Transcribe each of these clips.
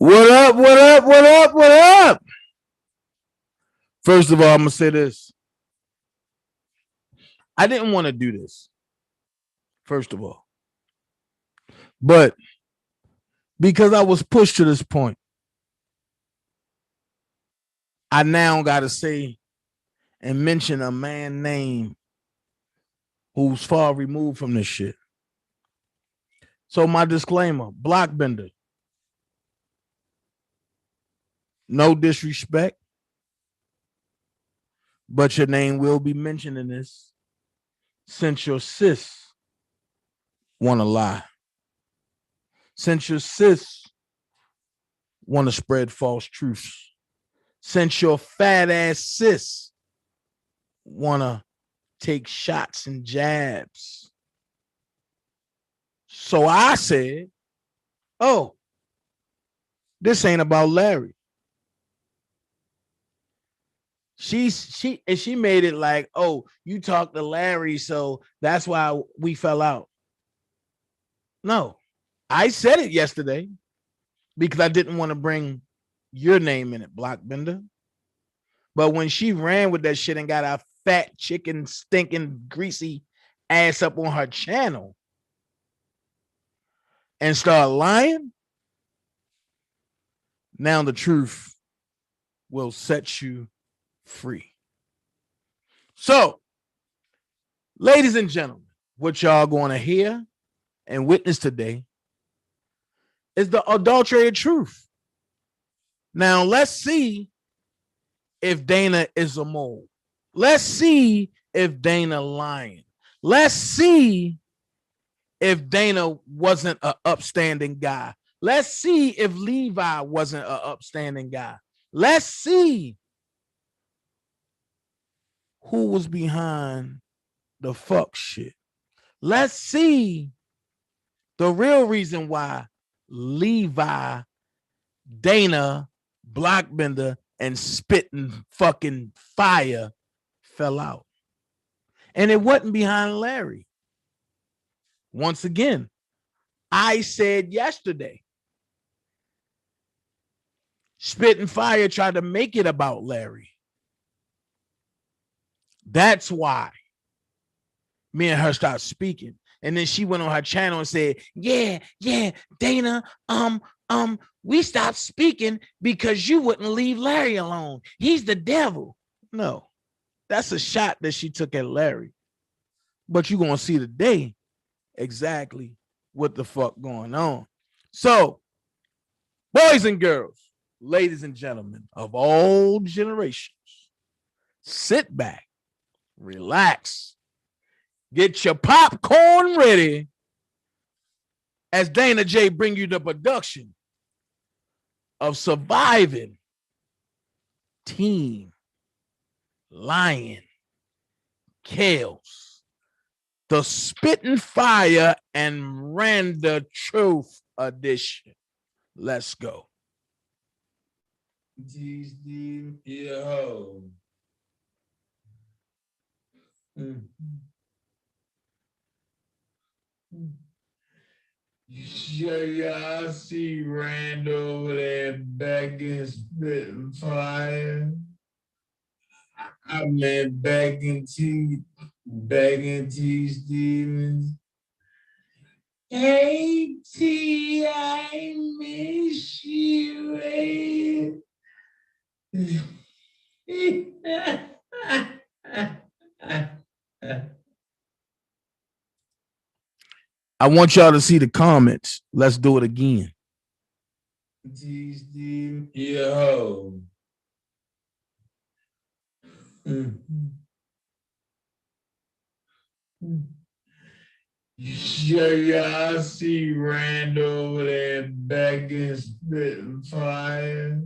What up? What up? What up? What up? First of all, I'm gonna say this. I didn't want to do this. First of all, but because I was pushed to this point, I now got to say and mention a man name who's far removed from this shit. So my disclaimer: Blockbender. No disrespect, but your name will be mentioned in this since your sis want to lie. Since your sis want to spread false truths. Since your fat ass sis want to take shots and jabs. So I said, oh, this ain't about Larry. She made it like, oh, you talked to Larry, so that's why we fell out. No, I said it yesterday because I didn't want to bring your name in it, Blockbender. But when she ran with that shit and got a fat chicken stinking greasy ass up on her channel and start lying, now the truth will set you free. So, ladies and gentlemen, what y'all going to hear and witness today is the adulterated truth. Now, let's see if Dana is a mole. Let's see if Dana lying. Let's see if Dana wasn't an upstanding guy. Let's see if Levi wasn't an upstanding guy. Let's see who was behind the fuck shit. Let's see the real reason why Levi, Dana, Blockbender, and Spittin fucking fire fell out. And it wasn't behind Larry. Once again, I said yesterday, Spittin Fire tried to make it about Larry. That's why me and her started speaking. And then she went on her channel and said, yeah, Dana, we stopped speaking because you wouldn't leave Larry alone. He's the devil. No, that's a shot that she took at Larry. But you're going to see today exactly what the fuck going on. So, boys and girls, ladies and gentlemen of all generations, sit back, relax, get your popcorn ready as Dana J bring you the production of Surviving Team Lion Kells, the Spittin Fire and Randa Truth edition. Let's go. Yo. Y'all see Randa over there begging, spitting fire. I mean, begging T Stevens. Hey T, I miss you. I want y'all to see the comments. Let's do it again. T Steve, yo. Y'all see Randa over there begging, spitting fire.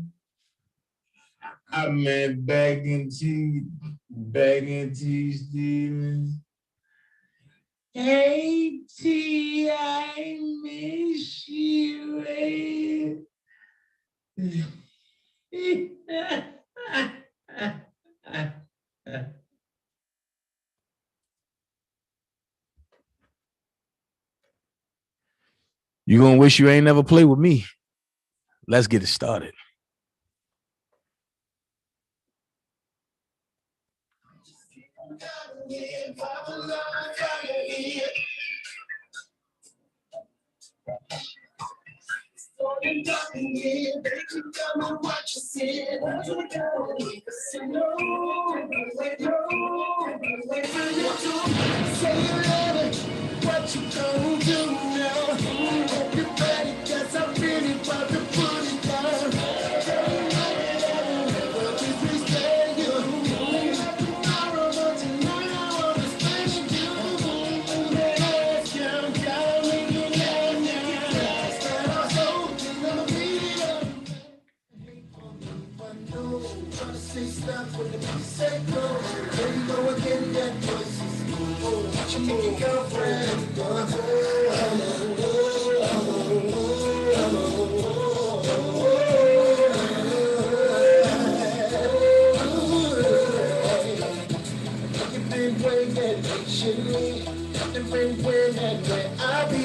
I mean, begging T Stevens. Hey T, I miss you. You're gonna wish you ain't never played with me. Let's get it started. What you gonna do now? Hope you're ready, 'cause I'm really about to put it down. Well, if we stay you, tomorrow or tonight, I wanna spend you. Let's count down, make it last now. Stand our soul, gonna beat it up. Trying to say stop when the beat say go. There you go again, that voice is cool. Watch you make your girlfriend. You've been waiting patiently. You've been waiting where I be.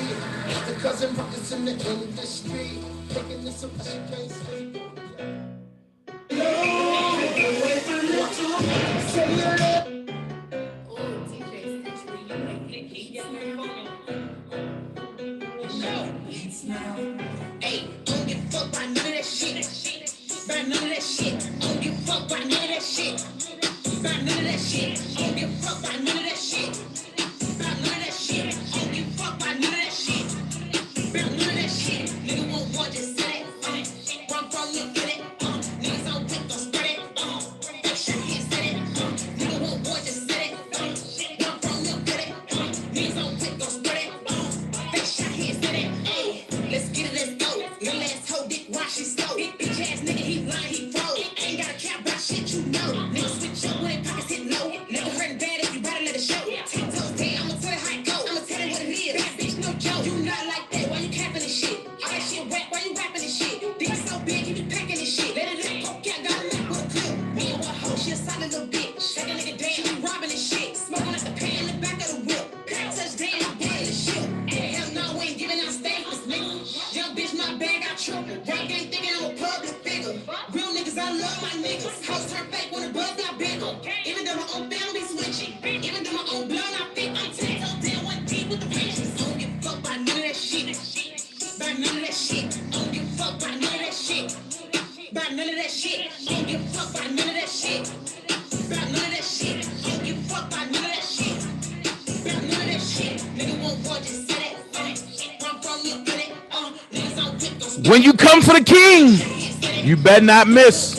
The cousin brothers in the industry. Taking this up, she can't stay. Hey, don't give a fuck by none of that shit. By none of that shit. Don't give a fuck by none of that shit. By none of that shit. Don't give a fuck by none of that shit. By none of that shit. Don't give a fuck by none of that shit. By none of that shit. Nigga won't want just say it. Run from you, get it. Niggas on quick, don't spread it. That shit here said it. Nigga won't want just say it. Run from you, get it. Niggas on quick, don't spread it. That shit here said it. Hey, let's get it, let's go. Little ass hoe dick, watch it slow. Bitch ass nigga, he lying, he froze. Ain't gotta care about shit, you know. Nigga switch up when pockets hit low. Never hurting bad if you better let it show. 10 toes down, I'ma tell you how it go. I'ma tell you what it is. Bad bitch, no joke. You not like that, why you capping this shit? All that shit wet, why you rapping this shit? Dick so big, you be packing this shit. Let it let poke out, got a lip with a clip. Me and one hoe, she a solid little bitch. That nigga damn, she be robbing this shit. Smoking like the pan in the back of the whip. Touchdown, I'm dead as shit. Hell no, we ain't giving out statements, nigga. Young bitch, my bag, I triple. Rock ain't thinking I'm a public figure. Real niggas, I love my niggas. House turn fake when the buzz got bigger. Even though my own family switching. Even though my own blood not fit. I'm 10 toes down, one deep with the riches. Don't give a fuck by none of that shit. By none of that shit. Don't give a fuck by none of that shit. By none of that shit. Don't give a fuck by none of that shit. By none of that shit. Don't give a fuck by none of that shit. By none of that shit. Nigga won't want just say that. Run from you, get it. Niggas on quick, don't spend When you come for the king, you better not miss.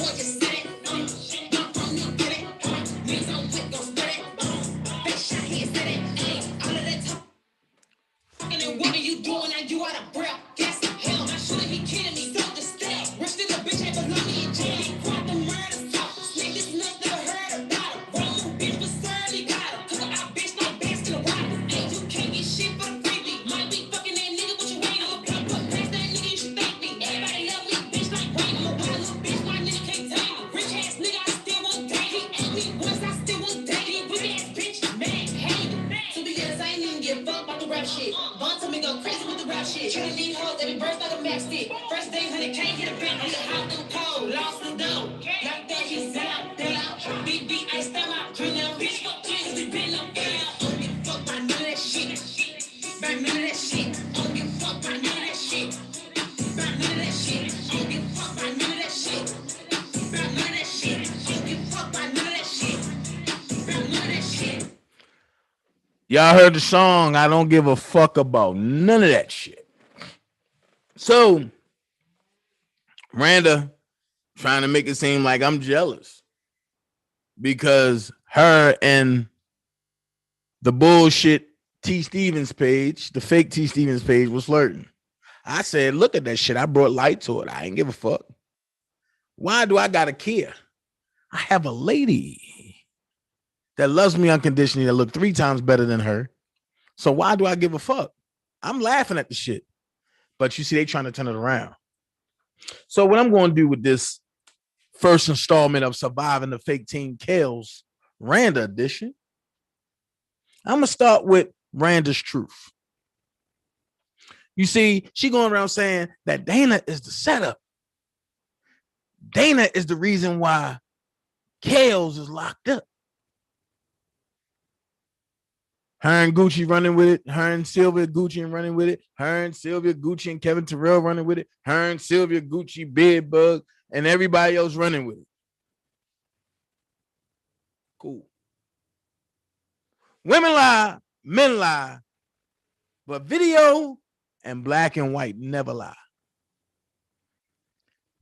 what are you doing? Now you out of breath. Guess hell, I shouldn't be kidding me. So just stay. Rich nigga bitch ain't belong me in jail. He caught the murder talk. Snake this nut never heard about him. Wrong bitch was certainly got him. Cause I bitch like best in the water. Hey, you can't get shit for the freebie. Might be fucking that nigga, what you ain't. I'm a pump up past that nigga, you should thank me. Everybody love me, bitch like rain. I'm a wild little bitch, my nigga can't tame me. Rich ass nigga, I still won't date. He ate me once, I still won't date. He weak ass bitch, man, hate me. To be honest, I ain't even give a fuck about the rap shit. Bun told me go crazy with the rap shit. Tryna need hoes, every verse like a match stick. First day, honey, can't hit a bank. I'm the hot through cold, lost the dough. Like that, he sell out, deal out. BB, I stem out, dream out. Bitch, fuck Jesus, we been up, get out. Don't give a fuck by none of that shit. By none of that shit. Don't give a fuck by none of that shit. By none of that shit. Don't give a fuck by none of that shit. By none of that shit. Don't give a fuck by none of that shit. By none of that shit. Y'all heard the song, I don't give a fuck about none of that shit. So, Randa trying to make it seem like I'm jealous because her and the bullshit T. Stevens page, the fake T. Stevens page, was flirting. I said, look at that shit. I brought light to it. I ain't give a fuck. Why do I gotta care? I have a lady that loves me unconditionally that look 3 times better than her. So why do I give a fuck? I'm laughing at the shit. But you see, they trying to turn it around. So what I'm going to do with this first installment of Surviving the Fake Team Kells Randa edition, I'm going to start with Randa's truth. You see, she going around saying that Dana is the setup. Dana is the reason why Kells is locked up. Her and Gucci running with it. Her and Sylvia Gucci and running with it. Her and Sylvia Gucci and Kevin Terrell running with it. Her and Sylvia Gucci, Bedbug, and everybody else running with it. Cool. Women lie, men lie, but video and black and white never lie.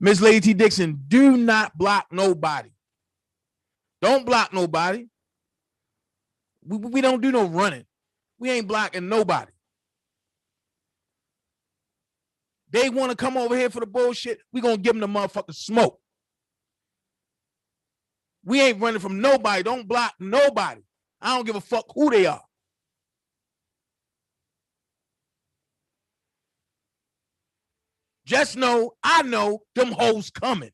Miss Lady T. Dixon, do not block nobody. Don't block nobody. We don't do no running. We ain't blocking nobody. They want to come over here for the bullshit. We gonna give them the motherfucking smoke. We ain't running from nobody. Don't block nobody. I don't give a fuck who they are. Just know, I know them hoes coming.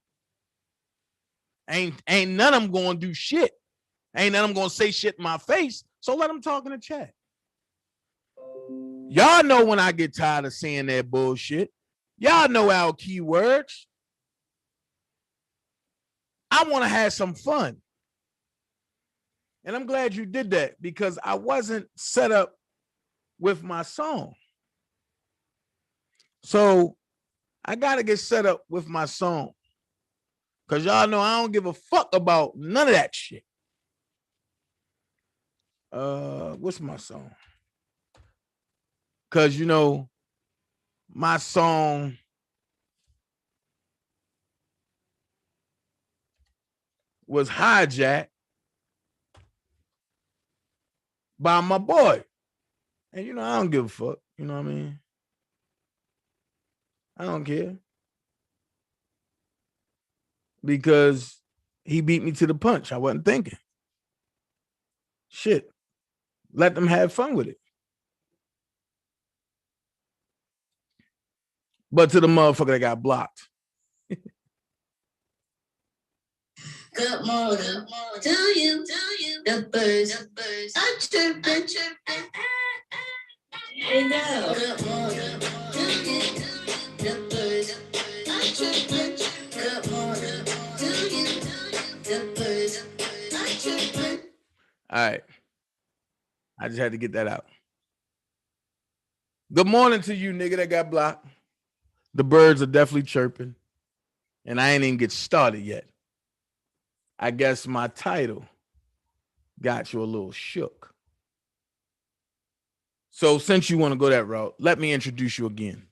Ain't none of them gonna do shit. Ain't none of them gonna say shit in my face. So let them talk in the chat. Y'all know when I get tired of saying that bullshit. Y'all know our keywords. I want to have some fun. And I'm glad you did that because I wasn't set up with my song. So I got to get set up with my song. Because y'all know I don't give a fuck about none of that shit. What's my song? Because, you know, my song was hijacked by my boy. And, you know, I don't give a fuck. You know what I mean? I don't care. Because he beat me to the punch. I wasn't thinking. Shit. Let them have fun with it. But to the motherfucker that got blocked. Good morning to you, the birds are chirping. And now, good morning to you, the birds are chirping. Good morning to you, the birds are chirping. All right. I just had to get that out. Good morning to you, nigga that got blocked. The birds are definitely chirping. And I ain't even get started yet. I guess my title got you a little shook. So since you want to go that route, let me introduce you again.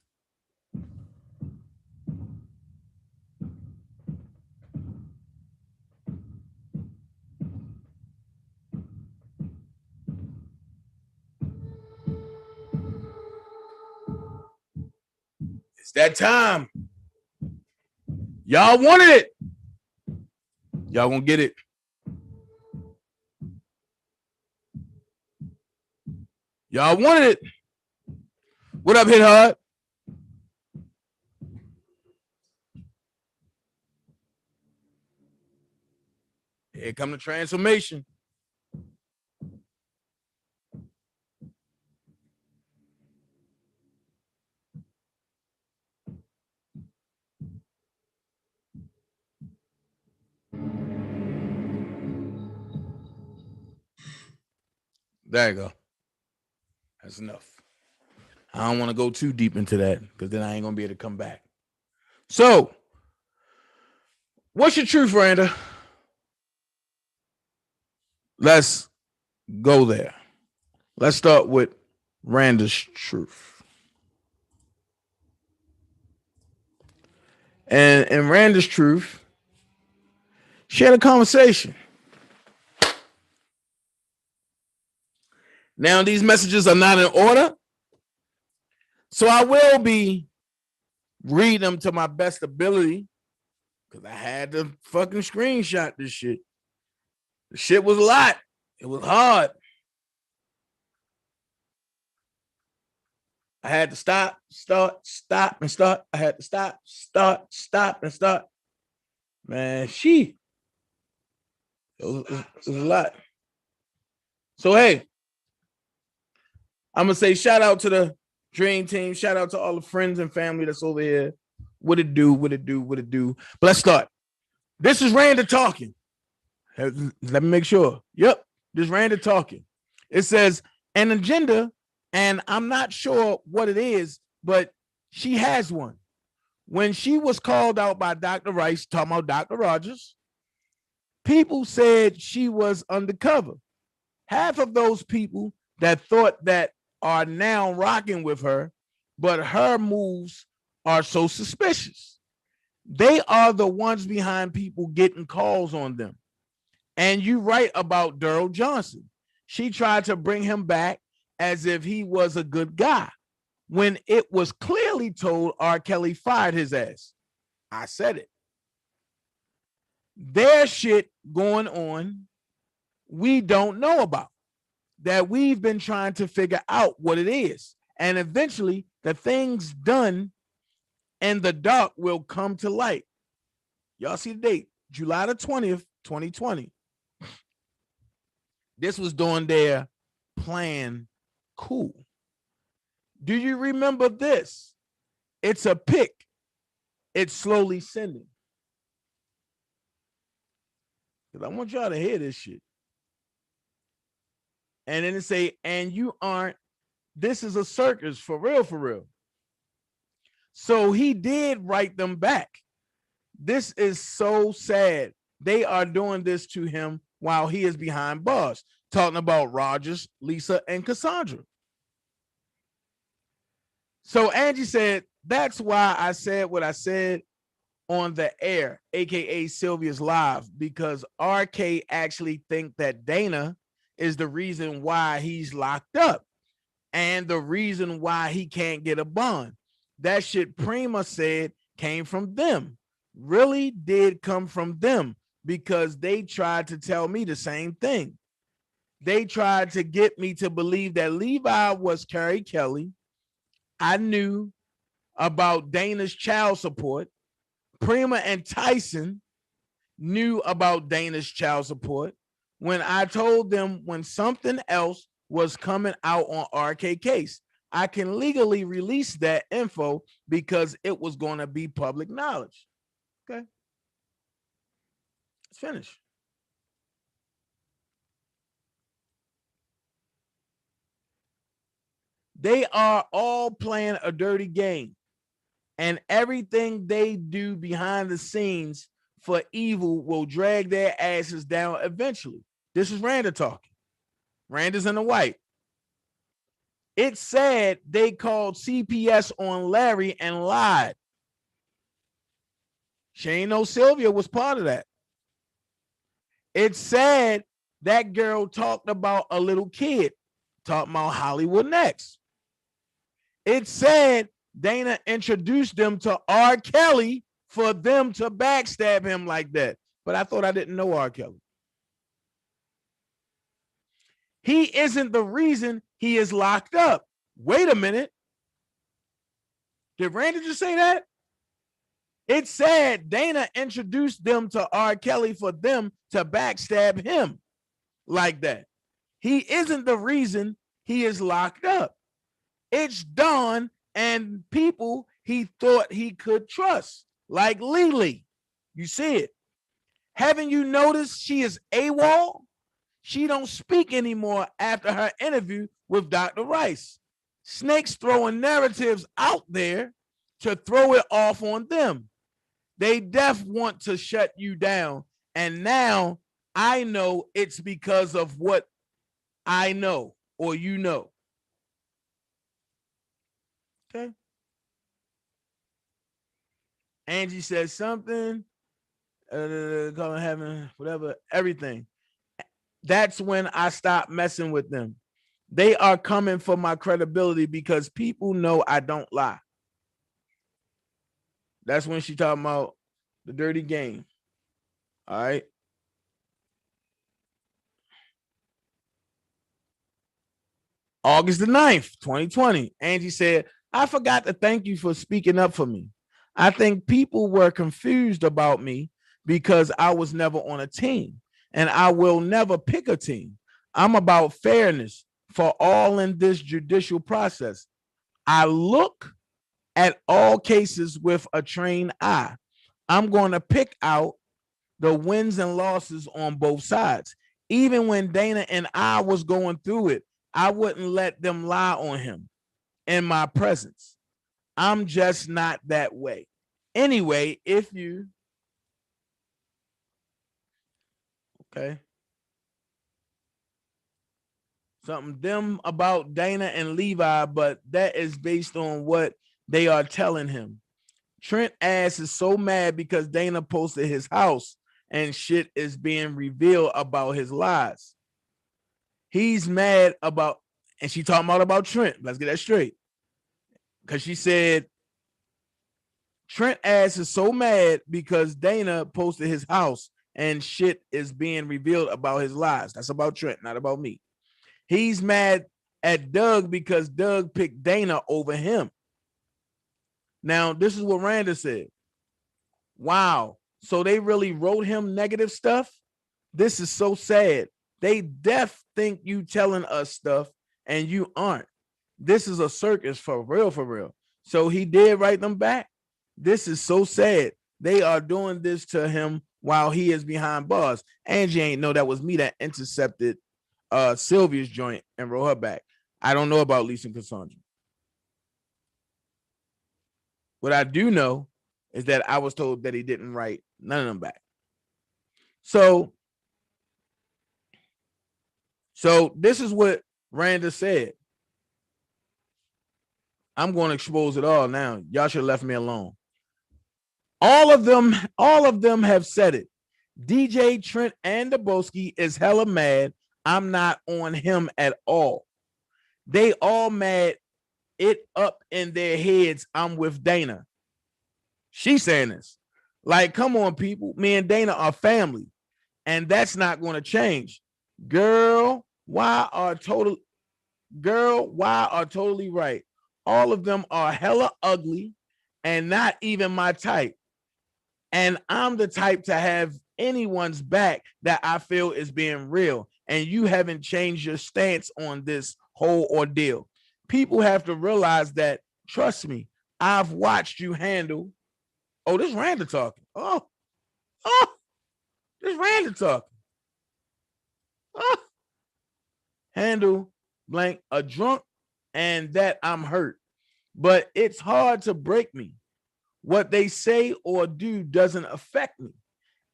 It's that time. Y'all wanted it. Y'all gonna get it. Y'all wanted it. What up, Hit Hard? Here come the transformation. There you go. That's enough. I don't want to go too deep into that because then I ain't gonna be able to come back. So, what's your truth, Randa? Let's go there. Let's start with Randa's truth. And in Randa's truth, she had a conversation. Now, these messages are not in order, so I will be reading them to my best ability because I had to fucking screenshot this shit. The shit was a lot. It was hard. I had to stop, stop, and start. I had to stop, stop, and start. Man, it was a lot. So, hey, I'm going to say shout out to the Dream Team. Shout out to all the friends and family that's over here. What it do. But let's start. This is Randa talking. Let me make sure. Yep, this Randa talking. It says an agenda, and I'm not sure what it is, but she has one. When she was called out by Dr. Rice, talking about Dr. Rogers, people said she was undercover. Half of those people that thought that are now rocking with her, but her moves are so suspicious. They are the ones behind people getting calls on them. And you write about Daryl Johnson. She tried to bring him back as if he was a good guy when it was clearly told R. Kelly fired his ass. I said it. There's shit going on we don't know about that we've been trying to figure out what it is. And eventually, the things done in the dark will come to light. Y'all see the date, July the 20th, 2020. This was during their plan cool. Do you remember this? It's a pic. It's slowly sending. Because I want y'all to hear this shit. And then it say, and you aren't, this is a circus for real, for real. So he did write them back. This is so sad. They are doing this to him while he is behind bars, talking about Rogers, Lisa, and Cassandra. So Angie said, that's why I said what I said on the air, aka Sylvia's live, because RK actually think that Dana is the reason why he's locked up and the reason why he can't get a bond. That shit Prima said came from them. Really did come from them because they tried to tell me the same thing. They tried to get me to believe that Levi was Carrie Kelly. I knew about Dana's child support. Prima and Tyson knew about Dana's child support when I told them when something else was coming out on RK case. I can legally release that info because it was going to be public knowledge. Okay. Let's finish. They are all playing a dirty game, and everything they do behind the scenes for evil will drag their asses down eventually. This is Randa talking. Randa's in the white. It said they called CPS on Larry and lied. She ain't know Sylvia was part of that. It said that girl talked about a little kid, talking about Hollywood Next. It said Dana introduced them to R. Kelly for them to backstab him like that. But I thought I didn't know R. Kelly. He isn't the reason he is locked up. Wait a minute. Did Randy just say that? It said Dana introduced them to R. Kelly for them to backstab him like that. He isn't the reason he is locked up. It's Dawn and people he thought he could trust, like Lily. You see it. Haven't you noticed she is AWOL? She don't speak anymore after her interview with Dr. Rice. Snakes throwing narratives out there to throw it off on them. They def want to shut you down. And now I know it's because of what I know or you know. Okay. Angie says something, calling heaven, whatever, everything. That's when I stopped messing with them. They are coming for my credibility because people know I don't lie. That's when she talking about the dirty game. All right. August the 9th, 2020. Angie said, I forgot to thank you for speaking up for me. I think people were confused about me because I was never on a team and I will never pick a team. I'm about fairness for all in this judicial process. I look at all cases with a trained eye. I'm going to pick out the wins and losses on both sides. Even when Dana and I was going through it, I wouldn't let them lie on him in my presence. I'm just not that way. Anyway, if you, okay, something them about Dana and Levi, but that is based on what they are telling him. Trent ass is so mad because Dana posted his house and shit is being revealed about his lies. He's mad about, and she talking about Trent. Let's get that straight. Because she said Trent ass is so mad because Dana posted his house and shit is being revealed about his lies. That's about Trent, not about me. He's mad at Doug because Doug picked Dana over him. Now, this is what Randa said. Wow. So they really wrote him negative stuff? This is so sad. They def think you telling us stuff and you aren't. This is a circus for real, for real. So he did write them back. This is so sad. They are doing this to him while he is behind bars. Angie ain't know that was me that intercepted Sylvia's joint and roll her back. I don't know about Lisa and Cassandra. What I do know is that I was told that he didn't write none of them back. So this is what Randa said. I'm going to expose it all now. Y'all should have left me alone. All of them have said it. DJ, Trent, and Debunking is hella mad. I'm not on him at all. They all mad it up in their heads. I'm with Dana. She's saying this. Like, come on, people. Me and Dana are family. And that's not going to change. Girl, why are totally right? All of them are hella ugly and not even my type. And I'm the type to have anyone's back that I feel is being real. And you haven't changed your stance on this whole ordeal. People have to realize that, trust me, I've watched you handle. Oh, this Randa talking. Oh, this Randa talking. Oh, handle blank a drunk and that I'm hurt. But it's hard to break me. What they say or do doesn't affect me.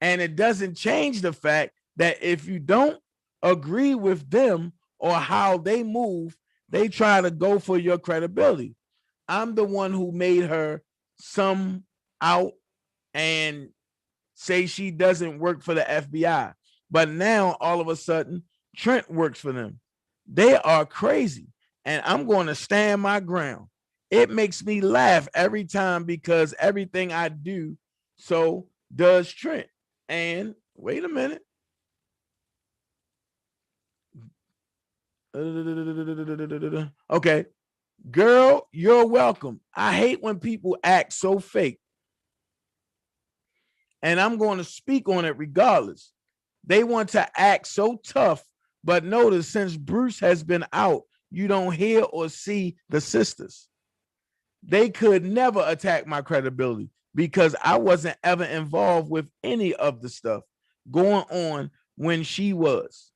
And it doesn't change the fact that if you don't agree with them or how they move, they try to go for your credibility. I'm the one who made her some out and say she doesn't work for the FBI. But now all of a sudden, Trent works for them. They are crazy. And I'm going to stand my ground. It makes me laugh every time because everything I do, so does Trent. And wait a minute. Okay. Girl, you're welcome. I hate when people act so fake. And I'm going to speak on it regardless. They want to act so tough, but notice since Bruce has been out, you don't hear or see the sisters. They could never attack my credibility because I wasn't ever involved with any of the stuff going on when she was.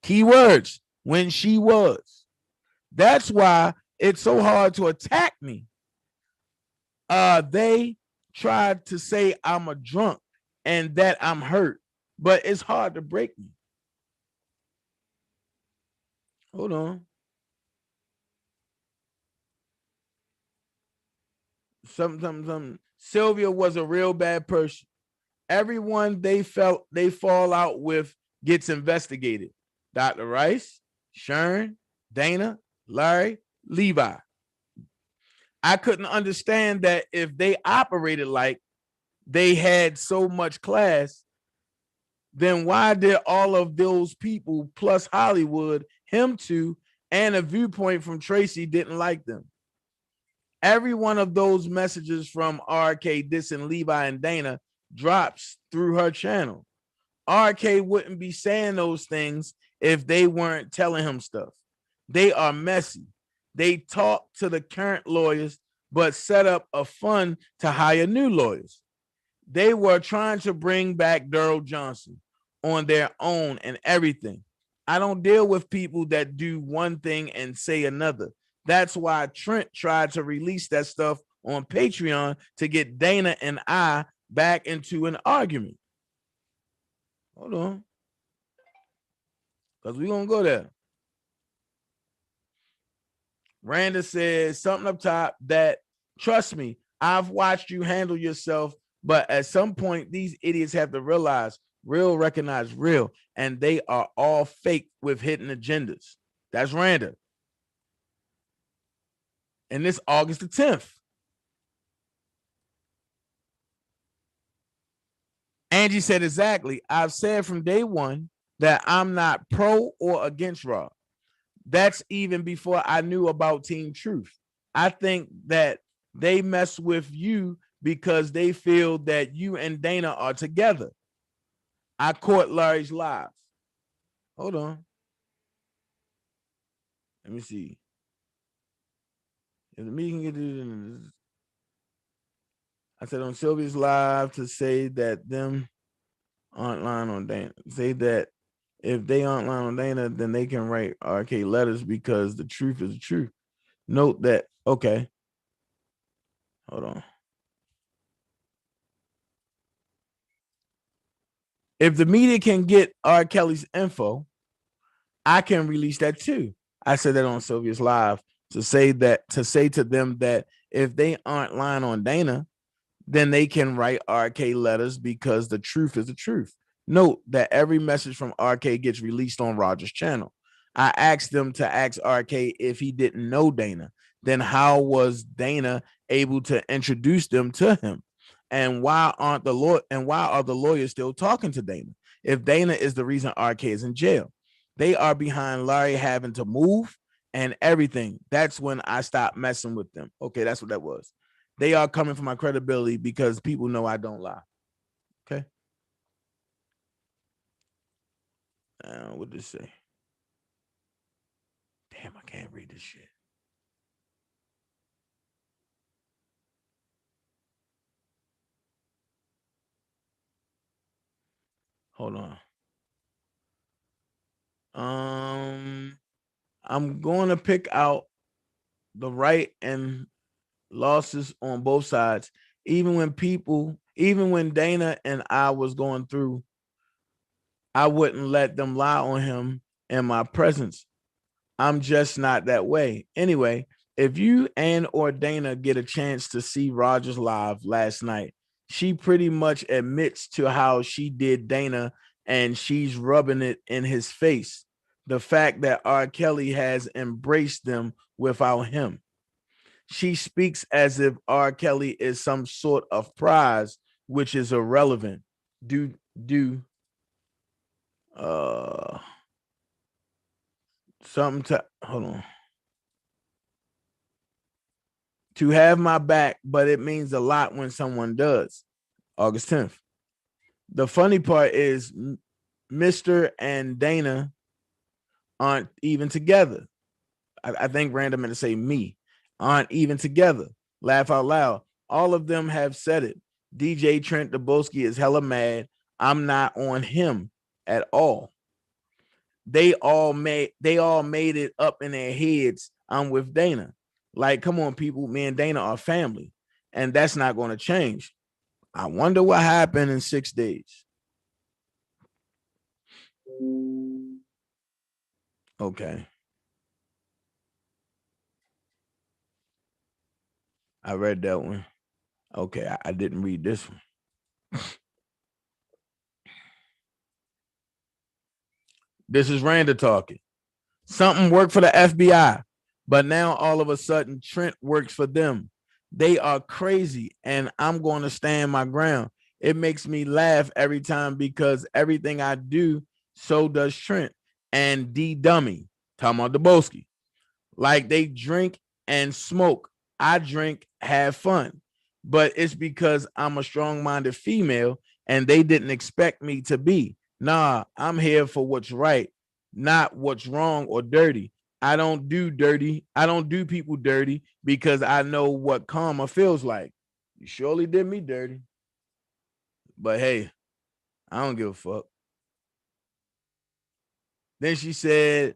Keywords, when she was. That's why it's so hard to attack me. They tried to say I'm a drunk and that I'm hurt, but it's hard to break me. Hold on. Something. Sylvia was a real bad person. Everyone they felt they fall out with gets investigated. Dr. Rice, Sharon, Dana, Larry, Levi. I couldn't understand that if they operated like they had so much class, then why did all of those people plus Hollywood, him too, and a viewpoint from Tracy didn't like them? Every one of those messages from RK dissing Levi and Dana drops through her channel. RK wouldn't be saying those things if they weren't telling him stuff. They are messy. They talk to the current lawyers, but set up a fund to hire new lawyers. They were trying to bring back Daryl Johnson on their own and everything. I don't deal with people that do one thing and say another. That's why Trent tried to release that stuff on Patreon to get Dana and I back into an argument. Hold on. Because we're going to go there. Randa says something up top that, trust me, I've watched you handle yourself, but at some point, these idiots have to realize real recognize real, and they are all fake with hidden agendas. That's Randa. And this August the 10th. Angie said exactly. I've said from day one that I'm not pro or against Raw. That's even before I knew about Team Truth. I think that they mess with you because they feel that you and Dana are together. I caught Larry's live. Hold on. Let me see. If the meeting get I said on Sylvia's live to say that them aren't lying on Dana. Say that if they aren't lying on Dana, then they can write RK letters because the truth is the truth. Note that, okay. Hold on. If the media can get R. Kelly's info, I can release that too. I said that on Sylvia's live to say to them that if they aren't lying on Dana, then they can write RK letters because the truth is the truth. Note that every message from RK gets released on Roger's channel. I asked them to ask RK if he didn't know Dana. Then how was Dana able to introduce them to him? And why are the lawyers still talking to Dana? If Dana is the reason RK is in jail, they are behind Larry having to move and everything. That's when I stopped messing with them. Okay, that's what that was. They are coming for my credibility because people know I don't lie. Okay. What did it say? Damn, I can't read this shit. Hold on. I'm going to pick out the right and losses on both sides. Even when Dana and I was going through, I wouldn't let them lie on him in my presence. I'm just not that way. Anyway, if you and or Dana get a chance to see Rogers live last night, she pretty much admits to how she did Dana and she's rubbing it in his face. The fact that R. Kelly has embraced them without him. She speaks as if R. Kelly is some sort of prize, which is irrelevant. Do uh something to hold on. To have my back, but it means a lot when someone does. August 10th. The funny part is Mr. and Dana aren't even together. I think random to say me aren't even together. Laugh out loud. All of them have said it. DJ Trent Debunking is hella mad. I'm not on him at all. They all made it up in their heads. I'm with Dana. Like, come on, people. Me and Dana are family, and that's not going to change. I wonder what happened in 6 days. Okay. I read that one. Okay, I didn't read this one. This is Randa talking. Something worked for the FBI, but now all of a sudden Trent works for them. They are crazy, and I'm going to stand my ground. It makes me laugh every time because everything I do, so does Trent and D Dummy, talking about Debunking. Like they drink and smoke. I drink, have fun. But it's because I'm a strong minded female and they didn't expect me to be. Nah, I'm here for what's right, not what's wrong or dirty. I don't do dirty. I don't do people dirty because I know what karma feels like. You surely did me dirty. But hey, I don't give a fuck. Then she said,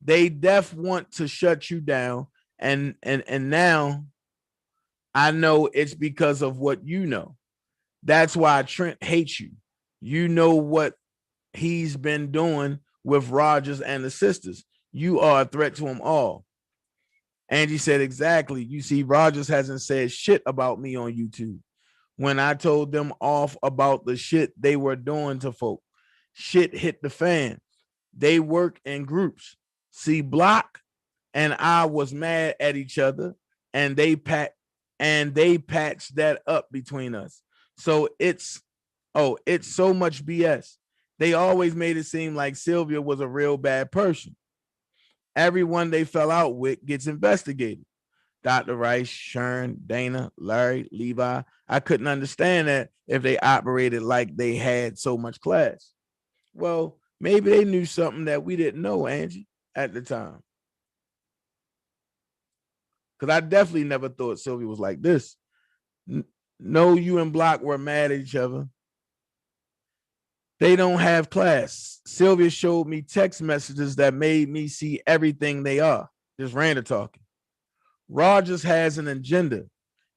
they def want to shut you down. And now I know it's because of what you know. That's why Trent hates you. You know what he's been doing with Rogers and the sisters. You are a threat to them all. Angie said, exactly. You see, Rogers hasn't said shit about me on YouTube. When I told them off about the shit they were doing to folk, shit hit the fan. They work in groups. See, Block and I was mad at each other, and they patched that up between us. So it's so much BS. They always made it seem like Sylvia was a real bad person. Everyone they fell out with gets investigated. Dr. Rice, Shern, Dana, Larry, Levi. I couldn't understand that if they operated like they had so much class. Well, maybe they knew something that we didn't know, Angie, at the time. Because I definitely never thought Sylvia was like this. No, you and Block were mad at each other. They don't have class. Sylvia showed me text messages that made me see everything they are. Just Randa talking. Rogers has an agenda,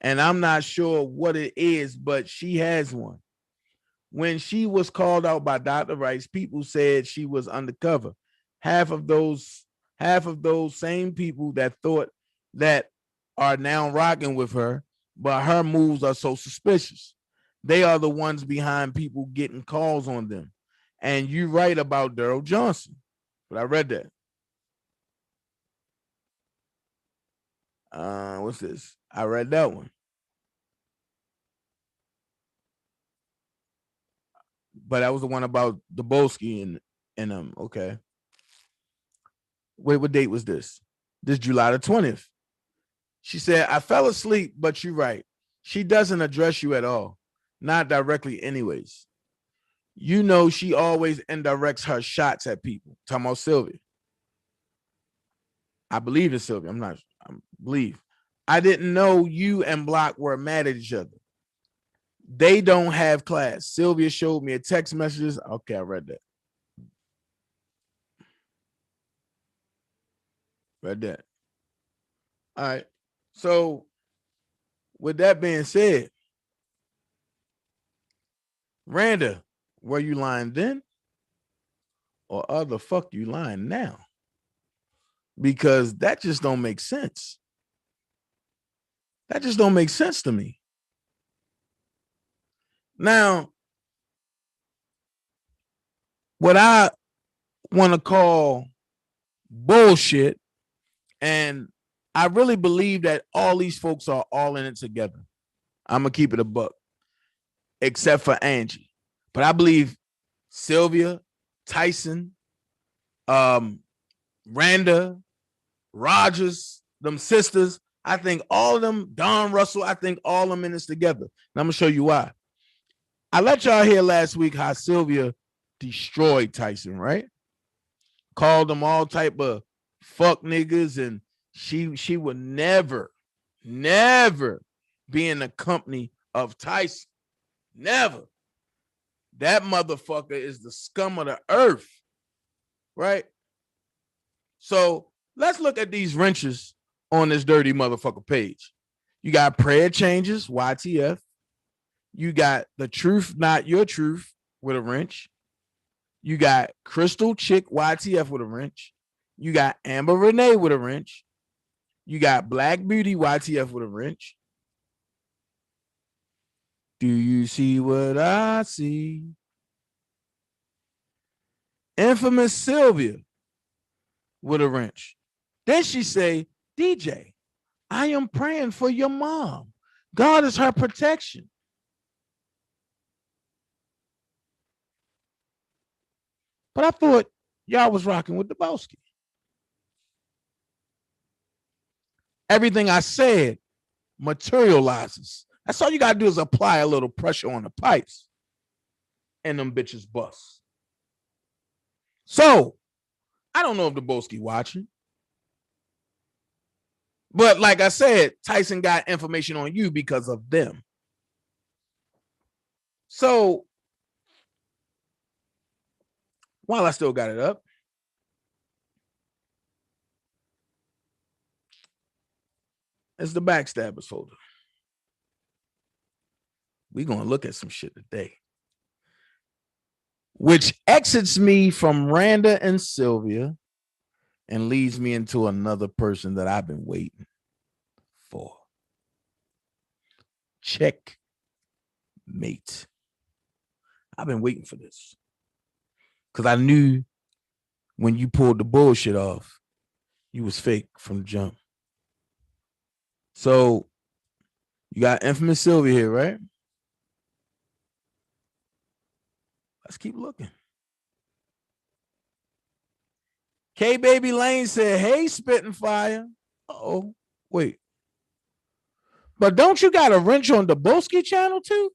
and I'm not sure what it is, but she has one. When she was called out by Dr. Rice, people said she was undercover. Half of those same people that thought that are now rocking with her, but her moves are so suspicious. They are the ones behind people getting calls on them. And you write about Daryl Johnson. But I read that. What's this? I read that one. But that was the one about Debunking and okay. Wait, what date was this? This July the 20th. She said, I fell asleep, but you're right. She doesn't address you at all. Not directly, anyways. You know, she always indirects her shots at people. Talking about Sylvia. I believe it's Sylvia. I believe. I didn't know you and Block were mad at each other. They don't have class. Sylvia showed me a text messages. Okay, I read that. Read that. All right. So, with that being said, Randa, were you lying then? Or other fuck you lying now? Because that just don't make sense. That just don't make sense to me. Now, what I want to call bullshit, and I really believe that all these folks are all in it together. I'm going to keep it a buck, except for Angie. But I believe Sylvia, Tyson, Randa, Rogers, them sisters, I think all of them, Don Russell, I think all of them in this together. And I'm going to show you why. I let y'all hear last week how Sylvia destroyed Tyson, right? Called them all type of fuck niggas, and she would never be in the company of Tyson. Never. That motherfucker is the scum of the earth, right? So let's look at these wrenches on this dirty motherfucker page. You got prayer changes, YTF. You got the truth, not your truth, with a wrench. You got Crystal Chick, YTF, with a wrench. You got Amber Renee with a wrench. You got Black Beauty, YTF, with a wrench. Do you see what I see? Infamous Sylvia with a wrench. Then she say, DJ, I am praying for your mom. God is her protection. But I thought y'all was rocking with the Bowski. Everything I said materializes. That's all you got to do is apply a little pressure on the pipes and them bitches bust. So, I don't know if the Bowski watching. But like I said, Tyson got information on you because of them. So while I still got it up, it's the Backstabbers folder. We're going to look at some shit today, which exits me from Randa and Sylvia and leads me into another person that I've been waiting for. Checkmate. I've been waiting for this because I knew when you pulled the bullshit off, you was fake from the jump. So you got infamous Sylvia here, right? Let's keep looking. K Baby Lane said, "Hey, Spittin' Fire." Oh, wait. But don't you got a wrench on the Debunking channel too?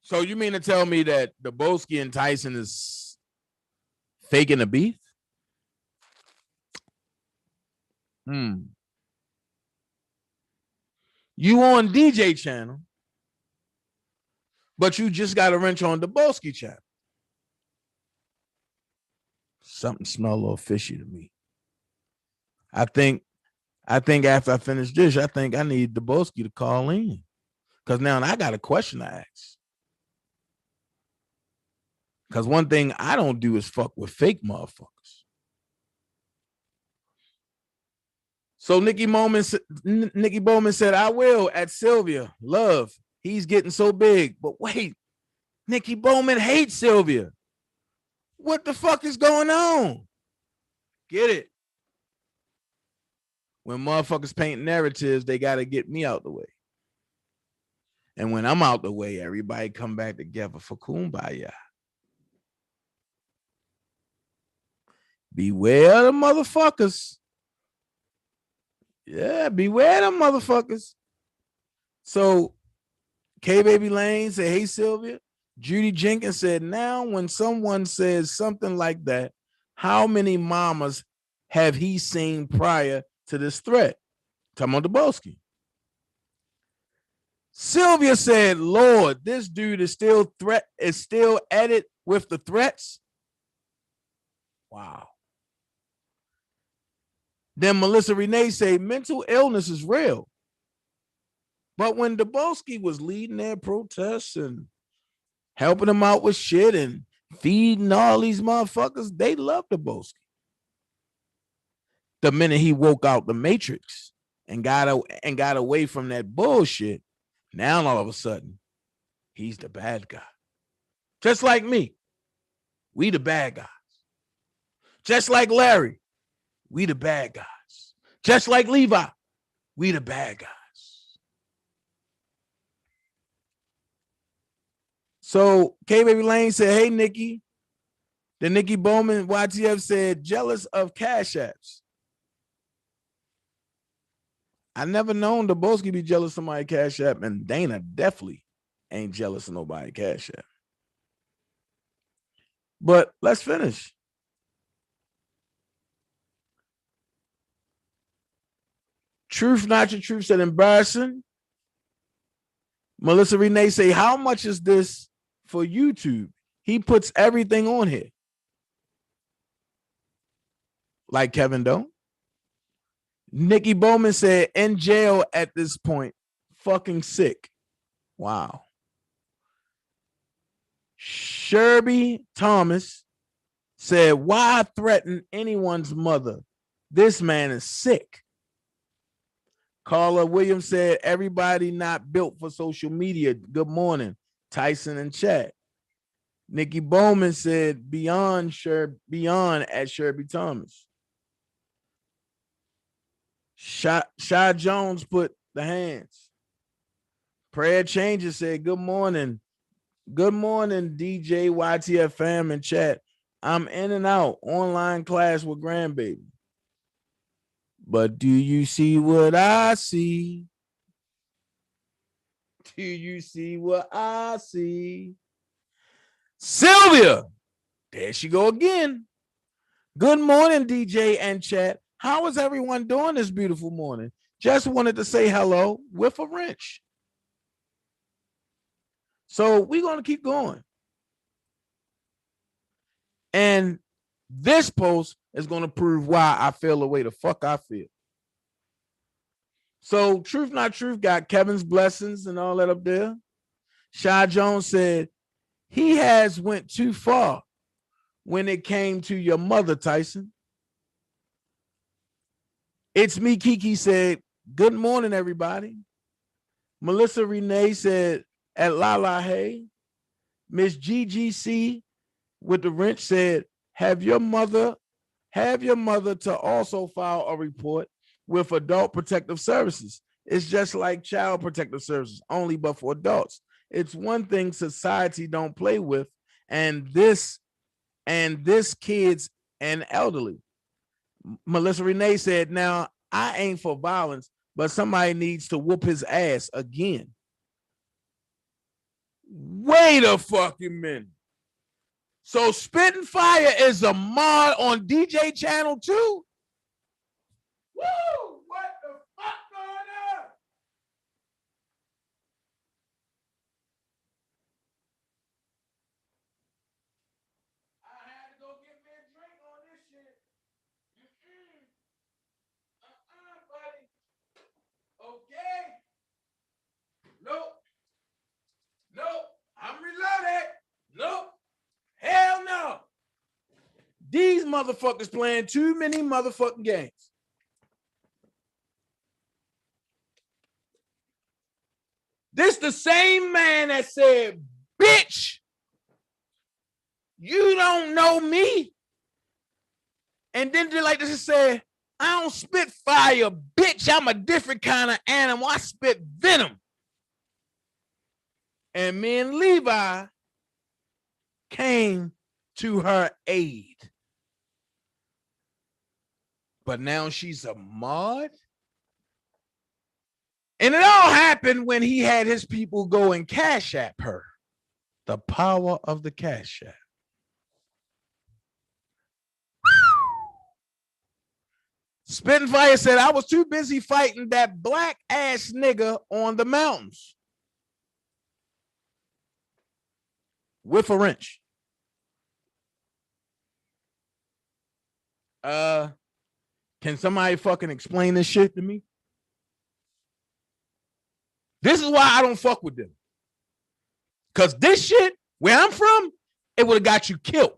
So you mean to tell me that Debunking and Tyson is faking a beef? You on DJ channel, but you just got a wrench on the Debunking channel. Something smell a little fishy to me. I think after I finish this, I think I need Debunking to call in. Because now I got a question to ask. Because one thing I don't do is fuck with fake motherfuckers. So Nikki Bowman said, "I will at Sylvia. Love. He's getting so big." But wait, Nikki Bowman hates Sylvia. What the fuck is going on? Get it? When motherfuckers paint narratives, they got to get me out the way. And when I'm out the way, everybody come back together for kumbaya. Beware the motherfuckers. Yeah, beware them motherfuckers. So K Baby Lane said, "Hey, Sylvia." Judy Jenkins said, "Now when someone says something like that, how many mamas have he seen prior to this threat?" Talking about Debunking. Sylvia said, "Lord, this dude is still at it with the threats." Wow. Then Melissa Renee said, "Mental illness is real. But when Debunking was leading their protests and helping them out with shit and feeding all these motherfuckers, they loved Debunking. The minute he woke out the matrix and got away from that bullshit, now all of a sudden, he's the bad guy. Just like me, we the bad guys. Just like Larry, we the bad guys. Just like Levi, we the bad guys. So K Baby Lane said, "Hey, Nikki." Then Nikki Bowman, YTF said, "Jealous of Cash Apps." I never known Debunking be jealous of somebody Cash App, and Dana definitely ain't jealous of nobody Cash App. But let's finish. Truth Not Your Truth said, "Embarrassing." Melissa Renee say, "How much is this for YouTube? He puts everything on here." Like Kevin don't. Nikki Bowman said, "In jail at this point. Fucking sick." Wow. Sherby Thomas said, "Why threaten anyone's mother? This man is sick." Carla Williams said, "Everybody not built for social media. Good morning, Tyson and chat." Nikki Bowman said, beyond at Sherby Thomas." Shy Jones put the hands. Prayer Changes said, "Good morning. Good morning, DJ YTF fam and chat. I'm in and out online class with grandbaby. But do you see what I see? Do you see what I see?" Sylvia, there she go again. "Good morning, DJ and chat. How is everyone doing this beautiful morning? Just wanted to say hello with a wrench." So we're going to keep going. And this post is going to prove why I feel the way the fuck I feel. So Truth Not Truth got Kevin's blessings and all that up there. Shy Jones said, he has went too far when it came to your mother, Tyson. It's me, Kiki said, good morning, everybody. Melissa Renee said, at La La Hey. Miss GGC with the wrench said, have your mother to also file a report with Adult Protective Services. It's just like Child Protective Services, only but for adults. It's one thing society don't play with, and this kids and elderly. Melissa Renee said, now I ain't for violence, but somebody needs to whoop his ass again. Wait a fucking minute. So Spittin' Fire is a mod on DJ Channel 2? Woo! What the fuck going on? I had to go get me a drink on this shit. Buddy. Okay. Nope. I'm reloaded. Nope. Hell no. These motherfuckers playing too many motherfucking games. This the same man that said, bitch, you don't know me. And then they like this said, I don't spit fire, bitch. I'm a different kind of animal. I spit venom. And me and Levi came to her aid. But now she's a mod. And it all happened when he had his people go and Cash App her. The power of the Cash App. Spittin' Fire said, I was too busy fighting that black ass nigga on the mountains. With a wrench. Can somebody fucking explain this shit to me? This is why I don't fuck with them. Because this shit, where I'm from, it would have got you killed.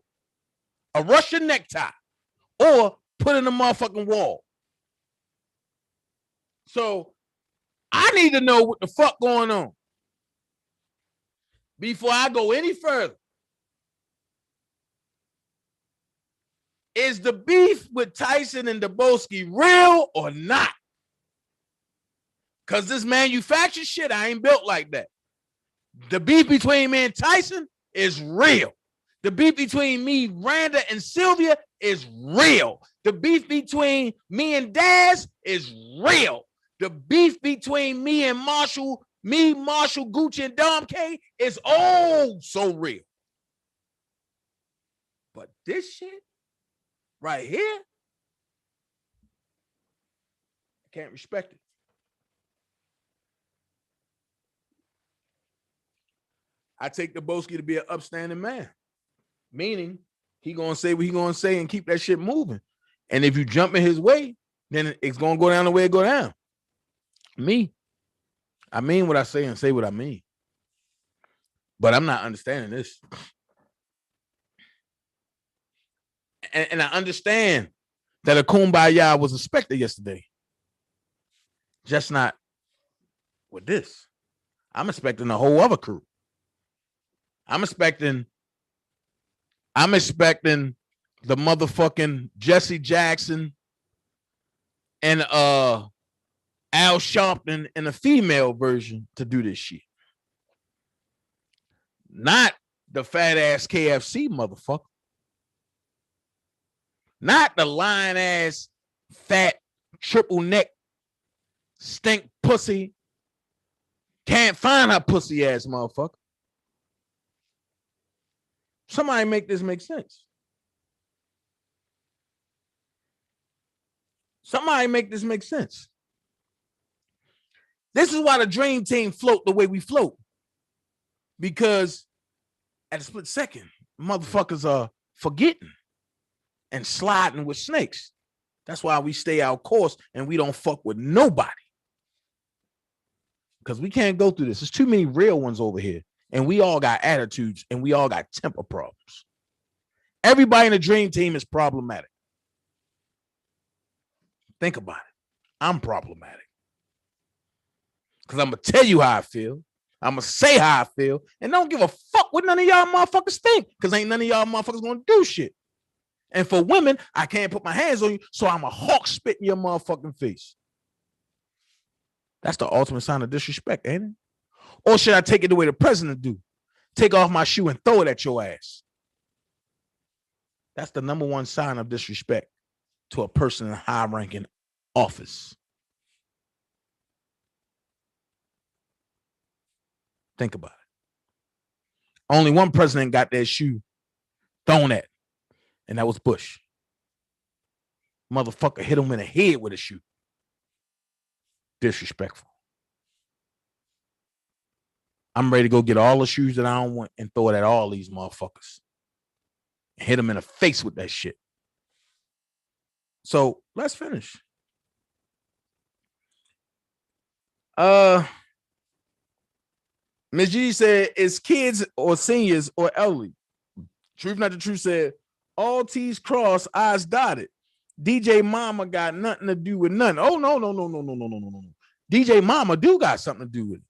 A Russian necktie. Or put in a motherfucking wall. So I need to know what the fuck going on before I go any further. Is the beef with Tyson and Debunking real or not? Because this manufactured shit, I ain't built like that. The beef between me and Tyson is real. The beef between me, Randa, and Sylvia is real. The beef between me and Daz is real. The beef between me and Marshall, Gucci, and Dom K is oh so real. But this shit right here, I can't respect it. I take Debunking to be an upstanding man, meaning he gonna say what he gonna say and keep that shit moving. And if you jump in his way, then it's gonna go down the way it go down. Me, I mean what I say and say what I mean. But I'm not understanding this. And I understand that a kumbaya was expected yesterday. Just not with this. I'm expecting a whole other crew. I'm expecting the motherfucking Jesse Jackson and Al Sharpton in a female version to do this shit. Not the fat ass KFC motherfucker. Not the lying ass fat triple neck stink pussy. Can't find her pussy ass motherfucker. Somebody make this make sense. Somebody make this make sense. This is why the dream team float the way we float. Because at a split second, motherfuckers are forgetting and sliding with snakes. That's why we stay our course and we don't fuck with nobody. Because we can't go through this. There's too many real ones over here. And we all got attitudes and we all got temper problems. Everybody in the dream team is problematic. Think about it. I'm problematic. Because I'm going to tell you how I feel. I'm going to say how I feel. And don't give a fuck what none of y'all motherfuckers think. Because ain't none of y'all motherfuckers going to do shit. And for women, I can't put my hands on you. So I'm a hawk spit in your motherfucking face. That's the ultimate sign of disrespect, ain't it? Or should I take it the way the president do? Take off my shoe and throw it at your ass. That's the number one sign of disrespect to a person in high-ranking office. Think about it. Only one president got that shoe thrown at, and that was Bush. Motherfucker hit him in the head with a shoe. Disrespectful. I'm ready to go get all the shoes that I don't want and throw it at all these motherfuckers. And hit them in the face with that shit. So let's finish. Ms. G said, it's kids or seniors or elderly. Truth Not the Truth said, all T's crossed, I's dotted. DJ Mama got nothing to do with nothing. Oh, no. DJ Mama do got something to do with it.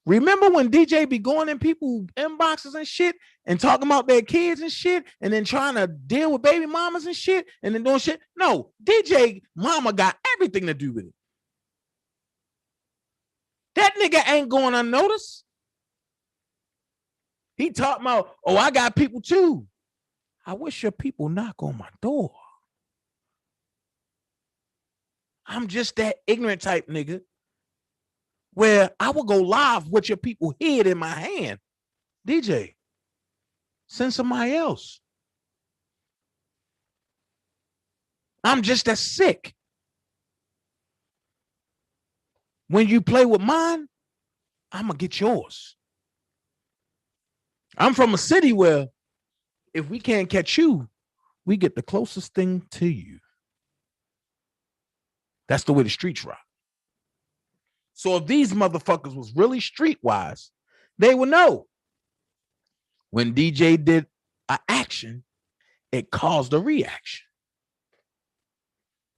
Remember when DJ be going in people's inboxes and shit and talking about their kids and shit and then trying to deal with baby mamas and shit and then doing shit? No, DJ Mama got everything to do with it. That nigga ain't going unnoticed. He talking about, oh, I got people too. I wish your people knock on my door. I'm just that ignorant type nigga where I will go live with your people head in my hand. DJ, send somebody else. I'm just that sick. When you play with mine, I'm going to get yours. I'm from a city where if we can't catch you, we get the closest thing to you. That's the way the streets rock. So if these motherfuckers was really streetwise, they would know when DJ did an action, it caused a reaction.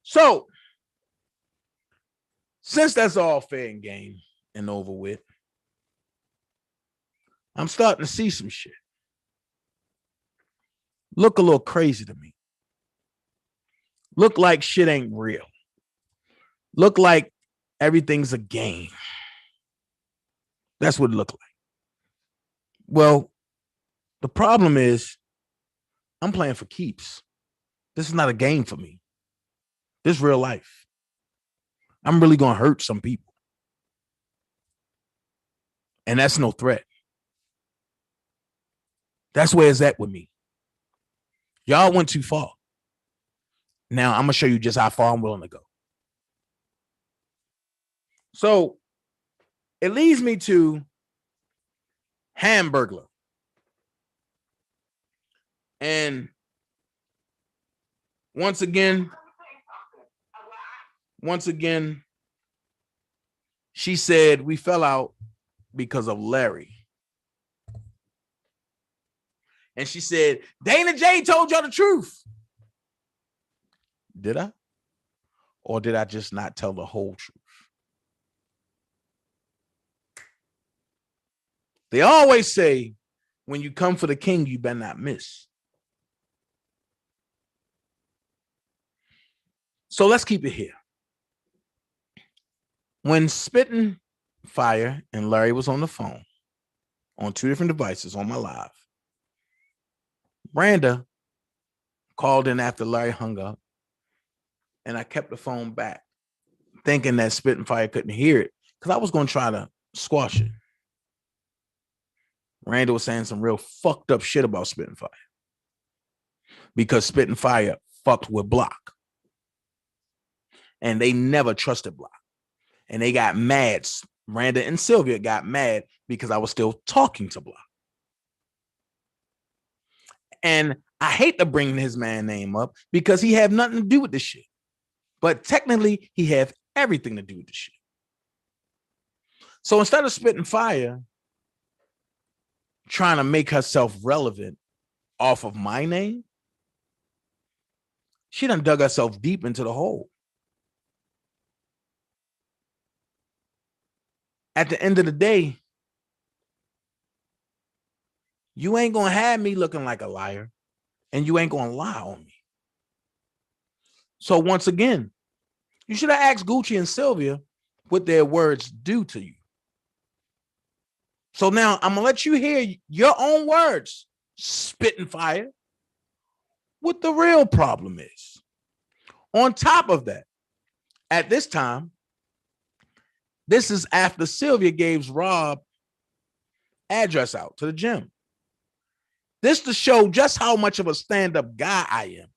So since that's all fair and game and over with, I'm starting to see some shit. Look a little crazy to me. Look like shit ain't real. Look like everything's a game. That's what it looked like. Well, the problem is I'm playing for keeps. This is not a game for me. This is real life. I'm really going to hurt some people. And that's no threat. That's where it's at with me. Y'all went too far. Now I'm going to show you just how far I'm willing to go. So it leads me to Hamburglar. And once again, she said we fell out because of Larry. And she said, Dana J told y'all the truth. Did I? Or did I just not tell the whole truth? They always say, when you come for the king, you better not miss. So let's keep it here. When Spittin Fire and Larry was on the phone on two different devices on my live, Randa called in after Larry hung up, and I kept the phone back, thinking that Spittin Fire couldn't hear it because I was going to try to squash it. Randa was saying some real fucked up shit about Spittin Fire because Spittin Fire fucked with Block. And they never trusted Block. And they got mad. Randa and Sylvia got mad because I was still talking to Block. And I hate to bring his man name up because he have nothing to do with this shit. But technically, he have everything to do with this shit. So instead of spitting fire, trying to make herself relevant off of my name, she done dug herself deep into the hole. At the end of the day, you ain't gonna have me looking like a liar, and you ain't gonna lie on me. So once again, you should have asked Gucci and Sylvia what their words do to you. So now I'm gonna let you hear your own words, spitting fire, what the real problem is. On top of that, at this time, this is after Sylvia gave Rob address out to the gym. This to show just how much of a stand-up guy I am.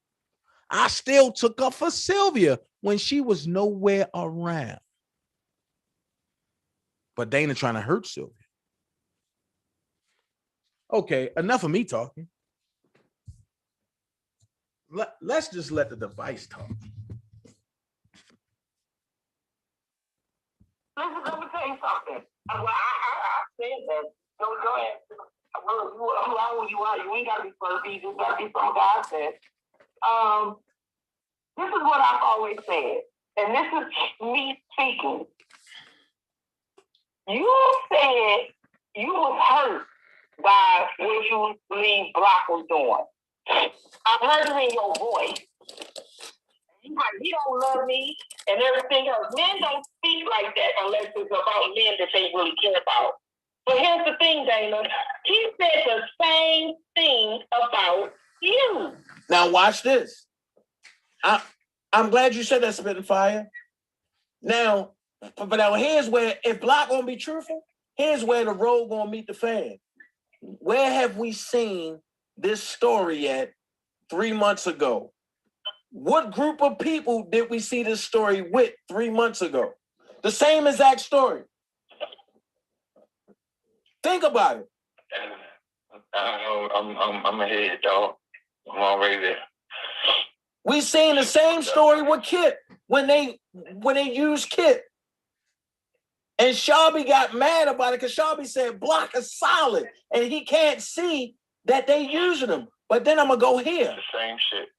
I still took up for Sylvia when she was nowhere around. But Dana trying to hurt Sylvia. Okay, enough of me talking. Let's just let the device talk. Let me tell you something. I said that. Go ahead. Well, who are you are. You ain't got to be perfect. You just got to be some God said. This is what I've always said. And this is me speaking. You said you was hurt by what you leave Block was doing. I heard it in your voice. You like, he don't love me and everything else. Men don't speak like that unless it's about men that they really care about. But here's the thing, Dana. He said the same thing about you. Now watch this. I'm glad you said that, Spittin' Fire. Now, but now here's where, if Block gonna be truthful, here's where the road gonna meet the fan. Where have we seen this story at 3 months ago? What group of people did we see this story with 3 months ago? The same exact story. Think about it. I'm ahead, dog. I'm already there. We seen the same story with Kip when they used Kip. And Shelby got mad about it because Shelby said Block is solid and he can't see that they using him. But then I'm gonna go here. The same shit.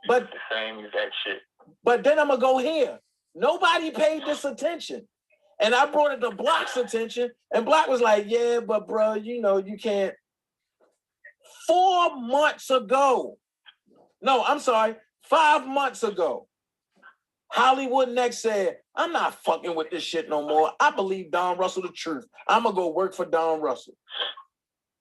But the same exact shit. But then I'm gonna go here. Nobody paid this attention. And I brought it to Block's attention, and Block was like, yeah, but bro, you know, you can't. 4 months ago. No, I'm sorry, 5 months ago. Hollywood Next said, I'm not fucking with this shit no more. I believe Don Russell the truth. I'm gonna go work for Don Russell.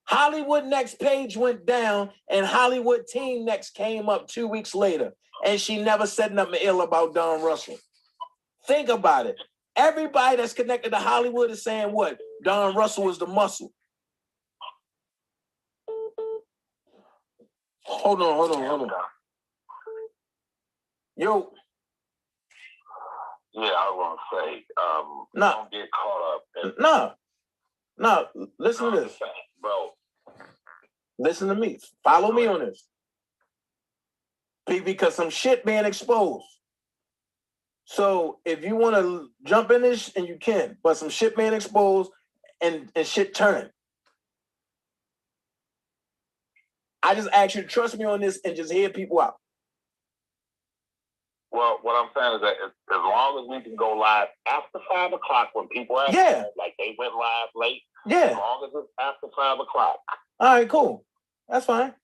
Hollywood Next page went down, and Hollywood Team Next came up 2 weeks later, and she never said nothing ill about Don Russell. Think about it. Everybody that's connected to Hollywood is saying what? Don Russell is the muscle. Hold on. Yo. Yeah, I want to say, don't get caught up. No, listen to this. Bro. Listen to me. Follow me on this. Because some shit being exposed. So if you want to jump in this, and you can, but some shit being exposed and shit turning. I just ask you to trust me on this and just hear people out. Well, what I'm saying is that as long as we can go live after 5 o'clock when people are like they went live late. Yeah. As long as it's after 5 o'clock. All right, cool. That's fine.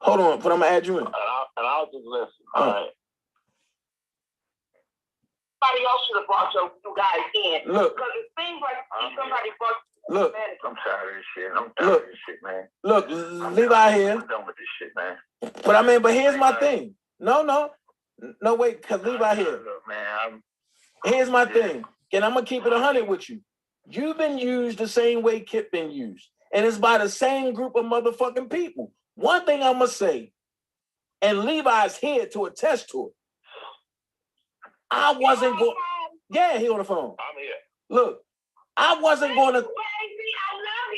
Hold on, but I'm gonna add you in. And I'll just listen. All right. Somebody else should have brought you guys in. Look. Because it seems like somebody brought. Look. I'm tired of this shit. I'm tired of this shit, man. Look, Levi here. I'm done with this shit, man. But I mean, but here's my thing. No, wait, because Levi here. Look, man. Here's my thing. And I'm gonna keep it 100 with you. You've been used the same way Kip been used. And it's by the same group of motherfucking people. One thing I'm gonna say, and Levi's here to attest to it. I wasn't going. Yeah, he on the phone. I'm here. Look, I wasn't going to. Baby, I love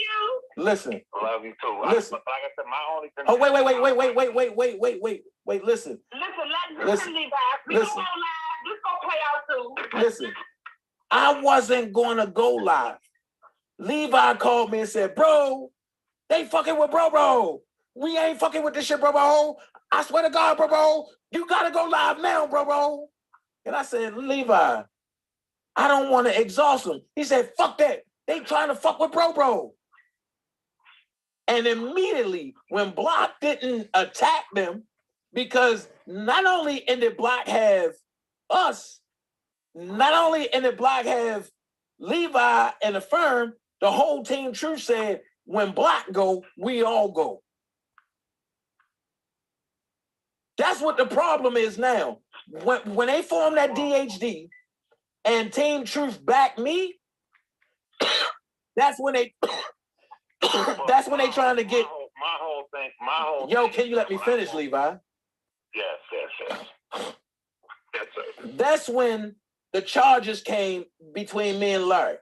you. Listen. Love you too. Listen. Like I said, my only. Oh, wait. Listen. Listen, Levi. We Listen. go live. Let's go play out too. Listen. I wasn't going to go live. Levi called me and said, bro, they fucking with bro. We ain't fucking with this shit, bro. I swear to God, bro. You got to go live now, bro. And I said, Levi, I don't want to exhaust them. He said, fuck that. They trying to fuck with bro. And immediately, when Block didn't attack them, because not only did Block have us, not only did Block have Levi and the firm, the whole Team Truth said, when Block go, we all go. That's what the problem is now. When they formed that DHD and Team Truth backed me, that's when they trying to get my whole thing. Yo, can you let me finish, Levi? Yes, sir. That's when the charges came between me and Larry.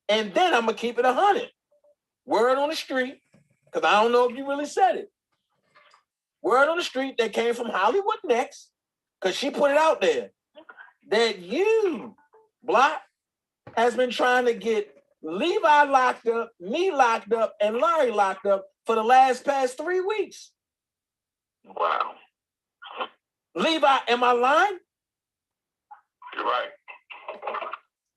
And then I'm gonna keep it 100. Word on the street, because I don't know if you really said it. Word on the street that came from Hollywood Next, because she put it out there, that you, Block, has been trying to get Levi locked up, me locked up, and Larry locked up for the past 3 weeks. Wow. Levi, am I lying? You're right.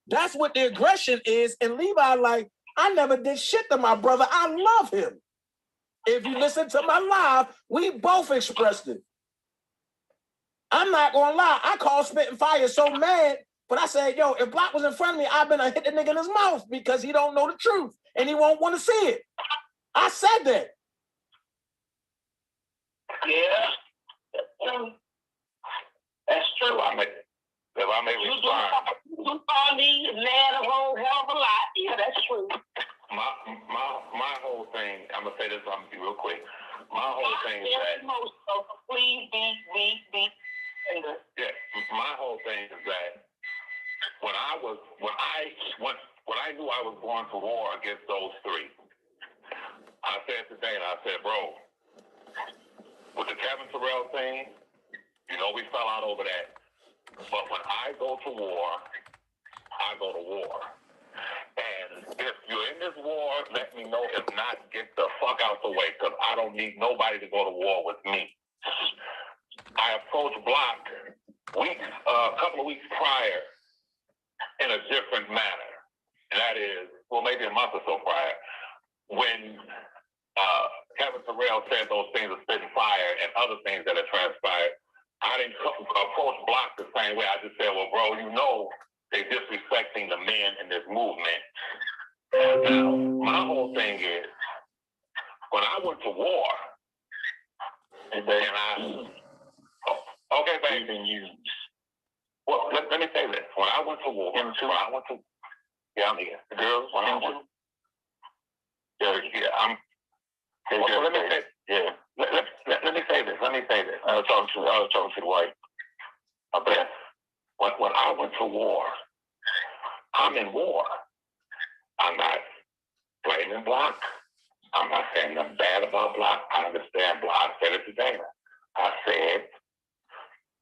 That's what the aggression is. And Levi, like, I never did shit to my brother. I love him. If you listen to my live, we both expressed it. I'm not gonna lie. I called Spittin Fire so mad, but I said, yo, if Block was in front of me, I've been a hit the nigga in his mouth because he don't know the truth and he won't want to see it. I said that. Yeah. That's true. If I may respond. You call me mad a whole hell of a lot. Yeah, that's true. My whole thing, I'm gonna say this, I'm gonna be real quick. My whole thing is that please be yeah, my whole thing is that when I knew I was going to war against those three, I said to Dana, I said, bro, with the Kevin Terrell thing, you know we fell out over that. But when I go to war, I go to war. And if you're in this war, let me know. If not, get the fuck out the way, because I don't need nobody to go to war with me. I approached Block a couple of weeks prior in a different manner. And that is, well, maybe a month or so prior, when Kevin Terrell said those things of Spittin Fire and other things that had transpired. I didn't approach Block the same way. I just said, well, bro, you know they're disrespecting the men in this movement. Now, my whole thing is, when I went to war, okay, baby, well, let me say this. When I went to war, yeah, I'm here. The girls, when I went let me say, yeah. Let me say this. I was talking to the wife. But when I went to war, I'm in war. I'm not blaming Block. I'm not saying nothing bad about Block. I understand Block. I said it to Dana. I said,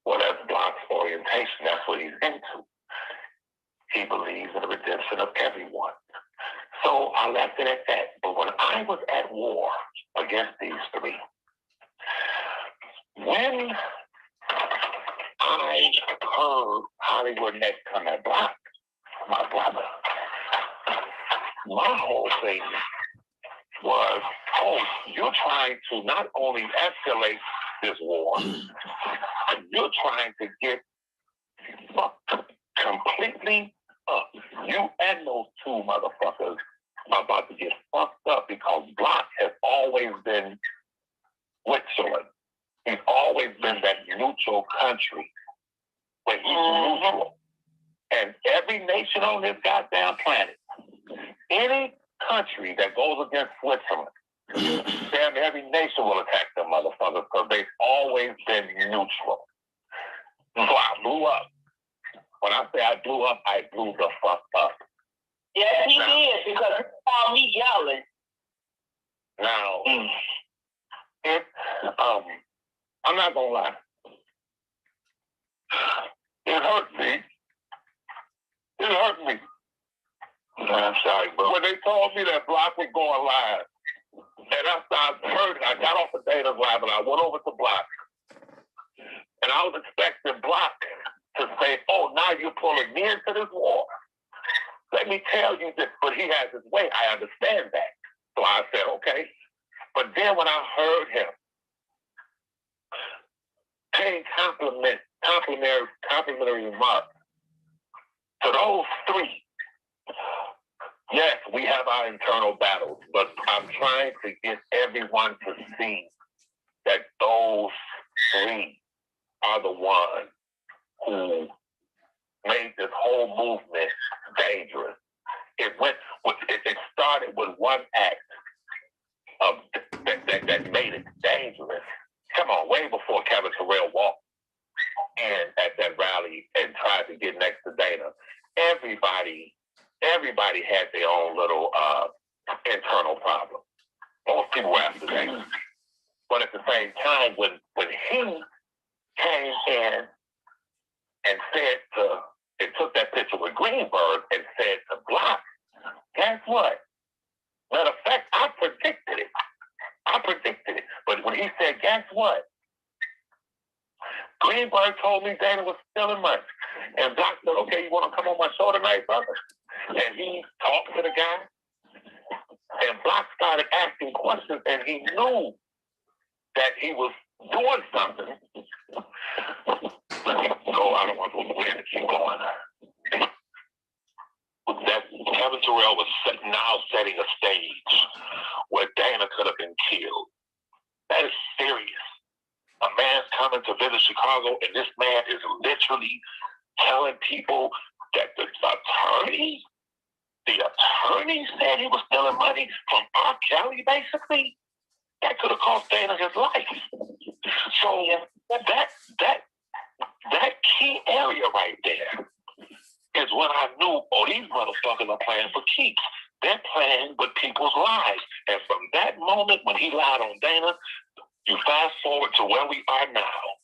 well, that's Block's orientation. That's what he's into. He believes in the redemption of everyone. So I left it at that. But when I was at war against these three, when I heard Hollywood Next come at Block, my brother, my whole thing was, you're trying to not only escalate this war, you're trying to get fucked completely up. You and those two motherfuckers are about to get fucked up because Block has always been Switzerland. He's always been that neutral country where he's neutral. And every nation on this goddamn planet, any country that goes against Switzerland, damn every nation will attack them motherfuckers because they've always been neutral. So I blew up. When I say I blew up, I blew the fuck up. Yes, he did, because he saw me yelling. Now, I'm not gonna lie. It hurt me. It hurt me. I'm sorry, bro. When they told me that Block was going live, and after I heard it, I got off of Dana's live and I went over to Block. And I was expecting Block to say, oh, now you're pulling me into this war. Let me tell you this, but he has his way. I understand that. So I said, okay. But then when I heard him paying complimentary remarks to those three, yes, we have our internal battles, but I'm trying to get everyone to see that those three are the ones who made this whole movement dangerous. It started with one act of that made it dangerous. Come on, way before Kevin Terrell walked in at that rally and tried to get next to Dana. Everybody had their own little internal problem. Most people were after Dana. But at the same time, when he came in and took that picture with Greenberg and said to Block, guess what? Matter of fact, I predicted it. But when he said, guess what? Greenberg told me Dana was stealing money. And Block said, okay, you want to come on my show tonight, brother? And he talked to the guy. And Block started asking questions, and he knew that he was doing something. Let me go. I don't want to go weird to keep going. That Kevin Terrell was now setting a stage where Dana could have been killed. That is serious. A man's coming to visit Chicago, and this man is literally telling people that the attorney said he was stealing money from R. Kelly, basically. That could have cost Dana his life. So that key area right there is when I knew, oh, these motherfuckers are playing for keeps. They're playing with people's lives. And from that moment when he lied on Dana, you fast forward to where we are now.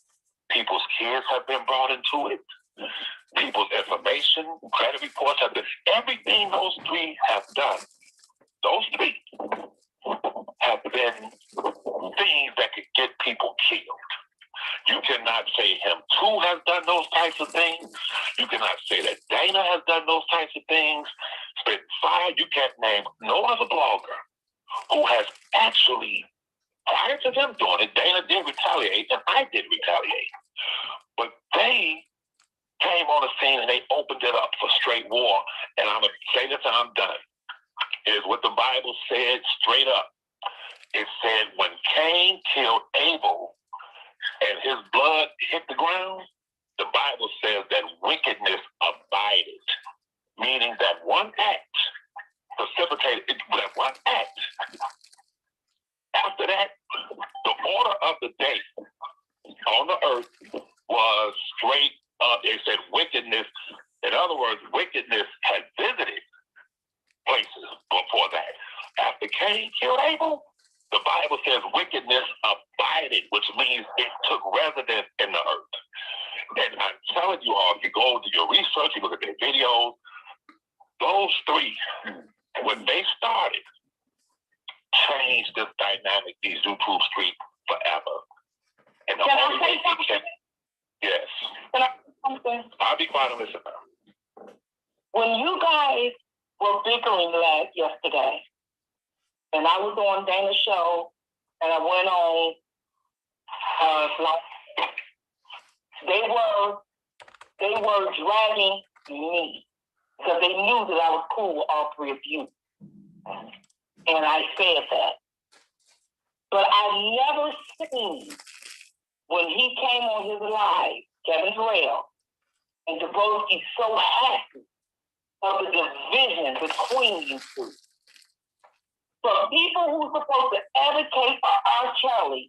People's kids have been brought into it. People's information, credit reports have been, everything those three have done. Those three have been things that could get people killed. You cannot say him too has done those types of things. You cannot say that Dana has done those types of things. Spittin' fire, you can't name no other blogger who has actually, prior to them doing it, Dana did retaliate and I did retaliate. But they came on the scene and they opened it up for straight war. And I'm going to say this and I'm done. It is what the Bible said straight up. It said when Cain killed Abel and his blood hit the ground, the Bible says that wickedness abided, meaning that one act precipitated that one act. After that, the order of the day on the earth was straight up. It said wickedness. In other words, wickedness had visited places before that. After Cain killed Abel, the Bible says wickedness abided, which means it took residence in the earth. And I'm telling you all, if you go to your research, you look at their videos, those three, when they started, changed this dynamic, these YouTube streets forever. And the only way they can, yes. I'll be quiet and listen now. When you guys were bickering yesterday, and I was on Dana's show, and I went on, they were dragging me because they knew that I was cool with all three of you, and I said that. But I never seen when he came on his live, Kevin Terrell, and Debunking so happy of the division between you two. For people who are supposed to advocate for R. Kelly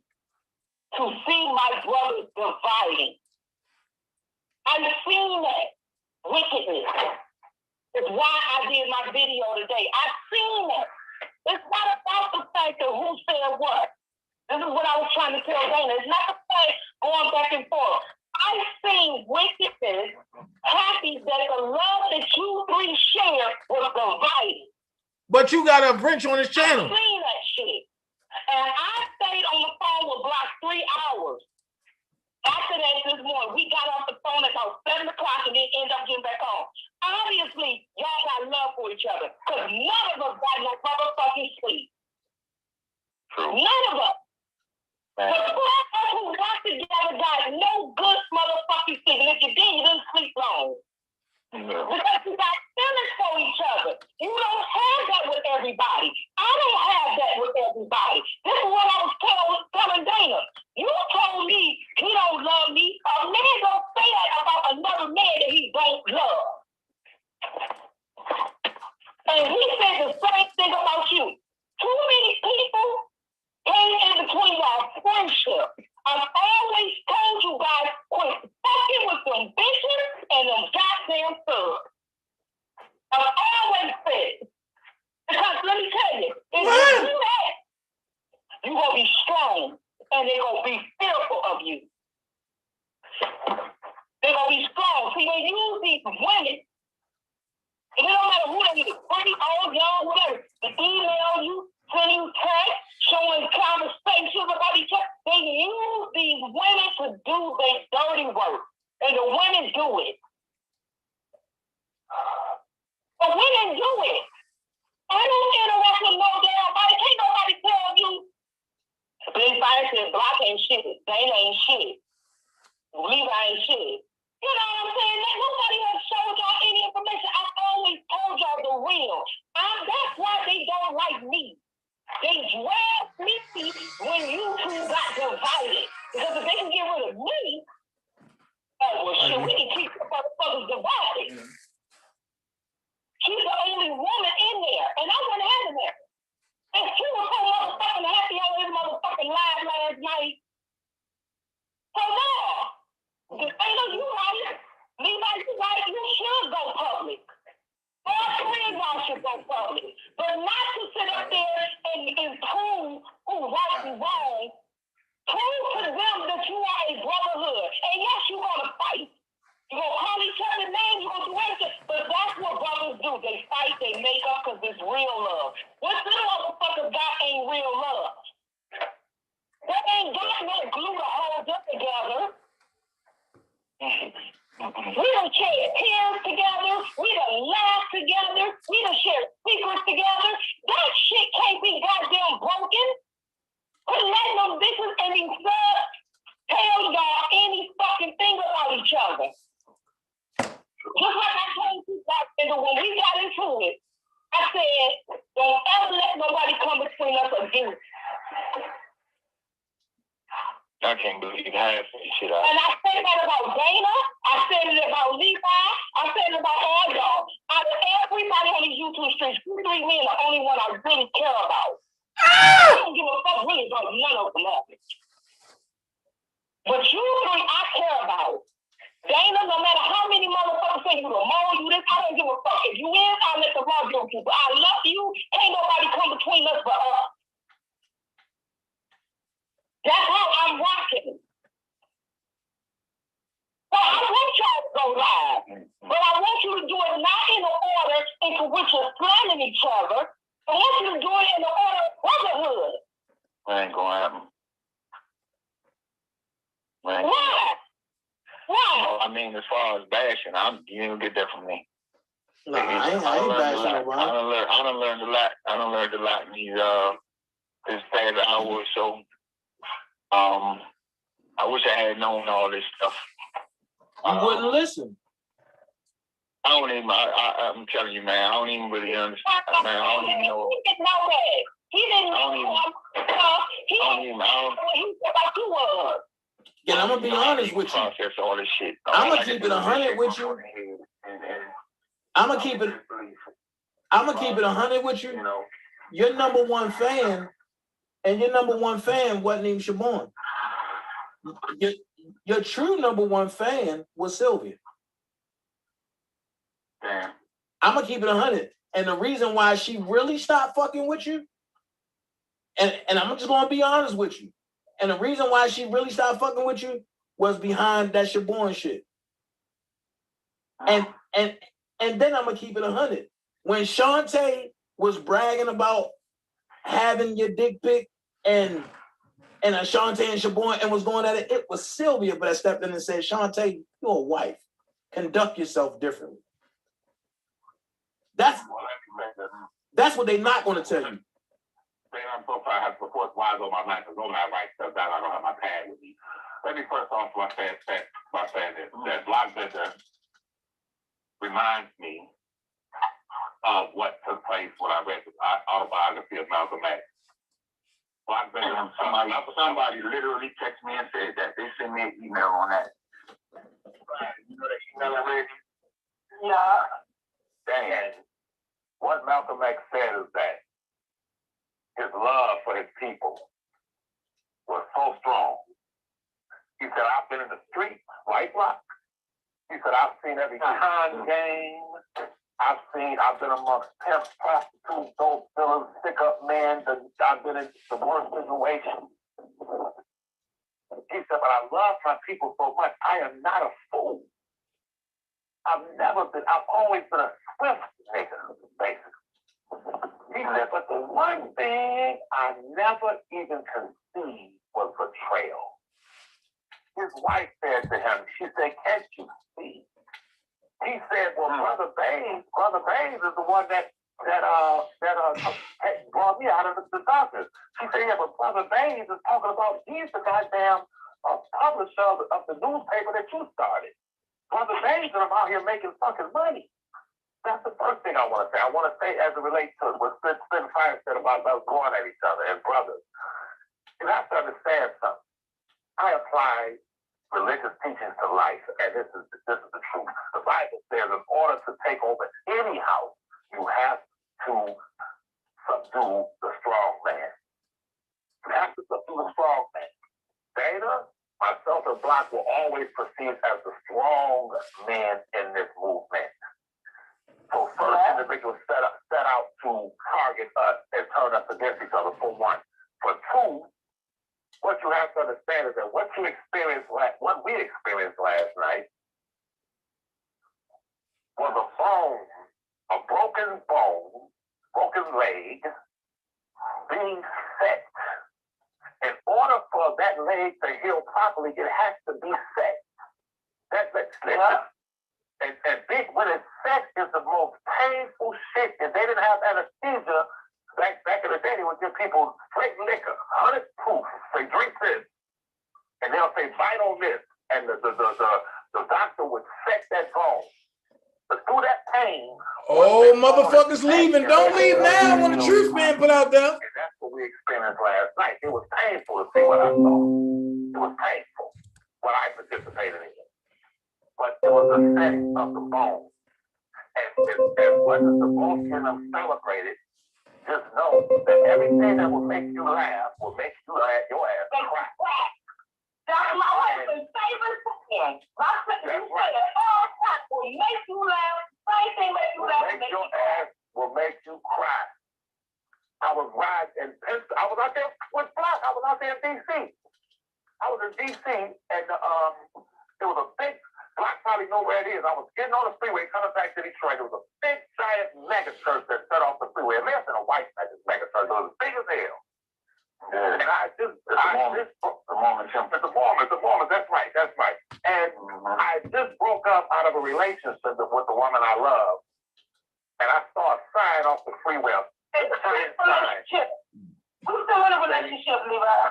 to see my brother dividing, I've seen that wickedness. It's why I did my video today. I've seen it. It's not about the fact of who's But you got a wrench on his channel. I seen that shit. And I stayed on the phone with Block 3 hours. After that this morning, we got off the phone at about 7 o'clock and then ended up getting back on. Obviously, y'all got love for each other. Because none of us got no motherfucking sleep. True. None of us. The two of us who work together got no good motherfucking sleep. And if you did, you didn't sleep long. Because you got feelings for each other. You don't have that with everybody. I don't have that with everybody. This is what I was telling Dana. You told me he don't love me. A man don't say that about another man that he don't love. And he said the same thing about you. Too many people came in between our friendship. I've always told you guys, quit fucking with them bitches and them goddamn thugs. I've always said. Because let me tell you, if you do that, you're going to be strong and they're going to be fearful of you. They're going to be strong. See, they use these women, and it don't matter who they is, pretty, old, young, whatever, to email you, send you text, showing conversations about each other. They use these women to do their dirty work. And the women do it. The women do it. I don't interact with no damn body. Can't nobody tell you. Levi said Block ain't shit. Dana ain't shit. Levi ain't shit. You know what I'm saying? Nobody has showed y'all any information. I've always told y'all the real. That's why they don't like me. They dragged me when you two got divided. Because if they can get rid of me, well, shit, we can keep the motherfuckers divided. She's the only woman in there, and I wasn't having her. And she was so motherfucking happy on this motherfucking live last night. So no, Dana, you right. Levi, you right. You should go public. All three of y'all should go public. But not to sit up there and prove who's right and wrong. Prove to them that you are a brotherhood. And yes, you're going to fight. You're going to call each other names. You're going to do anything. But that's what brothers do. They fight. They make up because it's real love. What this motherfucker got ain't real love. They ain't got no glue to hold them together. We done shared tears together. We done laughed together. We done shared secrets together. That shit can't be goddamn broken. Quit letting them bitches and these thugs tell y'all any fucking thing about each other. Just like I told you guys, when we got into it, I said, don't ever let nobody come between us again. I can't believe half of this shit. And I said that about Dana. I said it about Levi. I said it about all y'all. Out of everybody on these YouTube streets, you three men are the only one I really care about. I don't give a fuck really about none of them. But you three I care about. Dana, no matter how many motherfuckers say you the mom, you this, I don't give a fuck. If you is, I'll let the law deal with you. But I love you. Ain't nobody come between us but us. That's how I'm rocking. Well, I want y'all to go live, but I want you to do it not in the order into which you're slamming each other. I want you to do it in the order of brotherhood. That ain't gonna happen. Why? Why? I mean, as far as bashing, you didn't get that from me. No, I ain't bashing nobody. I done learned a lot. I done learned a lot in these this past hour or so. I wish I had known all this stuff. You wouldn't listen. I don't even. I'm telling you, man. I don't even really understand. Man, I don't even know. He didn't know that. He didn't know. He didn't know what he thought you was. And I'm gonna be honest with you. Process all this shit. I'm gonna keep it 100 with you. I'm gonna keep it 100 with you. Your number one fan, and your number one fan wasn't even Siobhan. Your true number one fan was Sylvia. Damn. I'm gonna keep it 100. And the reason why she really stopped fucking with you, and I'm just gonna be honest with you. And the reason why she really stopped fucking with you was behind that Siobhan shit. And then I'm gonna keep it 100. When Shantae was bragging about having your dick pic and Shantae and Shaboy and was going at it, it was Sylvia that stepped in and said, Shantae, you're a wife. Conduct yourself differently. That's what they're not going to tell you. I'm so sorry. I have to report wise on my mind because normally I write stuff down. I don't have my pad with me. Let me first off by saying this. That Blockbender reminds me of what took place when I read the autobiography of Malcolm X. Blockbender, somebody literally texted me and said that they sent me an email on that. You know that email I read? Yeah. Dan, what Malcolm X said is that his love for his people was so strong. He said, I've been in the streets, White Rock. He said, I've seen every con game. I've been amongst pimps, prostitutes, dope dealers, stick-up men. I've been in the worst situations. He said, but I love my people so much. I am not a fool. I've always been a swift nigga, basically. He said, but the one thing I never even conceived was betrayal. His wife said to him, she said, can't you see? He said, well, Brother Baines is the one that brought me out of the darkness. She said, yeah, but Brother Baines is talking about, he's the goddamn publisher of the newspaper that you started. Brother Baines and I'm out here making fucking money. That's the first thing I want to say. I want to say as it relates to what Spittin Fire said about us going at each other as brothers. You have to understand something. I apply religious teachings to life, and this is the truth. The Bible says in order to take over any house, you have to subdue the strong man. You have to subdue the strong man. Dana, myself, and Block were always perceived as the strong men in this movement. So first individuals set out to target us and turn us against each other, for one. For two, what you have to understand is that what we experienced last night was a broken bone, broken leg, being set. In order for that leg to heal properly, it has to be set. When it's set, is the most painful shit. If they didn't have anesthesia, back in the day, they would give people straight liquor, 100 proof. Say, drink this. And they'll say, bite on this. And the doctor would set that bone. But through that pain... Oh, motherfuckers leaving. Don't leave now when the truth's being put out there. And that's what we experienced last night. It was painful to see what I saw. It was painful, what I participated in. But it was a setting of the bone. And what is the bullshit of celebrated, just know that everything that will make you laugh will make you laugh your ass cry. That's my husband's favorite thing. My husband said it all the time. Will make you laugh. Same thing make you laugh. Make your ass will make you cry. I was riding in Princeton. I was out there with Block. I was out there in D.C. I was in D.C. and there was a big, Block probably know where it is. I was getting on the freeway coming back to Detroit. There was a big, giant mega church that set off the freeway. It may have been a white mega church. It was big as hell. Yeah. And the Mormons. That's right. And I just broke up out of a relationship with the woman I love. And I saw a sign off the freeway. Who's still in a relationship, Levi?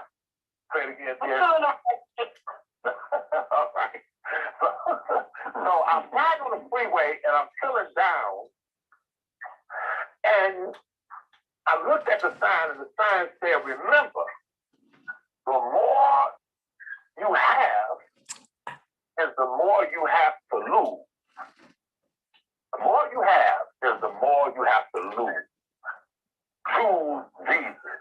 Say it again, Who's still in a relationship? All right. So I'm riding on the freeway and I'm chilling down. And I looked at the sign and the sign said, remember, the more you have is the more you have to lose. The more you have is the more you have to lose. Choose Jesus.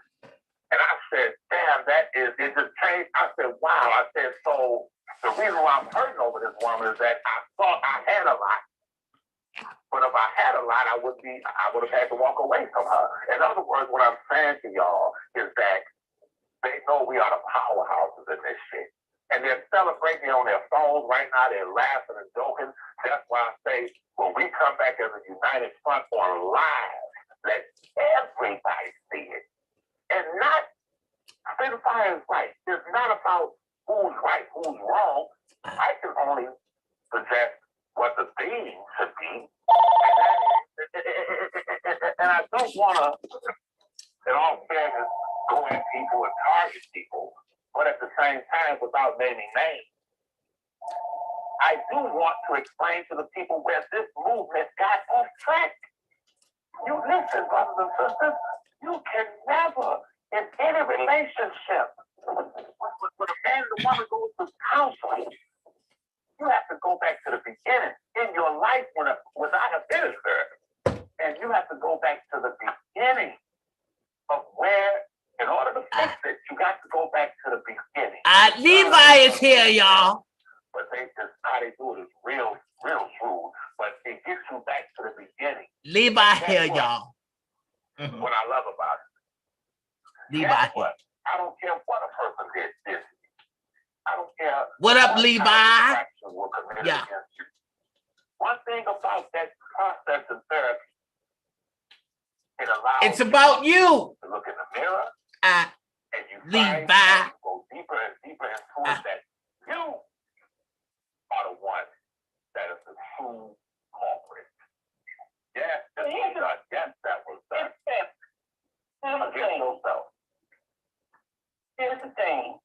And I said, damn, it just changed. I said, wow. I said, so the reason why I'm hurting over this woman is that I thought I had a lot. But if I had a lot, I would have had to walk away from her. In other words, what I'm saying to y'all is that they know we are the powerhouses in this shit. And they're celebrating on their phones right now. They're laughing and joking. That's why I say when we come back as a united front on live, Let everybody see it. And not, Spittin' Fire is right. It's not about who's right, who's wrong. I can only suggest what the theme should be. And I don't want to, in all fairness, go at people and target people, but at the same time, without naming names, I do want to explain to the people where this movement got off track. You listen, brothers and sisters, you can never, in any relationship, when a man and a woman goes through counseling, you have to go back to the beginning in your life when I have been there. And you have to go back to the beginning of where, in order to fix it, you got to go back to the beginning. Levi is here, y'all. But they just, how they do it is real smooth. But it gets you back to the beginning. Levi here, y'all. What I love about it. Levi Guess here. what? I don't care what a person did. I don't care. What up, Levi? Yeah. One thing about that process of therapy, it allows It's about you. to look in the mirror And you Levi. find you go deeper and deeper into it that you are the one that is the true culprit. Yes, that was done. Yes, that was done. Against yourself. Here's the thing.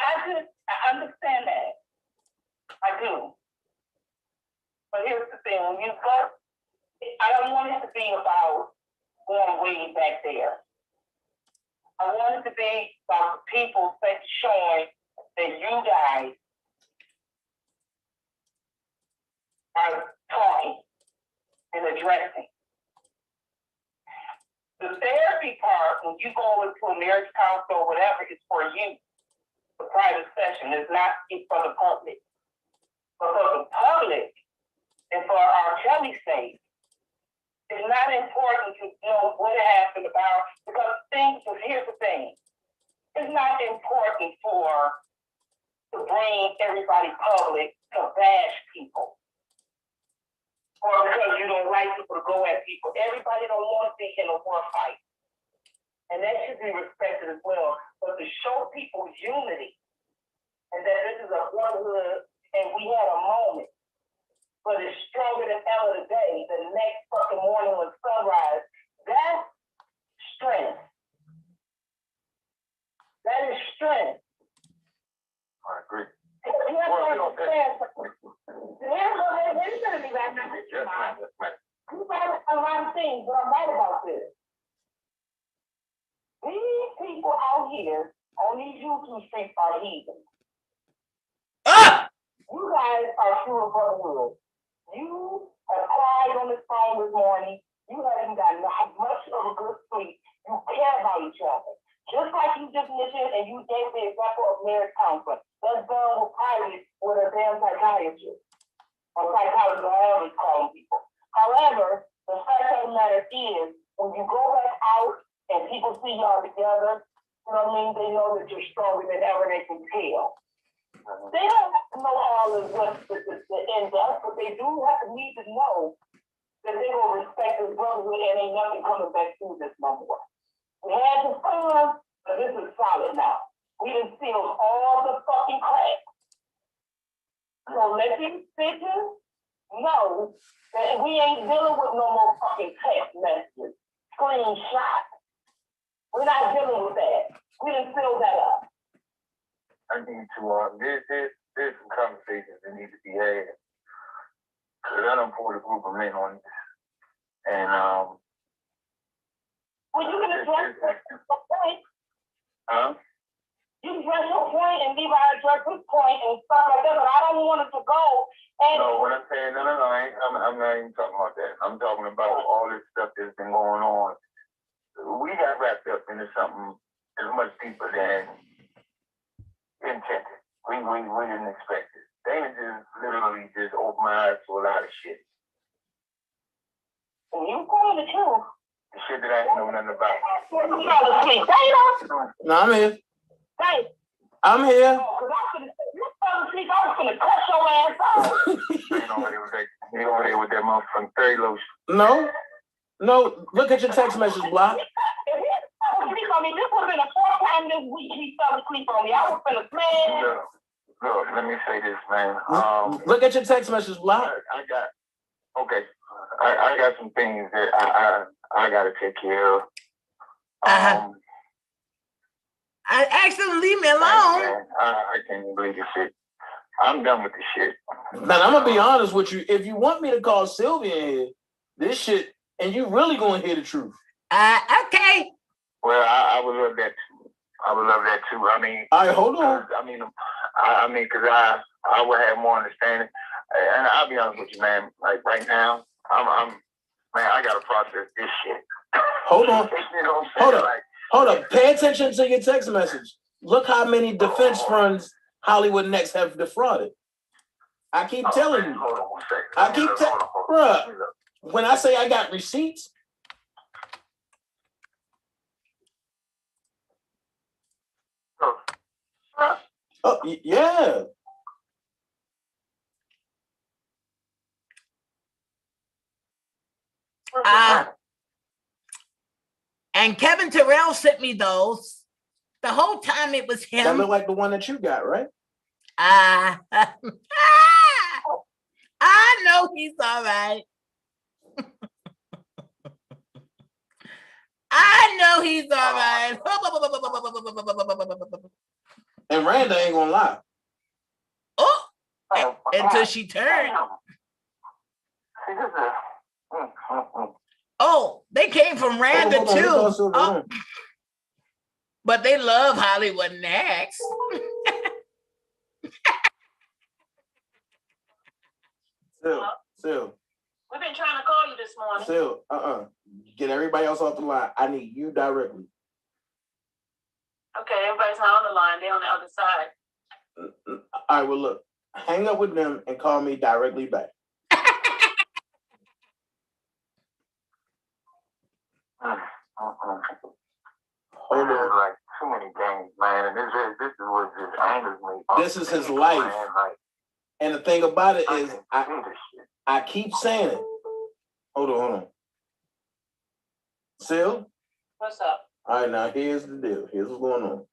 I understand that. I do. But here's the thing. When you go, I don't want it to be about going way back there. I want it to be about people showing that you guys are talking and addressing. The therapy part, when you go into a marriage counsel or whatever, is for you. The private session is not for the public. But for the public and for our Kelly's sake, it's not important to know what happened about, because here's the thing. It's not important to bring everybody public to bash people. Or because you don't like people to go at people. Everybody don't want to be in a war fight. And that should be respected as well. But to show people unity and that this is a brotherhood and we had a moment, but it's stronger than ever today, the next fucking morning when sunrise, that's strength. That is strength. I agree. You have to understand. Here's going to be right now. You got a lot of things, but I'm right about this. These people out here on these YouTube streets are heathens. You guys are true brotherhood. You have cried on this phone this morning. You haven't got much of a good sleep. You care about each other. Just like you just mentioned, and you gave the example of marriage counseling. That's done with pilots with a damn psychiatrist. Or psychologist, or however it's calling people. However, the fact of the matter is, when you go back out and people see y'all together, you know what I mean? They know that you're stronger than ever, they can tell. They don't have to know all of what the in-depth, but they do have to need to know that they will respect this brotherhood and ain't nothing coming back through this no more. We had the fun, but this is solid now. We done sealed all the fucking cracks. So let these bitches know that we ain't dealing with no more fucking text messages, screenshots. We're not dealing with that. We done sealed that up. I need to, there's some conversations that need to be had. Because I don't put a group of men on this. And, well, you can address your point. Huh? You can address your point and Levi address his point and stuff like that, but I don't want it to go. And no, what I'm saying, I'm not even talking about that. I'm talking about all this stuff that's been going on. We got wrapped up into something as much deeper than intended. We didn't expect it. They just literally just opened my eyes to a lot of shit. You telling the truth. The shit that I didn't know nothing about. You fell asleep. No, I'm here. Hey. I'm here. You fell asleep. I was gonna cut your ass off. You know what it was like? You know what it was with that motherfucking fairy lotion. No. No, look at your text message block. If he fell asleep on me, this would have been the fourth time this week he fell asleep on me. I was finna man. Look, let me say this, man. Look at your text message block. I got some things that I gotta take care of. I asked him to leave me alone. Man, I can't even believe this shit. I'm done with this shit. Now I'm gonna be honest with you. If you want me to call Sylvia in here, this shit, and you really gonna hear the truth. Okay. Well, I would love that too. I would love that too. I mean, all right, hold on. Because I would have more understanding. And I'll be honest with you, man. Like right now, man, I gotta process this shit. Hold on. You know what I'm saying? Hold up. Pay attention to your text message. Look how many defense funds Hollywood Next have defrauded. I keep telling you. Hold on one second. Bruh, when I say I got receipts, oh, yeah. And Kevin Terrell sent me those. The whole time it was him. That look like the one that you got, right? I know he's all right. I know he's all right. And Randa ain't gonna lie. Oh, until she turned. Oh, they came from Randa too. Oh. But they love Hollywood Next. Sil. We've been trying to call you this morning. Sil, get everybody else off the line. I need you directly. Okay, everybody's not on the line. They're on the other side. All right, well, look. Hang up with them and call me directly back. Hold on. Like too many games, man. And this is what just angers me. This is his life. And the thing about it is, I keep saying it. Hold on. Sil? What's up? All right, now here's the deal. Here's what's going on.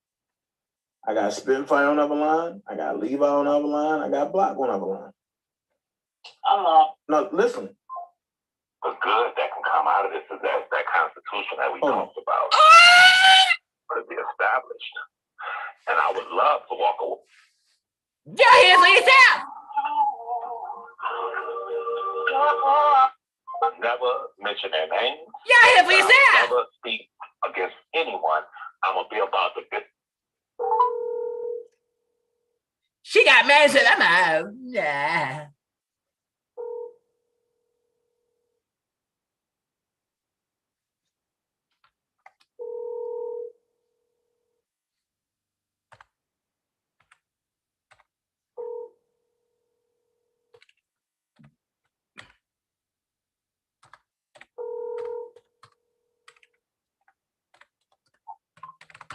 I got Spittin on the other line. I got Levi on the other line. I got Block on the other line. I'm off. Now, listen. The good that can come out of this is that Constitution that we talked about. To be established. And I would love to walk away. You're here for yourself. Never mention their names. You're here for yourself. Never speak against anyone. I'm going to be about the business. She got mad and said, I'm out. Yeah.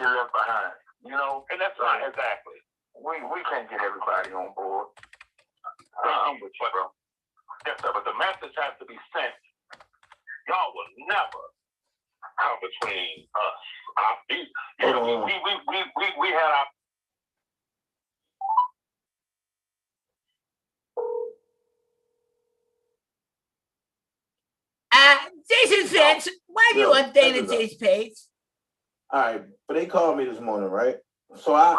You're left behind. You know, and that's right, exactly. We can't get everybody on board. I'm with you, bro. Yes, sir, but the message has to be sent. Y'all will never come between us. We had our. Jason Finch, why do you update Jason's page? All right, but they called me this morning, right? So I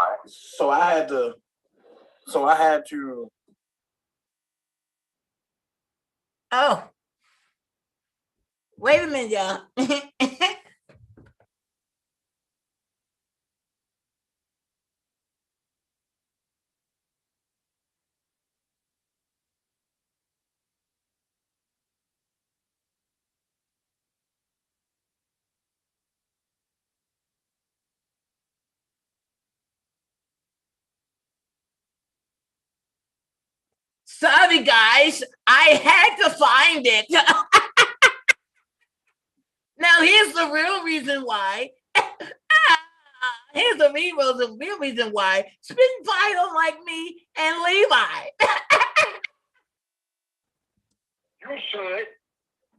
had to. Oh, wait a minute, y'all. Sorry, guys. I had to find it. Now, here's the real reason why. Here's the real reason why Spittin don't like me and Levi. You should,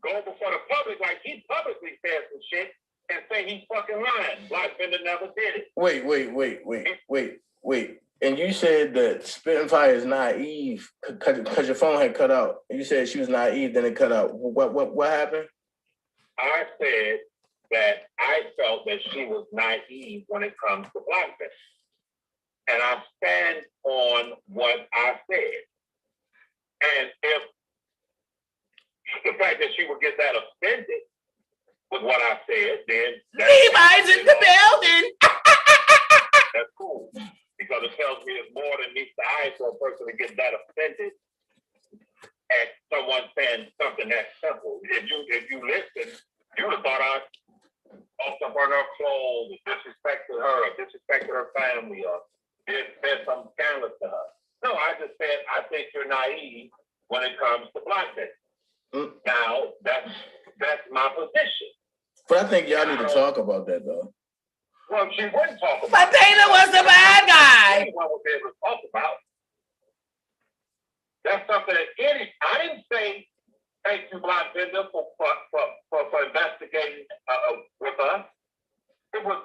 go before the public like he publicly said some shit and say he's fucking lying. Black Bender never did it. Wait. And you said that Spittin' Fire is naive because your phone had cut out. You said she was naive, then it cut out. What happened? I said that I felt that she was naive when it comes to Black Bender. And I stand on what I said. And if the fact that she would get that offended with what I said, then Levi's in the building. That's cool. Because it tells me it's more than meets the eye for a person to get that offended at someone saying something that simple. If you listen, you would have thought I off up on her clothes, disrespected her, or disrespected her family, or said something scandalous to her. No, I just said I think you're naive when it comes to Black men. Now that's my position. But I think y'all need to talk about that though. Well, she wouldn't talk about But Dana was the bad guy. Anyone would be able to talk about. That's something that I didn't say thank you, Black Bender, for investigating with us. It was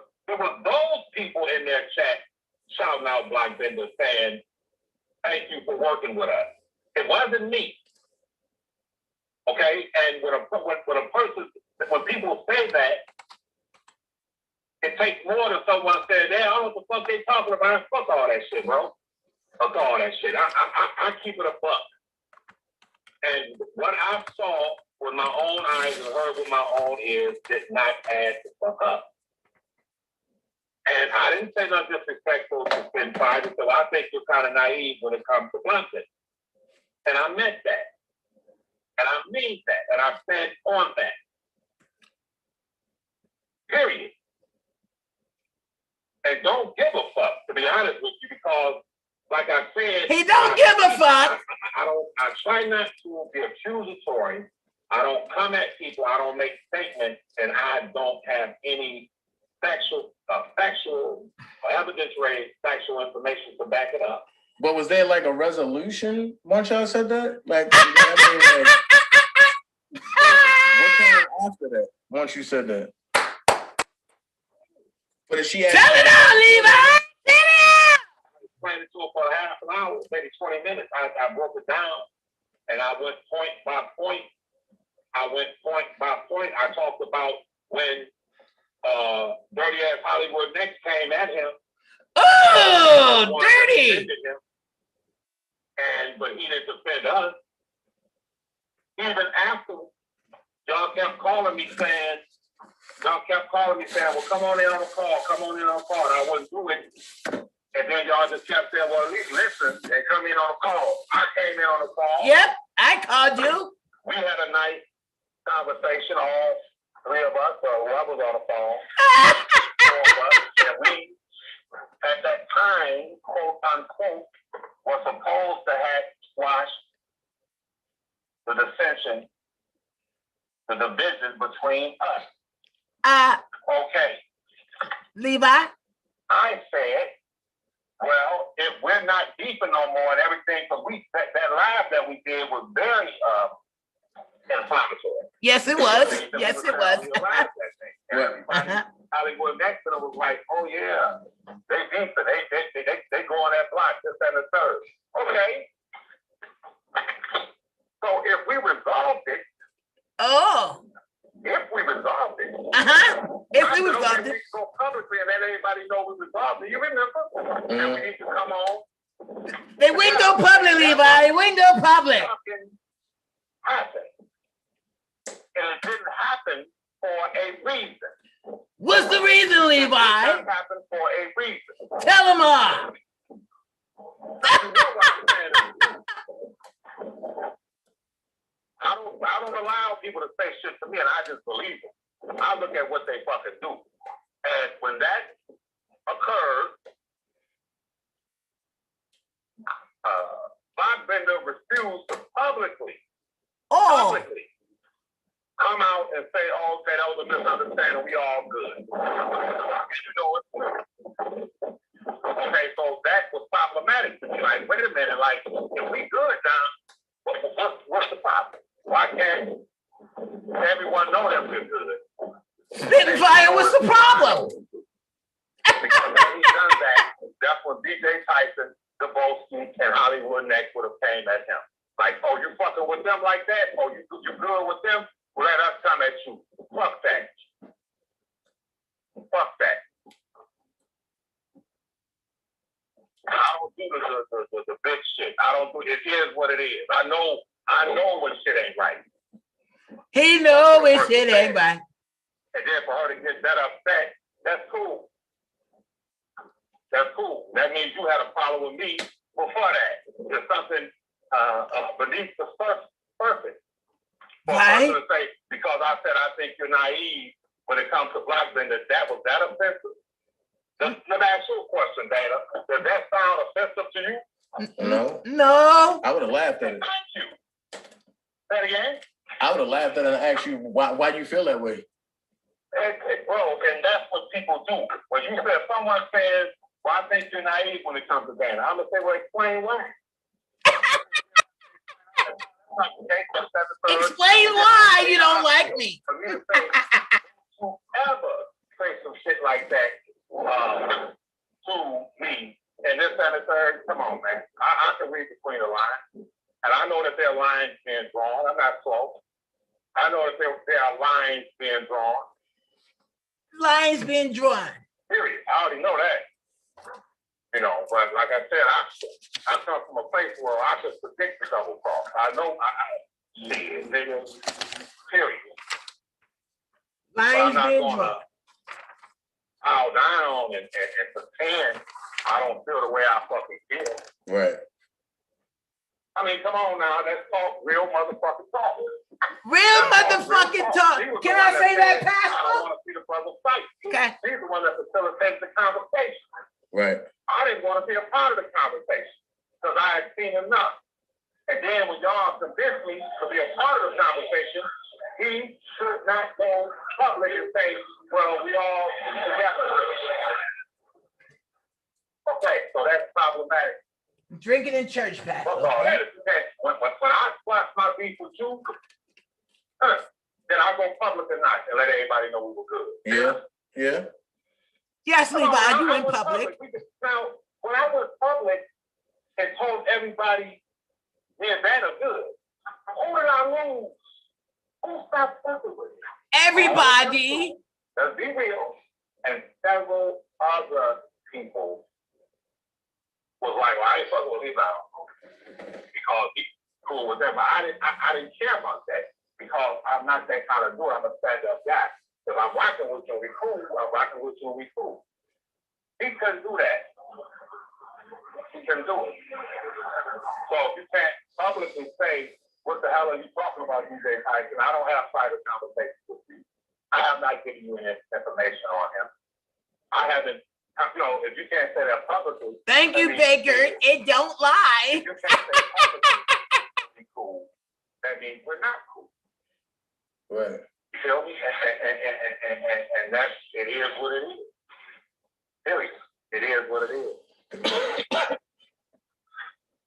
those people in their chat shouting out Black Bender saying thank you for working with us. It wasn't me. Okay, and when people say that, it takes more than someone saying, "Hey, I don't know what the fuck they talking about." Fuck all that shit, bro. Fuck all that shit. I keep it a buck. And what I saw with my own eyes and heard with my own ears did not add the fuck up. And I didn't say nothing disrespectful to Spittin' Fire, so I think you're kind of naive when it comes to blunting. And I meant that. And I mean that. And I stand on that. Period. And don't give a fuck, to be honest with you, because, like I said, he don't give a fuck. I try not to be accusatory. I don't come at people. I don't make statements, and I don't have any factual evidence raised, factual information to back it up. But was there like a resolution once y'all said that? Like, what came after that? Once you said that. But if she had tell it all, Levi. Tell it I explained it to her for half an hour, maybe 20 minutes. I broke it down, and I went point by point. I talked about when Dirty Ass Hollywood Next came at him. Oh, dirty. But he didn't defend us. Even after, y'all kept calling me saying, well, come on in on the call. And I wouldn't do it. And then y'all just kept saying, well, at least listen and come in on the call. I came in on the call. Yep, I called you. We had a nice conversation, all three of us, or whoever was on the phone. Four of us. And we, at that time, quote unquote, were supposed to have squashed the dissension, the division between us. Okay. Levi? I said, well, if we're not beefing no more and everything, because that live that we did was very inflammatory. Yes, it was. Yes, it was. Hollywood Next to them was like, oh yeah, they beefing, they go on that block, this and the third. Okay. So if we resolved it. Oh. If we resolved it. If we resolved it. We go publicly and let everybody know we resolved it. You remember? And we need to come on. They wouldn't go public, Levi. They wouldn't go public. Happen. And it didn't happen for a reason. What's the reason, Levi? It didn't happen for a reason. Tell them all. I don't allow people to say shit to me, and I just believe them. I look at what they fucking do. And when that occurred, Black Bender refused to publicly come out and say, oh, okay, that was a misunderstanding. We all good. And you know it. Okay, so that was problematic to me. Like, wait a minute, if we good now, what's the problem? Why can't your problem? Because had he done that, that's when DJ Tyson, Debunking, and Hollywood Next would have came at him. Like, oh, you fucking with them like that? Oh, you good with them? Well, let us come at you. Fuck that. Fuck that. I don't do the big shit. I don't do it. It is what it is. I know when shit ain't right. He know when shit ain't right. And then for her to get that upset, that's cool. That's cool. That means you had a problem with me before that. There's something beneath the surface. For a person to say, because I said I think you're naive when it comes to black men, that was that offensive? Let me ask you a question, Dana. Does that sound offensive to you? No. No. I would have laughed at it. Thank you. Say it again? I would have laughed at it and asked you why you feel that way. And that's what people do. When you say, someone says, well, I think you're naive when it comes to Dana, I'm going to say, well, explain why. Explain why you don't like me. For me to say, whoever say some shit like that to me, and this and the third, come on, man. I can read between the lines. And I know that there are lines being drawn. I'm not slow. I know that there are lines being drawn. Lines being drawn. Period. I already know that. You know, but like I said, I come from a place where I could predict the double cross. I know shit, nigga. Period. Lines being drawn. Bow down and pretend I don't feel the way I fucking feel. Right. I mean, come on now, let's talk real motherfucking talk. Real motherfucking talk. Can I say that, Pastor? I don't want to see the brother fight. Okay. He's the one that facilitates the conversation. Right. I didn't want to be a part of the conversation because I had seen enough. And then when y'all convinced me to be a part of the conversation, he should not go public and say, well, we all together. Okay, so that's problematic. Drinking in church, Pastor. When I squash my beef with you, then I go public tonight and let everybody know we were good. Yeah. Yes, Levi, you in public. Now, when I was public and told everybody me and Randa good, who did I lose? Who stopped fucking with me? Everybody. Let's be real. And several other people was like, well, I ain't fucking with Levi because he's cool with them. But I didn't care about that because I'm not that kind of dude. I'm a stand-up guy. If I'm rocking with you, we cool. I'm rocking with you, we cool. He couldn't do that. He couldn't do it. So if you can't publicly say, what the hell are you talking about, DJ Tyson? I don't have private conversations with you. I have not given you any information on him. I haven't, if you can't say that publicly. Thank you, Baker. It don't lie. If you can't say publicly, be cool. That means we're not cool. Right. You feel me? And that's, it is what it is. Period. It is what it is.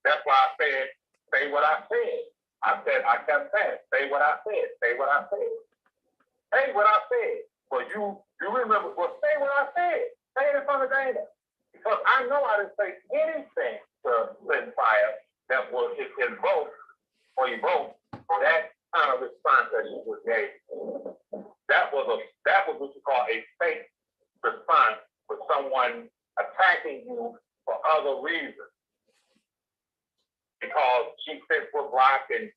That's why I said, say what I said. I kept saying, say what I said. Say what I said. Say what I said. Well, you remember, well, say what I said. Say it in front of Dana. Because I know I didn't say anything to Spittin Fire that would invoke or evoke that kind of response that you just gave. That was what you call a fake response with someone attacking you for other reasons. Because she fits with Black and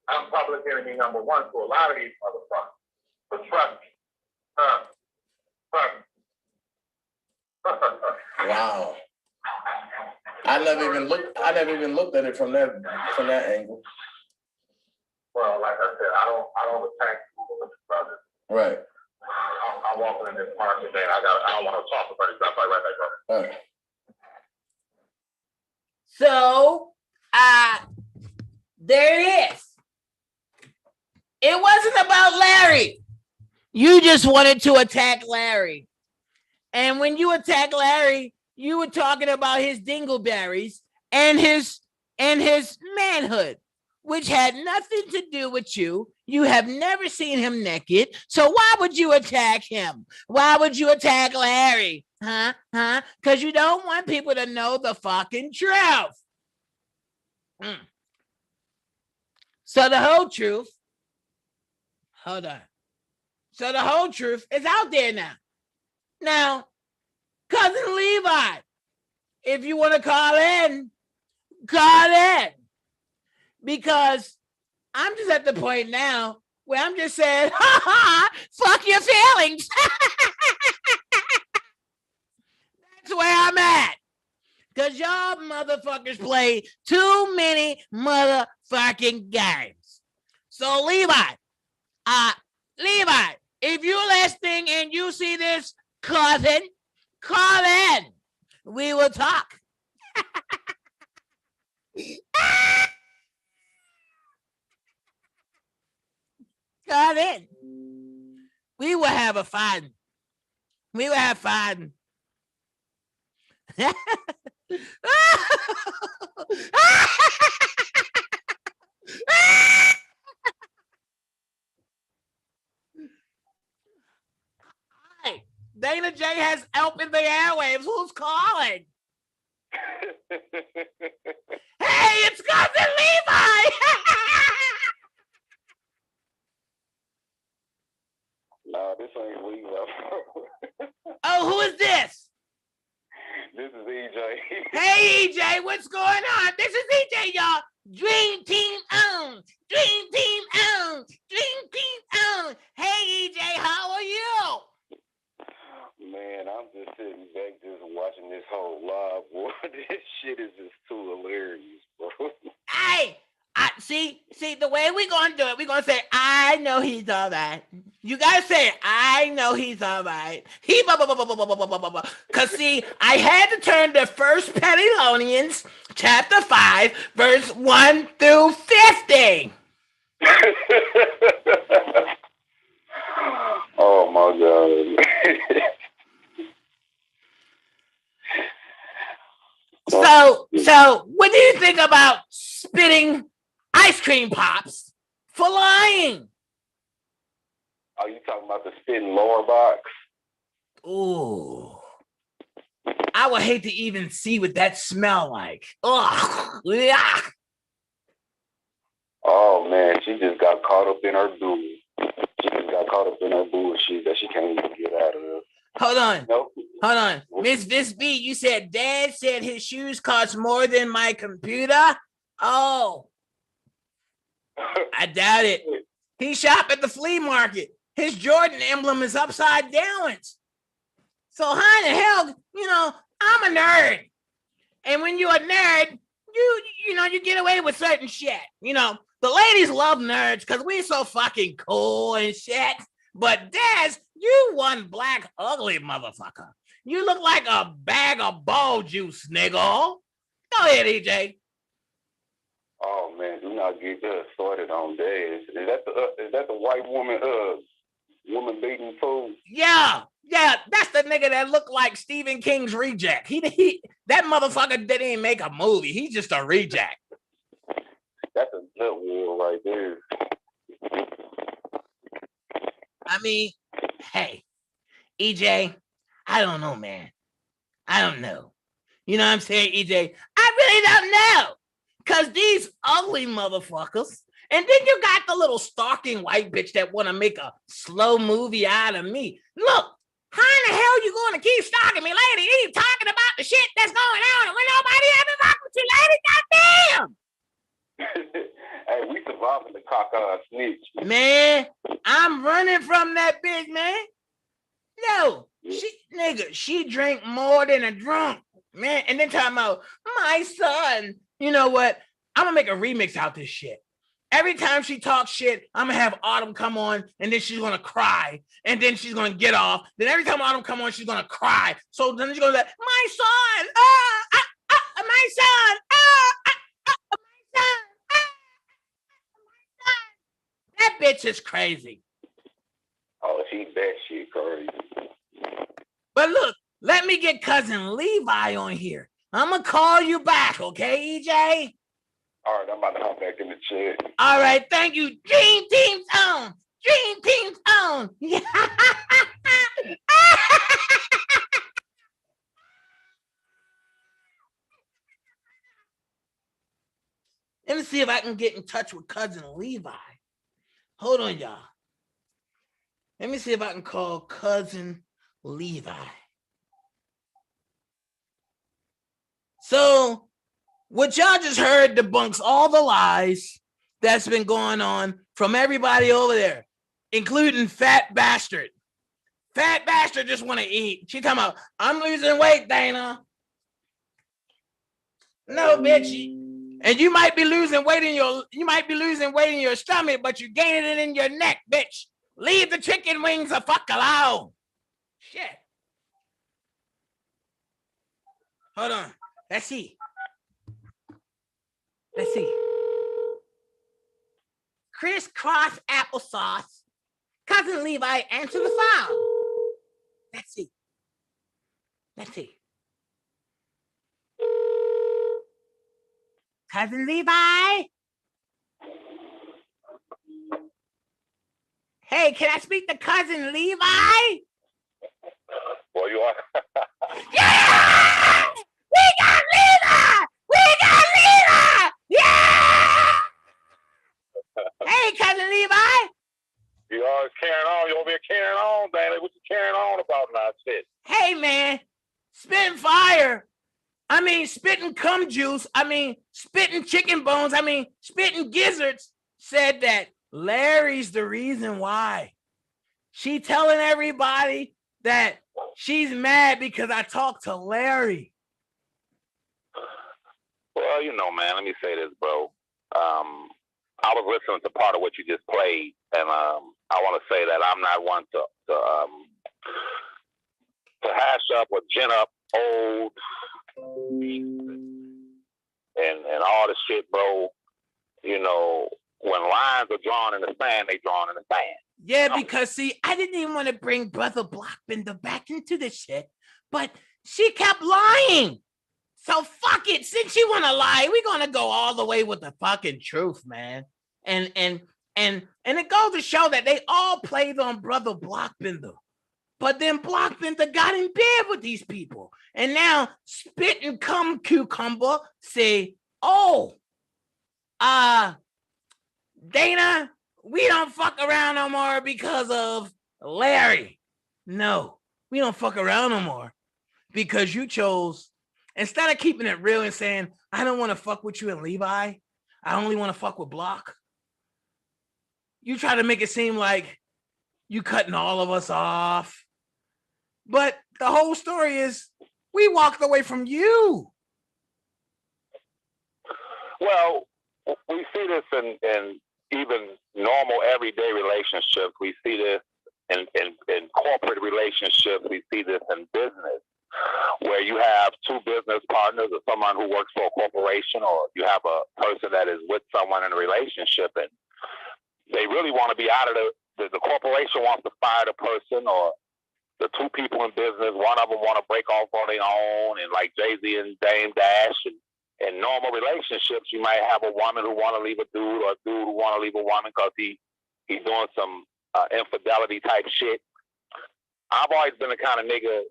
I'm public enemy number one to a lot of these motherfuckers. But trust me. Trust me. Wow. I never even looked at it from that angle. Well, like I said, I don't attack people with brothers. Right. I'm walking in this park today. I don't want to talk about it. Stop right back, brother. All right. So, there it is. It wasn't about Larry. You just wanted to attack Larry. And when you attack Larry, you were talking about his dingleberries and his manhood. which had nothing to do with you. You have never seen him naked. So why would you attack him? Why would you attack Larry? Huh? Because you don't want people to know the fucking truth. So the whole truth, hold on. So the whole truth is out there now. Now, Cousin Levi, if you want to call in. Because I'm just at the point now where I'm just saying, fuck your feelings. That's where I'm at. Because y'all motherfuckers play too many motherfucking games. So Levi, if you're listening and you see this, cousin, call in. We will talk. Call in. We will have a fun. We will have fun. Hi, Dana J has opened the airwaves. Who's calling? Hey, it's Cousin Levi. Nah, this ain't Levi. Oh, who is this? This is EJ. Hey, EJ, what's going on? This is EJ, y'all. Dream team on. Dream team on. Dream team on. Hey, EJ, how are you? Man, I'm just sitting back just watching this whole live, boy. This shit is just too hilarious, bro. Hey, see, the way we're going to do it, we're going to say, I know he's all right. You got to say, I know he's all right. Because, see, I had to turn to 1 Thessalonians, chapter 5, verse 1 through 50. Oh, my God. So, what do you think about spitting ice cream pops for lying? Are you talking about the spitting lower box? Ooh. I would hate to even see what that smell like. Ugh. Yeah. Oh, man, she just got caught up in her bullshit. She just got caught up in her bullshit that she can't even get out of. Hold on. Nope. Hold on. Miss Vis B, you said Dad said his shoes cost more than my computer? Oh. I doubt it. He shopped at the flea market. His Jordan emblem is upside down. So how the hell, I'm a nerd. And when you're a nerd, you get away with certain shit. The ladies love nerds because we're so fucking cool and shit. But Daz, you one black ugly motherfucker. You look like a bag of ball juice, nigga. Go ahead, EJ. Oh man, do not get started on Daz. Is that the white woman woman beating fool? Yeah, that's the nigga that looked like Stephen King's reject. He that motherfucker didn't even make a movie. He's just a reject. That's a good war right there. I mean, hey, EJ, I don't know, man. I don't know. You know what I'm saying, EJ? I really don't know. Because these ugly motherfuckers, and then you got the little stalking white bitch that want to make a slow movie out of me. Look, how in the hell you going to keep stalking me, lady? You keep talking about the shit that's going on when nobody ever fuck with you, lady. Goddamn. Hey, we surviving the cockeyed snitch. Man, I'm running from that bitch, man. No, she drank more than a drunk, man. And then talking about my son. You know what? I'm gonna make a remix out this shit. Every time she talks shit, I'm gonna have Autumn come on, and then she's gonna cry, and then she's gonna get off. Then every time Autumn come on, she's gonna cry. So then she's gonna say, "My son, my son, my son, my son." That bitch is crazy. Oh, she that shit crazy. But look, let me get cousin Levi on here. I'm gonna call you back, okay, EJ? All right, I'm about to hop back in the chair. All right, thank you. Dream Team's on. Dream Team's on. Let me see if I can get in touch with cousin Levi. Hold on, y'all. Let me see if I can call cousin Levi. So, what y'all just heard debunks all the lies that's been going on from everybody over there, including Fat Bastard. Fat Bastard just want to eat. She talking about, I'm losing weight, Dana. No, bitch. And you might be losing weight in your stomach, but you gaining it in your neck, bitch. Leave the chicken wings the fuck alone. Shit. Hold on. Let's see. Crisscross applesauce. Cousin Levi, answer the phone. Let's see. Cousin Levi? Hey, can I speak to cousin Levi? Boy, you are. Yeah! We got Levi! Yeah! Hey, cousin Levi. You always carrying on. You over here carrying on, Dana. What you carrying on about now? Shit. Hey, man. Spitting fire. I mean, spitting cum juice. I mean, spitting chicken bones. I mean, spitting gizzards said that Larry's the reason why. She telling everybody that she's mad because I talked to Larry. Well, you know, man, let me say this, bro. I was listening to part of what you just played, and I want to say that I'm not one to hash up or gin up old and all the shit, bro. You know, when lines are drawn in the sand, they drawn in the sand. Yeah, because see, I didn't even want to bring Brother Blockbender back into the shit, but she kept lying. So fuck it. Since she want to lie, we're gonna go all the way with the fucking truth, man. And it goes to show that they all played on Brother Blockbender. But then Blockbender got in bed with these people. And now Spittin' Cum Cucumber say, oh, Dana, we don't fuck around no more because of Larry. No, we don't fuck around no more because you chose, instead of keeping it real and saying, I don't want to fuck with you and Levi, I only want to fuck with Block. You try to make it seem like you cutting all of us off. But the whole story is we walked away from you. Well, we see this in even normal everyday relationships. We see this in corporate relationships. We see this in business, where you have two business partners or someone who works for a corporation, or you have a person that is with someone in a relationship, and they really want to be out of the corporation wants to fire the person, or the two people in business, one of them want to break off on their own, and like Jay-Z and Dame Dash, and in normal relationships, you might have a woman who want to leave a dude, or a dude who want to leave a woman because he's doing some infidelity type shit. I've always been the kind of nigga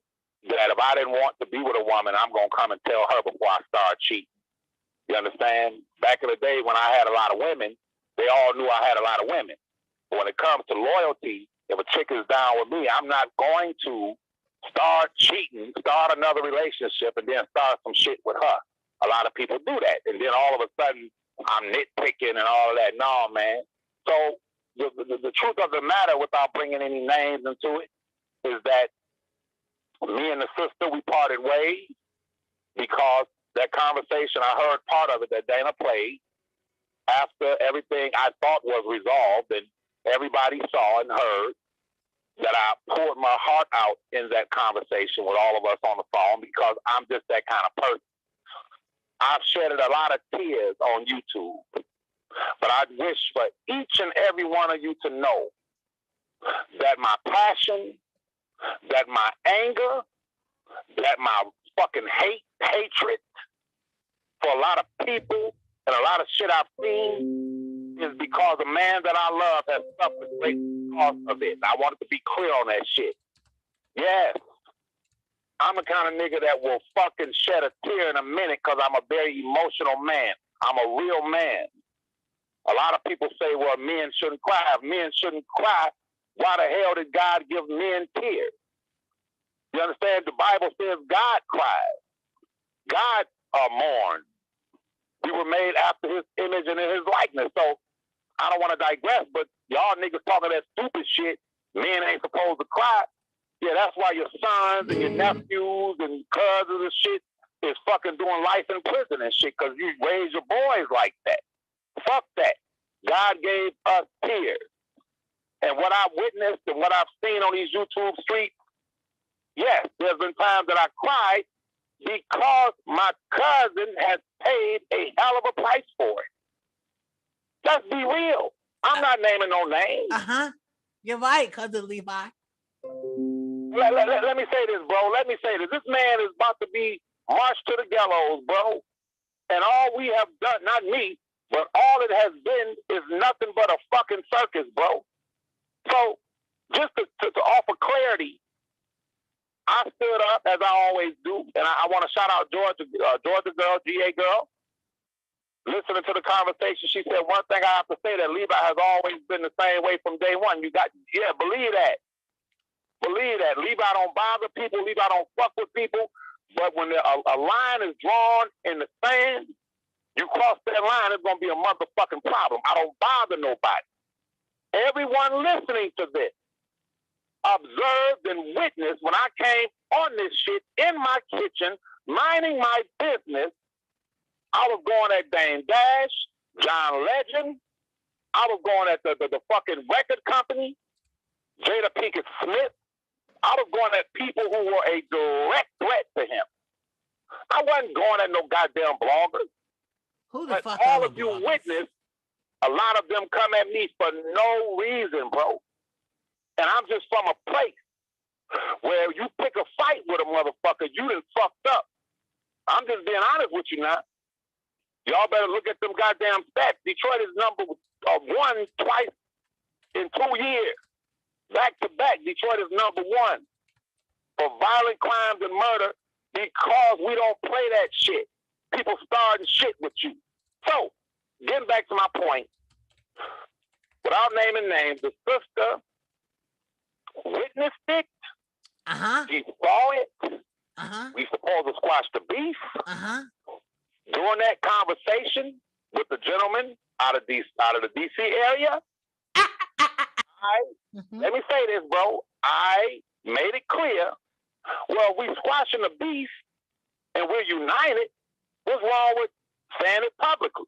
that if I didn't want to be with a woman, I'm going to come and tell her before I start cheating. You understand? Back in the day when I had a lot of women, they all knew I had a lot of women. But when it comes to loyalty, if a chick is down with me, I'm not going to start cheating, start another relationship, and then start some shit with her. A lot of people do that. And then all of a sudden, I'm nitpicking and all of that. No, man. So the truth of the matter, without bringing any names into it, is that me and the sister, we parted ways because that conversation, I heard part of it that Dana played after everything I thought was resolved, and everybody saw and heard that I poured my heart out in that conversation with all of us on the phone because I'm just that kind of person. I've shedded a lot of tears on YouTube, but I wish for each and every one of you to know that my passion, that my anger, that my fucking hatred for a lot of people and a lot of shit I've seen is because a man that I love has suffered great cost of it. I wanted to be clear on that shit. Yes, I'm the kind of nigga that will fucking shed a tear in a minute because I'm a very emotional man. I'm a real man. A lot of people say, well, men shouldn't cry. If men shouldn't cry, why the hell did God give men tears? You understand? The Bible says God cries. God mourned. We were made after his image and in his likeness. So I don't want to digress, but y'all niggas talking that stupid shit. Men ain't supposed to cry. Yeah, that's why your sons and your nephews and cousins and shit is fucking doing life in prison and shit because you raise your boys like that. Fuck that. God gave us tears. And what I've witnessed and what I've seen on these YouTube streets, yes, there's been times that I cried because my cousin has paid a hell of a price for it. Let's be real. I'm not naming no names. You're right, cousin Levi. Let me say this, bro. Let me say this. This man is about to be marched to the gallows, bro. And all we have done, not me, but all it has been is nothing but a fucking circus, bro. So just to offer clarity, I stood up as I always do, and I want to shout out Georgia girl, GA girl. Listening to the conversation, she said, one thing I have to say that Levi has always been the same way from day one. Believe that. Believe that. Levi don't bother people. Levi don't fuck with people. But when a line is drawn in the sand, you cross that line, it's going to be a motherfucking problem. I don't bother nobody. Everyone listening to this observed and witnessed when I came on this shit in my kitchen, minding my business. I was going at Dame Dash, John Legend. I was going at the fucking record company, Jada Pinkett Smith. I was going at people who were a direct threat to him. I wasn't going at no goddamn bloggers. Who the fuck all are of the you bloggers? witness, a lot of them come at me for no reason, bro. And I'm just from a place where you pick a fight with a motherfucker, you done fucked up. I'm just being honest with you now. Y'all better look at them goddamn stats. Detroit is number one twice in 2 years. Back to back, Detroit is number one for violent crimes and murder because we don't play that shit. People starting shit with you. So, getting back to my point, without naming names, the sister witnessed it. She saw it. We supposed to squash the beef. During that conversation with the gentleman out of the DC area, let me say this, bro. I made it clear. Well, we squashing the beef and we're united. What's wrong with saying it publicly?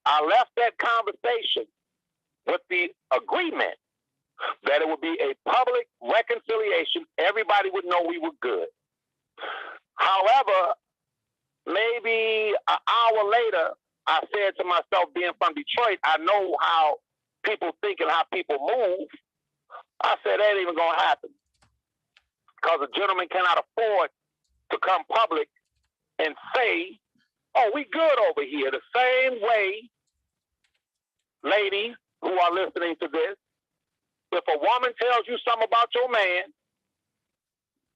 I left that conversation with the agreement that it would be a public reconciliation. Everybody would know we were good. However, maybe an hour later, I said to myself, being from Detroit, I know how people think and how people move. I said, that ain't even going to happen. Because a gentleman cannot afford to come public and say, oh, we good over here. The same way, ladies who are listening to this, if a woman tells you something about your man,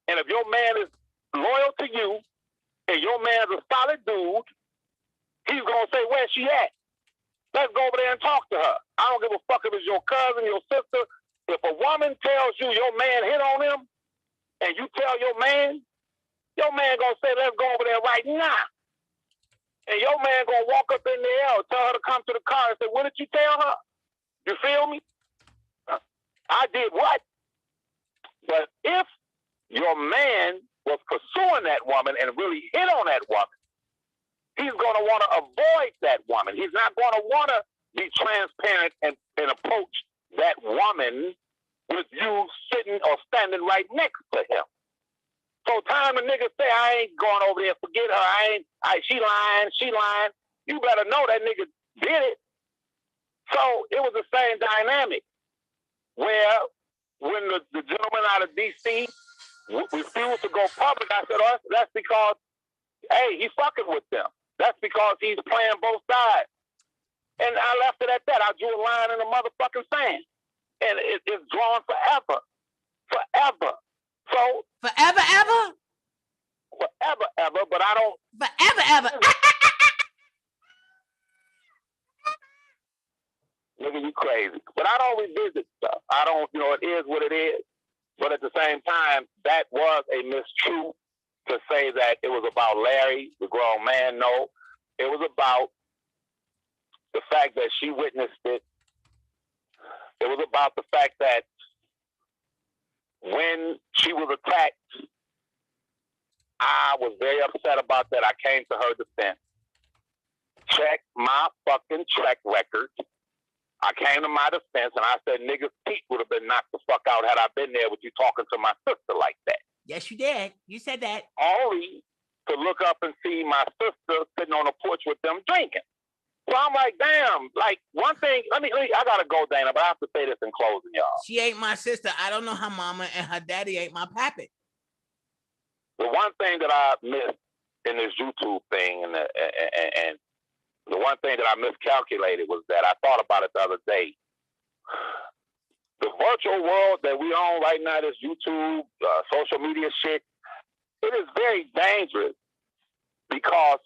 and if your man is loyal to you, and your man's a solid dude, he's going to say, where's she at? Let's go over there and talk to her. I don't give a fuck if it's your cousin, your sister. If a woman tells you your man hit on him, and you tell your man going to say, let's go over there right now. And your man going to walk up in the air, tell her to come to the car and say, what did you tell her? You feel me? I did what? But if your man was pursuing that woman and really hit on that woman, he's going to want to avoid that woman. He's not going to want to be transparent and approach that woman with you sitting or standing right next to him. So time a nigga say, I ain't going over there, forget her, she lying. You better know that nigga did it. So it was the same dynamic where when the gentleman out of D.C. refused to go public, I said, oh, that's because, hey, he's fucking with them. That's because he's playing both sides. And I left it at that. I drew a line in the motherfucking sand. And it's drawn forever. Forever. So Forever, ever? forever, ever, but I don't. Forever, ever. Nigga, you crazy. But I don't revisit stuff. I don't, it is what it is. But at the same time, that was a mistruth to say that it was about Larry, the grown man. No, it was about the fact that she witnessed it. It was about the fact that when she was attacked, I was very upset about that. I came to her defense. Check my fucking track record. I came to my defense and I said, niggas' teeth would have been knocked the fuck out had I been there with you talking to my sister like that. Yes, you did. You said that. Only to look up and see my sister sitting on the porch with them drinking. So I'm like, damn, like one thing, I gotta go, Dana, but I have to say this in closing, y'all. She ain't my sister. I don't know her mama, and her daddy ain't my pappy. The one thing that I missed in this YouTube thing and the one thing that I miscalculated was that I thought about it the other day. The virtual world that we own right now, this YouTube, social media shit, it is very dangerous because,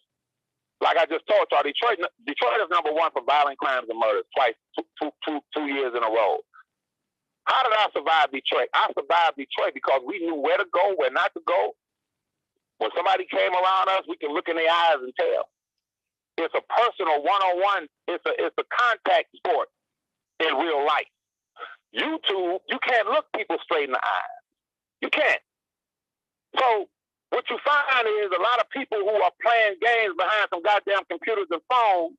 like I just told y'all, Detroit is number one for violent crimes and murders twice, two years in a row. How did I survive Detroit? I survived Detroit because we knew where to go, where not to go. When somebody came around us, we can look in their eyes and tell. It's a personal one-on-one. It's a contact sport in real life. YouTube, you can't look people straight in the eyes. You can't. So what you find is a lot of people who are playing games behind some goddamn computers and phones,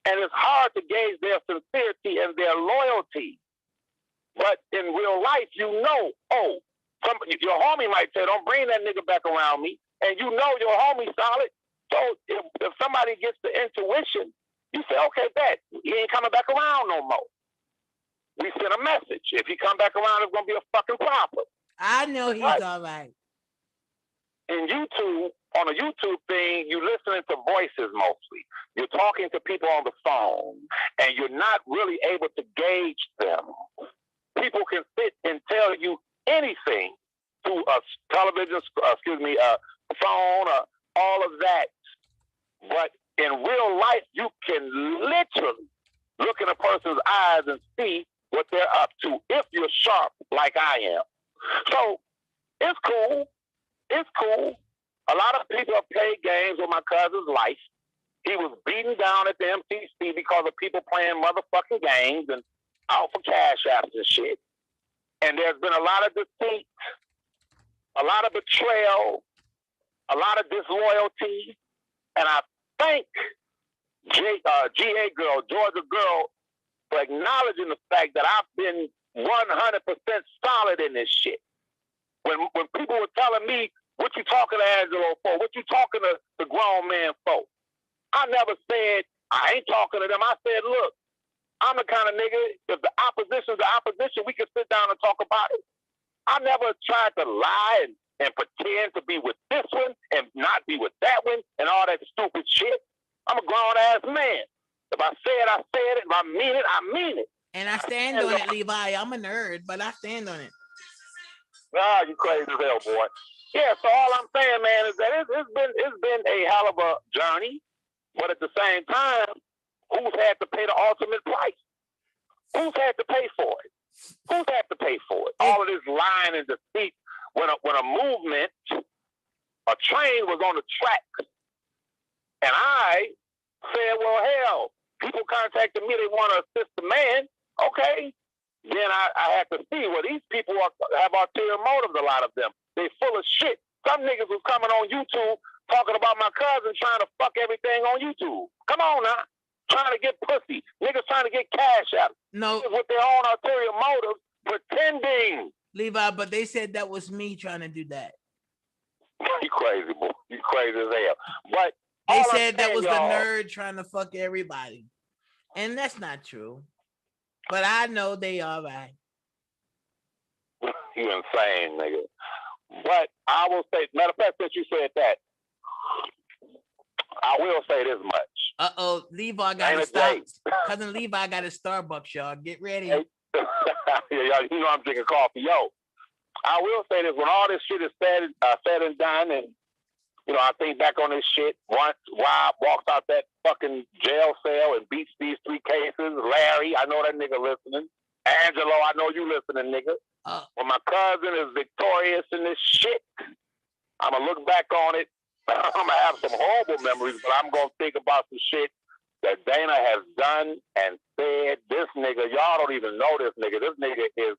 and it's hard to gauge their sincerity and their loyalty. But in real life, your homie might say, don't bring that nigga back around me, and your homie solid. So if somebody gets the intuition, you say, okay, bet, he ain't coming back around no more. We send a message. If he come back around, it's going to be a fucking problem. I know he's all right. In YouTube, on a YouTube thing, you're listening to voices mostly. You're talking to people on the phone, and you're not really able to gauge them. People can sit and tell you anything through a television, a phone, all of that. But in real life, you can literally look in a person's eyes and see what they're up to if you're sharp like I am. So it's cool. It's cool. A lot of people have played games with my cousin's life. He was beaten down at the MTC because of people playing motherfucking games and out for cash apps and shit. And there's been a lot of deceit, a lot of betrayal, a lot of disloyalty. And I thank GA girl, Georgia girl, for acknowledging the fact that I've been 100% solid in this shit. When people were telling me, what you talking to Angelo for? What you talking to the grown man for? I never said, I ain't talking to them. I said, look, I'm the kind of nigga, if the opposition's the opposition, we can sit down and talk about it. I never tried to lie and pretend to be with this one and not be with that one and all that stupid shit. I'm a grown-ass man. If I say it, I said it. If I mean it, I mean it. And I stand on it, Levi. I'm a nerd, but I stand on it. Ah, you crazy as hell, boy. Yeah, so all I'm saying, man, is that it's been a hell of a journey, but at the same time, who's had to pay the ultimate price? Who's had to pay for it? Who's had to pay for it? All of this lying and deceit. When a movement, a train was on the track, and I said, well, hell, people contacted me, they want to assist the man. Okay. Then I had to see, well, these people have ulterior motives, a lot of them. They full of shit. Some niggas was coming on YouTube talking about my cousin trying to fuck everything on YouTube. Come on now. Trying to get pussy. Niggas trying to get cash out. No. With their own ulterior motives, pretending. Levi, but they said that was me trying to do that. You crazy, boy. You crazy as hell. But they said that was the nerd trying to fuck everybody. And that's not true. But I know they all right. You insane, nigga. But I will say, matter of fact, since you said that, I Levi got to stop. Cousin Levi got his Starbucks, y'all. Get ready. Yeah, y'all, you know I'm drinking coffee. Yo, I will say this: when all this shit is said and done, and you know, I think back on this shit. Once Rob walks out that fucking jail cell and beats these 3 cases. Larry, I know that nigga listening. Angelo, I know you listening, nigga. When my cousin is victorious in this shit, I'm gonna look back on it. I'm gonna have some horrible memories, but I'm gonna think about some shit that Dana has done and said. This nigga, y'all don't even know this nigga. This nigga is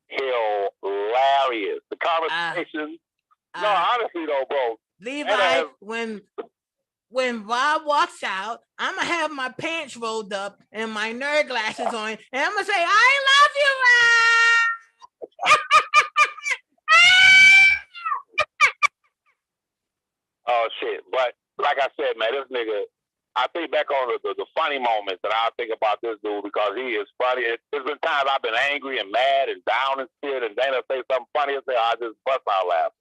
hilarious. The conversation. No, honestly though, bro. Levi, when Bob walks out, I'm gonna have my pants rolled up and my nerd glasses on, and I'm gonna say, "I love you, Rob." Oh shit! But like I said, man, this nigga. I think back on the funny moments that I think about this dude because he is funny. There's been times I've been angry and mad and down and shit, and Dana say something funny and say, I just bust out laughing.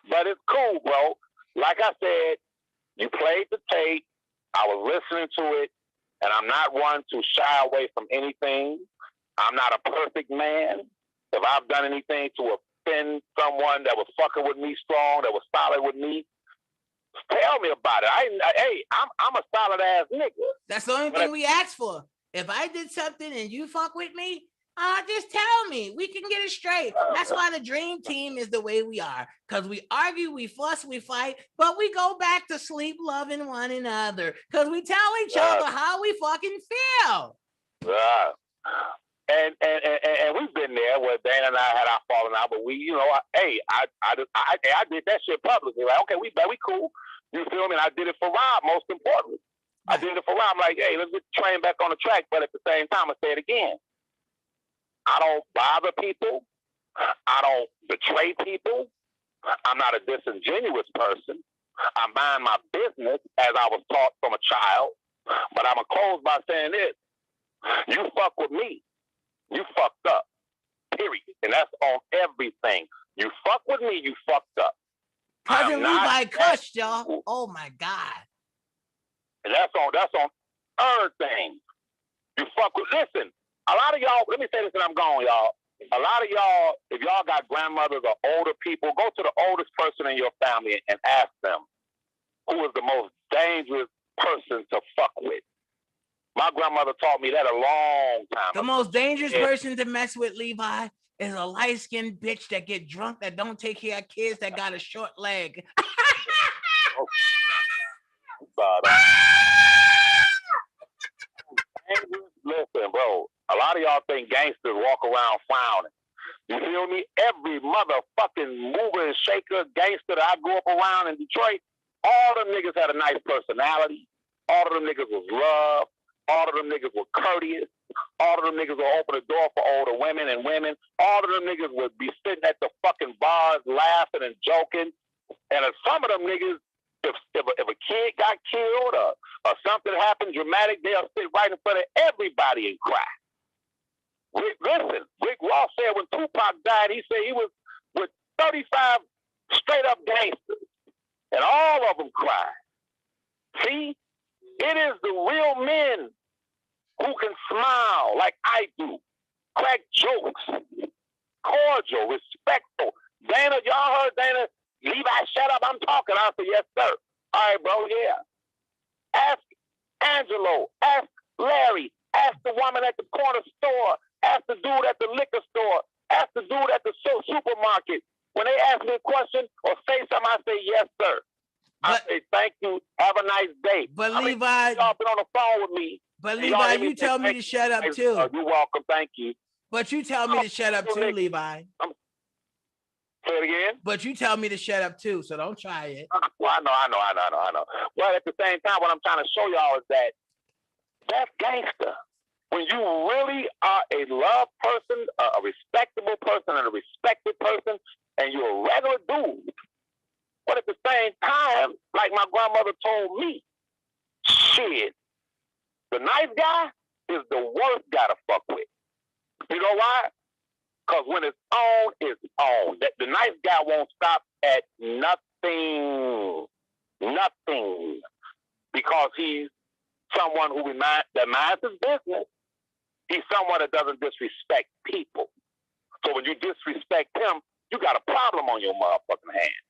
But it's cool, bro. Like I said, you played the tape. I was listening to it, and I'm not one to shy away from anything. I'm not a perfect man. If I've done anything to offend someone that was fucking with me strong, that was solid with me, tell me about it. I'm a solid ass nigga. That's the only thing we asked for. If I did something and you fuck with me, just tell me. We can get it straight. That's why the dream team is the way we are. Because we argue, we fuss, we fight, but we go back to sleep loving one another. Because we tell each other how we fucking feel. And we've been there where Dana and I had our falling out, but we, you know, I did that shit publicly. Like, okay, we cool. You feel me? And I did it for Rob, most importantly. I did it for Rob. I'm like, hey, let's get the train back on the track. But at the same time, I say it again. I don't bother people. I don't betray people. I'm not a disingenuous person. I mind my business as I was taught from a child. But I'm going to close by saying this. You fuck with me, you fucked up. Period. And that's on everything. You fuck with me, you fucked up. Cousin Levi cussed, y'all. Oh my God. And that's on everything. You fuck with, listen, a lot of y'all, let me say this and I'm gone, y'all. A lot of y'all, if y'all got grandmothers or older people, go to the oldest person in your family and ask them who is the most dangerous person to fuck with. My grandmother taught me that a long time ago. The most dangerous person to mess with, Levi, is a light-skinned bitch that get drunk, that don't take care of kids, that got a short leg. Listen, bro, a lot of y'all think gangsters walk around frowning. You feel me? Every motherfucking mover and shaker gangster that I grew up around in Detroit, all them niggas had a nice personality. All of them niggas was love. All of them niggas were courteous. All of them niggas would open the door for older women and women. All of them niggas would be sitting at the fucking bars laughing and joking. And some of them niggas, if a kid got killed or something happened dramatic, they'll sit right in front of everybody and cry. Rick Ross said when Tupac died, he said he was with 35 straight up gangsters. And all of them cried. See? It is the real men who can smile like I do, crack jokes, cordial, respectful. Dana, y'all heard Dana? Levi, shut up, I'm talking. I said, yes, sir. All right, bro, yeah. Ask Angelo, ask Larry, ask the woman at the corner store, ask the dude at the liquor store, ask the dude at the supermarket. When they ask me a question or say something, I say, yes, sir. I say, thank you. Have a nice day. But Levi, y'all been on the phone with me. But Levi, you tell me to shut up too. You're welcome. Thank you. But you tell me to shut up too, Levi. Say it again. But you tell me to shut up too, so don't try it. Well, I know. Well, at the same time, what I'm trying to show y'all is that that's gangster. When you really are a loved person, a respectable person, and a respected person, and you're a regular dude. But at the same time, like my grandmother told me, shit, the nice guy is the worst guy to fuck with. You know why? Because when it's on, it's on. The nice guy won't stop at nothing. Nothing. Because he's someone that minds his business. He's someone that doesn't disrespect people. So when you disrespect him, you got a problem on your motherfucking hands.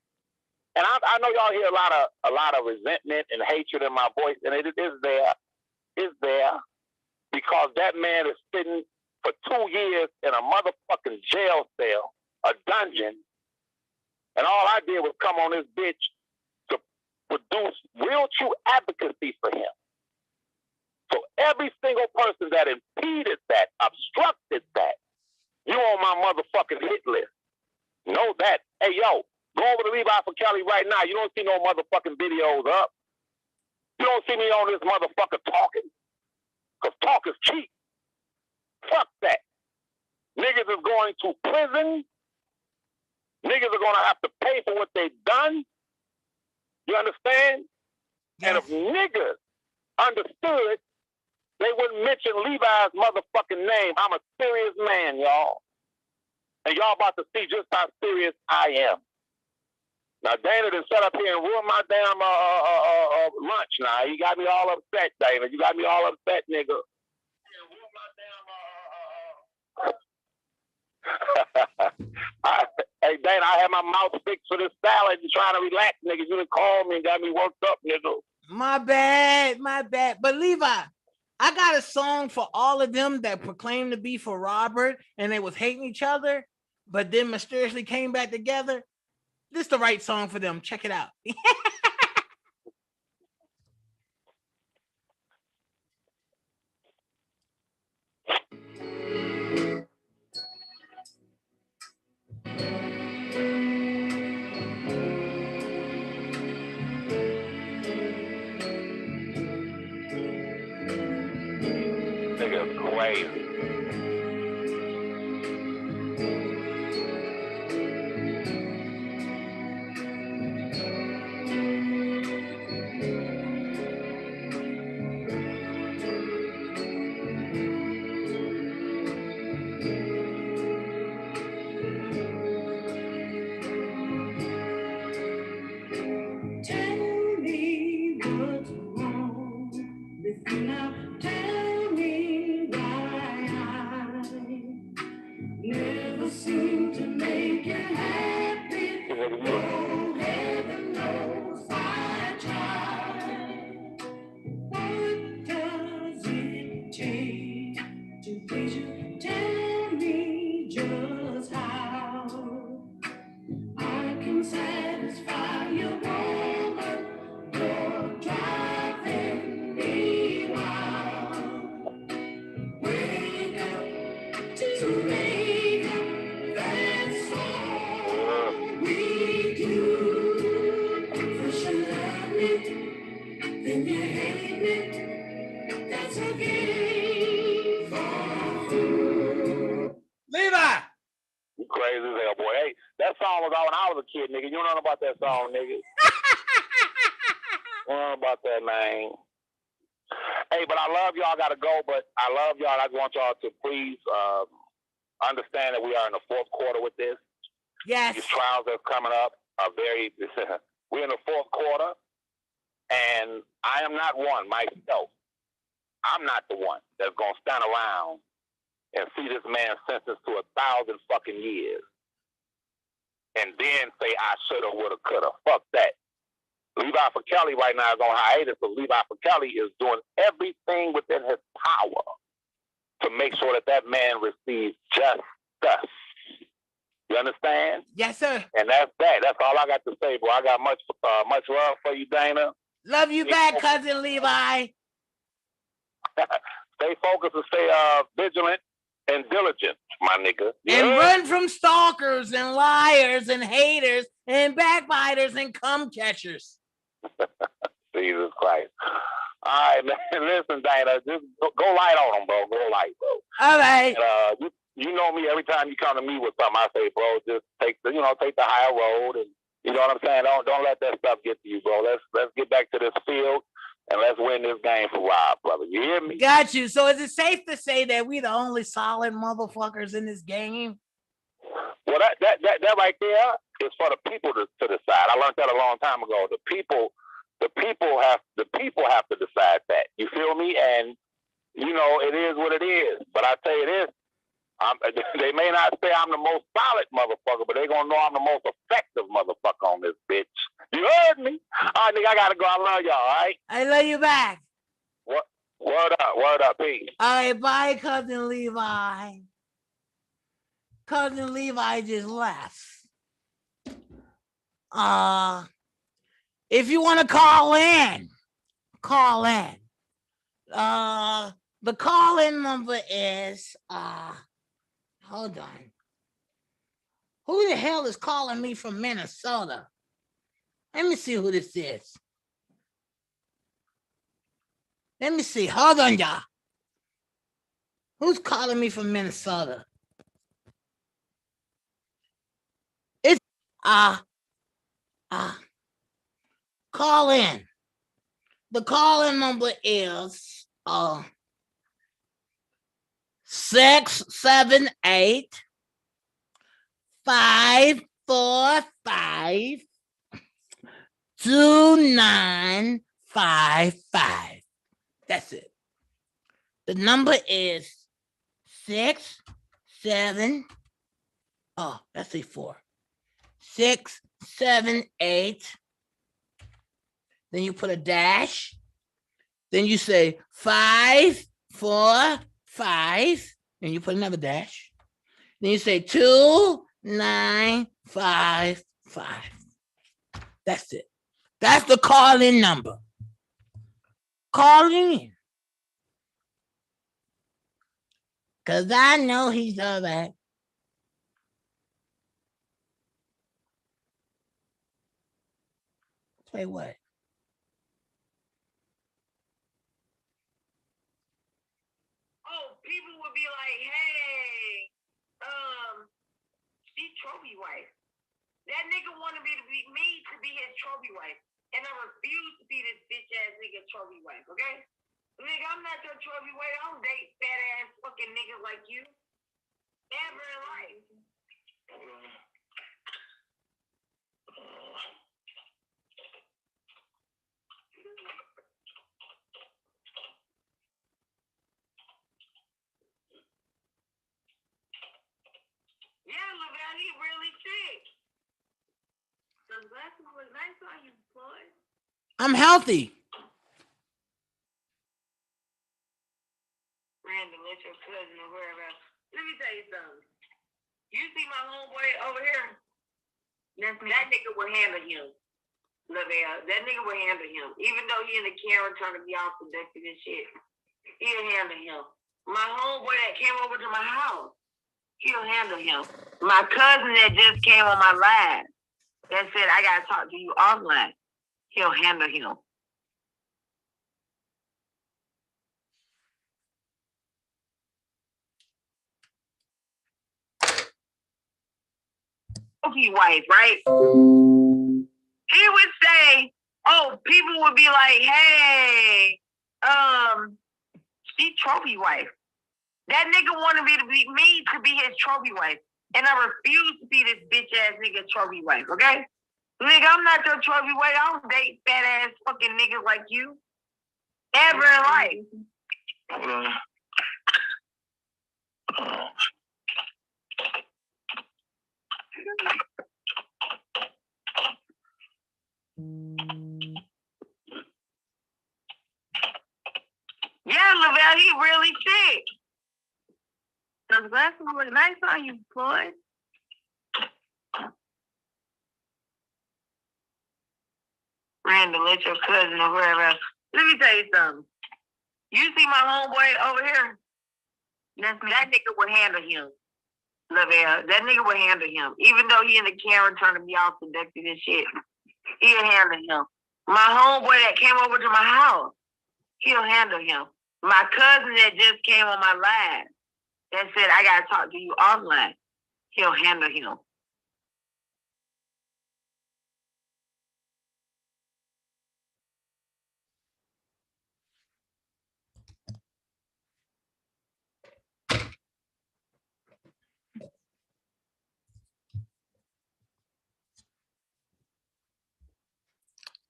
And I know y'all hear a lot of resentment and hatred in my voice, and it is there. It's there because that man is sitting for 2 years in a motherfucking jail cell, a dungeon, and all I did was come on this bitch to produce real true advocacy for him. So every single person that impeded that, obstructed that, you on my motherfucking hit list. Know that. Hey, yo, go over to Levi for Kelly right now. You don't see no motherfucking videos up. You don't see me on this motherfucker talking. Because talk is cheap. Fuck that. Niggas is going to prison. Niggas are going to have to pay for what they've done. You understand? Yes. And if niggas understood, they wouldn't mention Levi's motherfucking name. I'm a serious man, y'all. And y'all about to see just how serious I am. Now, Dana done set up here and ruined my damn lunch now. You got me all upset, Dana. You got me all upset, nigga. Hey, Dana, I had my mouth fixed for this salad and trying to relax, nigga. You done called me and got me worked up, nigga. My bad. But Levi, I got a song for all of them that proclaimed to be for Robert and they was hating each other, but then mysteriously came back together. This is the right song for them. Check it out. Nigga, crazy. Nigga, you don't know about that song, nigga. You don't know about that, man. Hey, but I love y'all. I gotta go, but I love y'all. I want y'all to please understand that we are in the fourth quarter with this. Yes. These trials that's coming up are very. We're in the fourth quarter, and I am not one myself. I'm not the one that's gonna stand around and see this man sentenced to 1,000 fucking years. And then say I shoulda, woulda, coulda. Fuck that. Levi for Kelly right now is on hiatus, but Levi for Kelly is doing everything within his power to make sure that that man receives justice. You understand? Yes, sir. And that's that. That's all I got to say, bro. I got much love for you, Dana. Love you back, cousin Levi. Stay focused and stay vigilant and diligent, my nigga. And run from stalkers and liars and haters and backbiters and cum catchers. Jesus Christ. All right, man. Listen, Dana, just go light on them, bro. Go light, bro. All right. And, you know me. Every time you come to me with something, I say, bro, just take the higher road, and you know what I'm saying. Don't let that stuff get to you, bro. Let's get back to this field. And let's win this game for Rob, brother. You hear me? Got you. So is it safe to say that we the only solid motherfuckers in this game? Well, that right there is for the people to decide. I learned that a long time ago. The people have to decide that. You feel They may not say I'm the most solid motherfucker, but they gonna know I'm the most effective motherfucker on this bitch. You heard me? All right, nigga, I gotta go. I love y'all, all right? I love you back. What? Word up, peace. All right, bye, cousin Levi. Cousin Levi just left. If you want to call in, call in. The call-in number is hold on. Who the hell is calling me from Minnesota? Let me see who this is. Let me see. Hold on, y'all. Who's calling me from Minnesota? It's call in. The call-in number is 678 545 2955. That's it. The number is 6 7. Oh, that's a 4. 6 7 8. Then you put a dash. Then you say 5 4 5. And you put another dash. Then you say 2955. That's it. That's the call-in number. Call in. Because I know he's all that. Say what? Oh, people would be like, hey, she's trophy wife. That nigga wanted me to be his trophy wife. And I refuse to be this bitch ass nigga trophy wife, okay? Nigga, I'm not your trophy wife. I don't date fat ass fucking niggas like you. Never in life. Yeah, Lavelle, he really sick. The last one was nice on you, boy. I'm healthy. Randa, let your cousin or whoever. Let me tell you something. You see my homeboy over here? That nigga will handle him. Lavelle, that nigga will handle him. Even though he in the camera trying to be all seductive and shit, he'll handle him. My homeboy that came over to my house, he'll handle him. My cousin that just came on my live that said, I gotta talk to you offline, he'll handle him. Trophy wife, right? He would say, oh, people would be like, hey, she trophy wife. That nigga wanted me to be his trophy wife. And I refuse to be this bitch ass nigga trophy wife, okay? Nigga, I'm not your trophy wife. I don't date fat ass fucking niggas like you. Ever in life. Yeah, Lavelle, he really sick. Those glasses look nice on you, Floyd. Randa, let your cousin or whoever else. Let me tell you something. You see my homeboy over here? That nigga will handle him. Lavelle, that nigga will handle him. Even though he in the camera trying to be all seductive and shit, he'll handle him. My homeboy that came over to my house, he'll handle him. My cousin that just came on my live that said, I gotta talk to you offline, he'll handle him.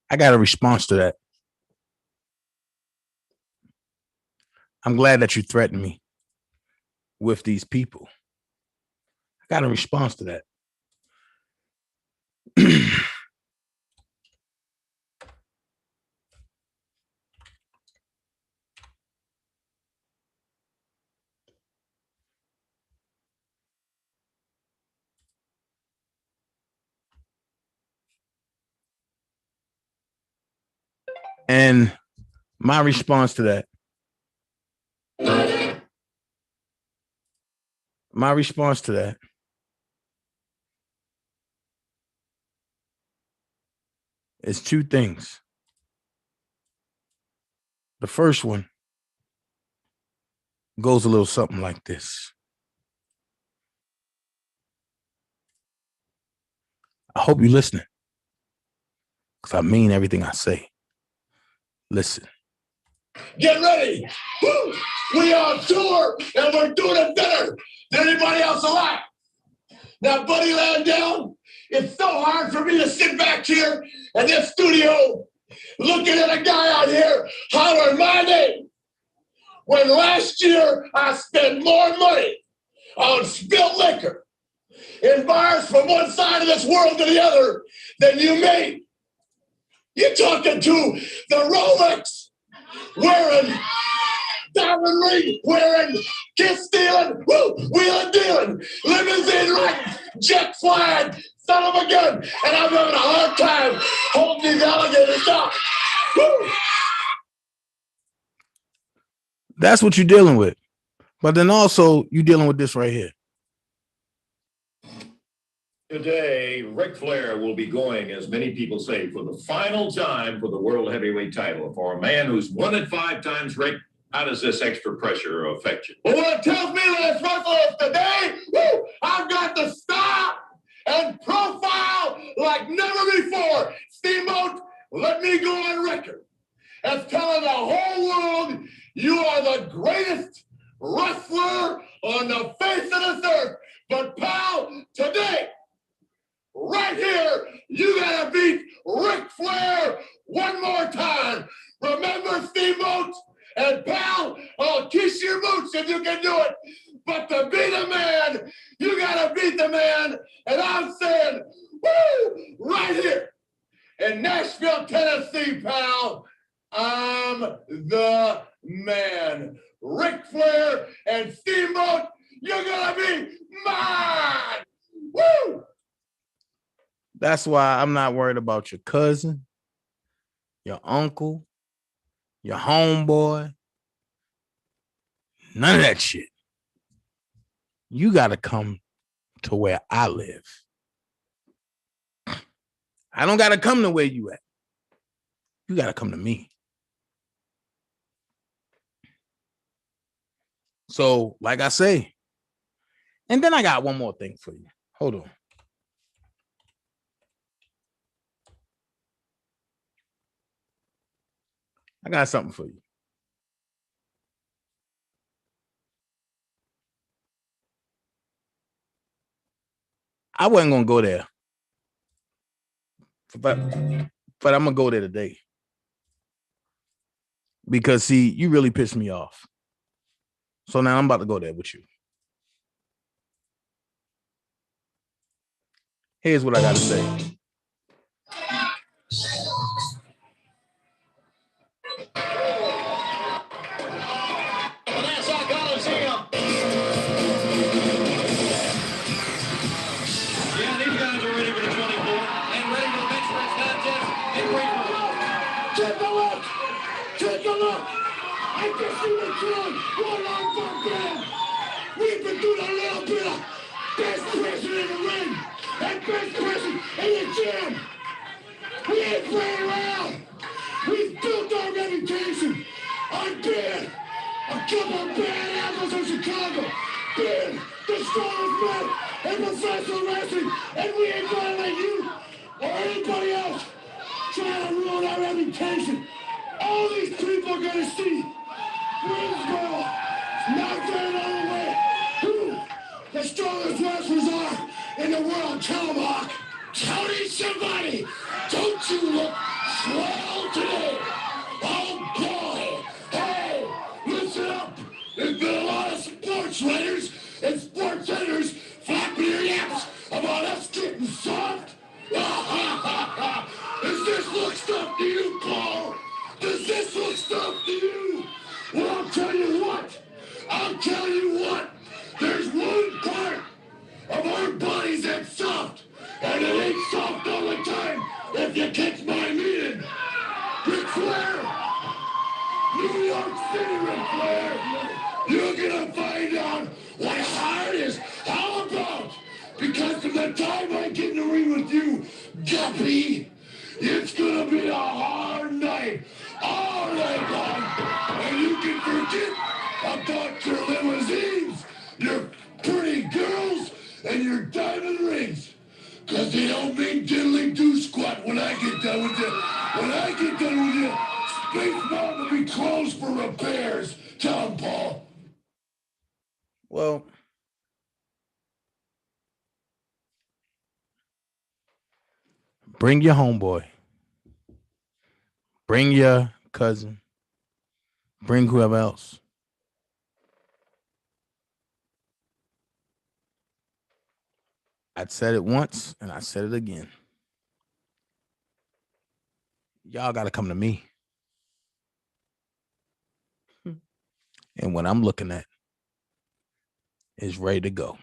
I got a response to that. I'm glad that you threatened me with these people. got a response to that. And my response to that. My response to that is two things. The first one goes a little something like this. I hope you're listening, because I mean everything I say. Listen. Get ready. Woo! We on tour, and we're doing it better than anybody else alive. Now, buddy, laying down, it's so hard for me to sit back here in this studio looking at a guy out here hollering my name when last year I spent more money on spilled liquor in bars from one side of this world to the other than you made. You're talking to the Rolex wearing, diamond ring wearing, kiss stealing, wheeling dealing, limousine riding, jet flying, son of a gun, and I'm having a hard time holding these alligators down. Woo! That's what you're dealing with. But then also you're dealing with this right here. Today, Ric Flair will be going, as many people say, for the final time for the World Heavyweight title. For a man who's won it 5 times, Rick, how does this extra pressure affect you? Well, what tells me that wrestle today, I've got the style and profile like never before. Steamboat, let me go on record as telling the whole world you are the greatest wrestler on the face of this earth. But, pal, today, right here, you gotta beat Ric Flair one more time. Remember, Steamboat? And pal, I'll kiss your boots if you can do it. But to beat a man, you gotta beat the man. And I'm saying, woo, right here in Nashville, Tennessee, pal, I'm the man. Ric Flair and Steamboat, you're gonna be mine. Woo! That's why I'm not worried about your cousin, your uncle, your homeboy, none of that shit. You got to come to where I live. I don't got to come to where you at. You got to come to me. So, like I say, and then I got one more thing for you. Hold on. I got something for you. I wasn't going to go there. But I'm going to go there today. Because, see, you really pissed me off. So now I'm about to go there with you. Here's what I got to say. I can see the kid, one arm from down. We've been doing a little bit of best pressure in the ring and best pressure in the gym. We ain't playing around. We've built our reputation on being a couple of bad apples in Chicago, being the strongest men in professional wrestling, and we ain't gonna let you or anybody else try to ruin our reputation. All these people are gonna see Greensboro knocked out all the way. Who the strongest wrestlers are in the world? Tell them, Hawk. Tony, somebody, don't you look swell today? Oh boy! Hey, listen up. There's been a lot of sports writers and sports editors flapping your this look stuff to you, Paul? Does this look stuff to you? Well, I'll tell you what. There's one part of our bodies that's soft, and it ain't soft all the time, if you catch my meaning. Ric Flair, New York City, Ric Flair, you're gonna find out what hard is all about, because from the time I get in the ring with you, Guppy, it's gonna be a hard night, all night long, and you can forget about your limousines, your pretty girls, and your diamond rings. Cause they don't mean diddly do squat when I get done with you. When I get done with you, Space Mountain will be closed for repairs. Tell him, Paul. Well, bring your homeboy. Bring your cousin. Bring whoever else. I said it once and I said it again. Y'all got to come to me. And what I'm looking at is ready to go.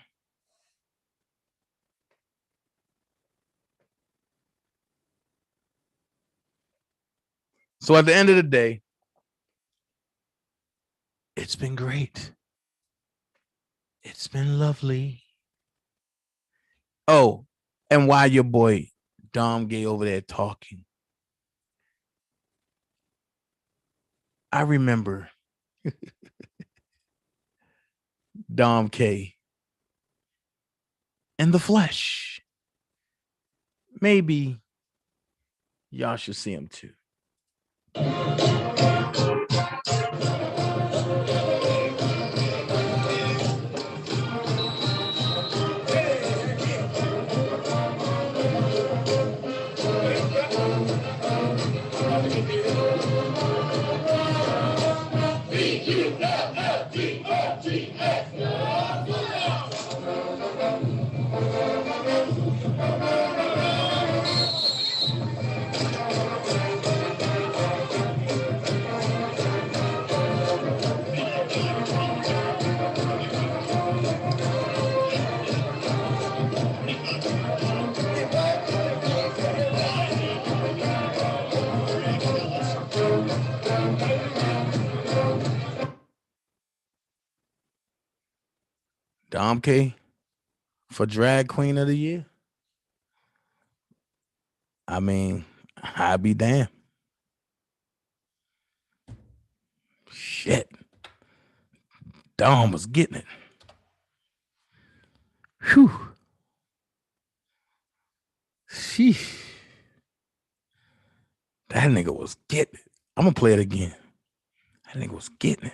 So at the end of the day, it's been great. It's been lovely. Oh, and while your boy Dom Gay over there talking, I remember Dom K in the flesh. Maybe y'all should see him too. Dom K for drag queen of the year. I mean, I'd be damned. Shit. Dom was getting it. Whew. Sheesh. That nigga was getting it. I'm going to play it again. That nigga was getting it.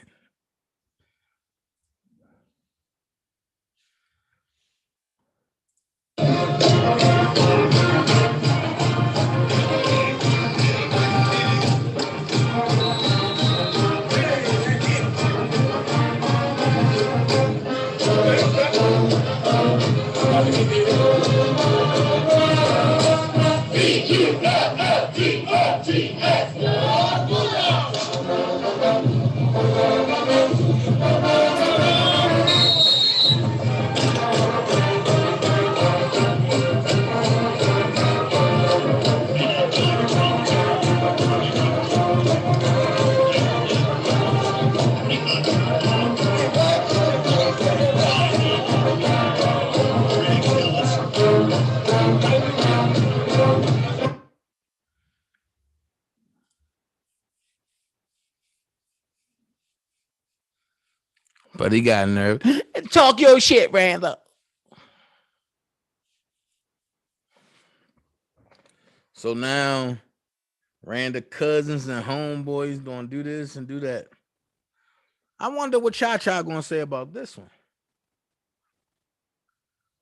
But he got nerve. Talk your shit, Randa. So now Randa cousins and homeboys gonna do this and do that. I wonder what Cha-Cha gonna say about this one.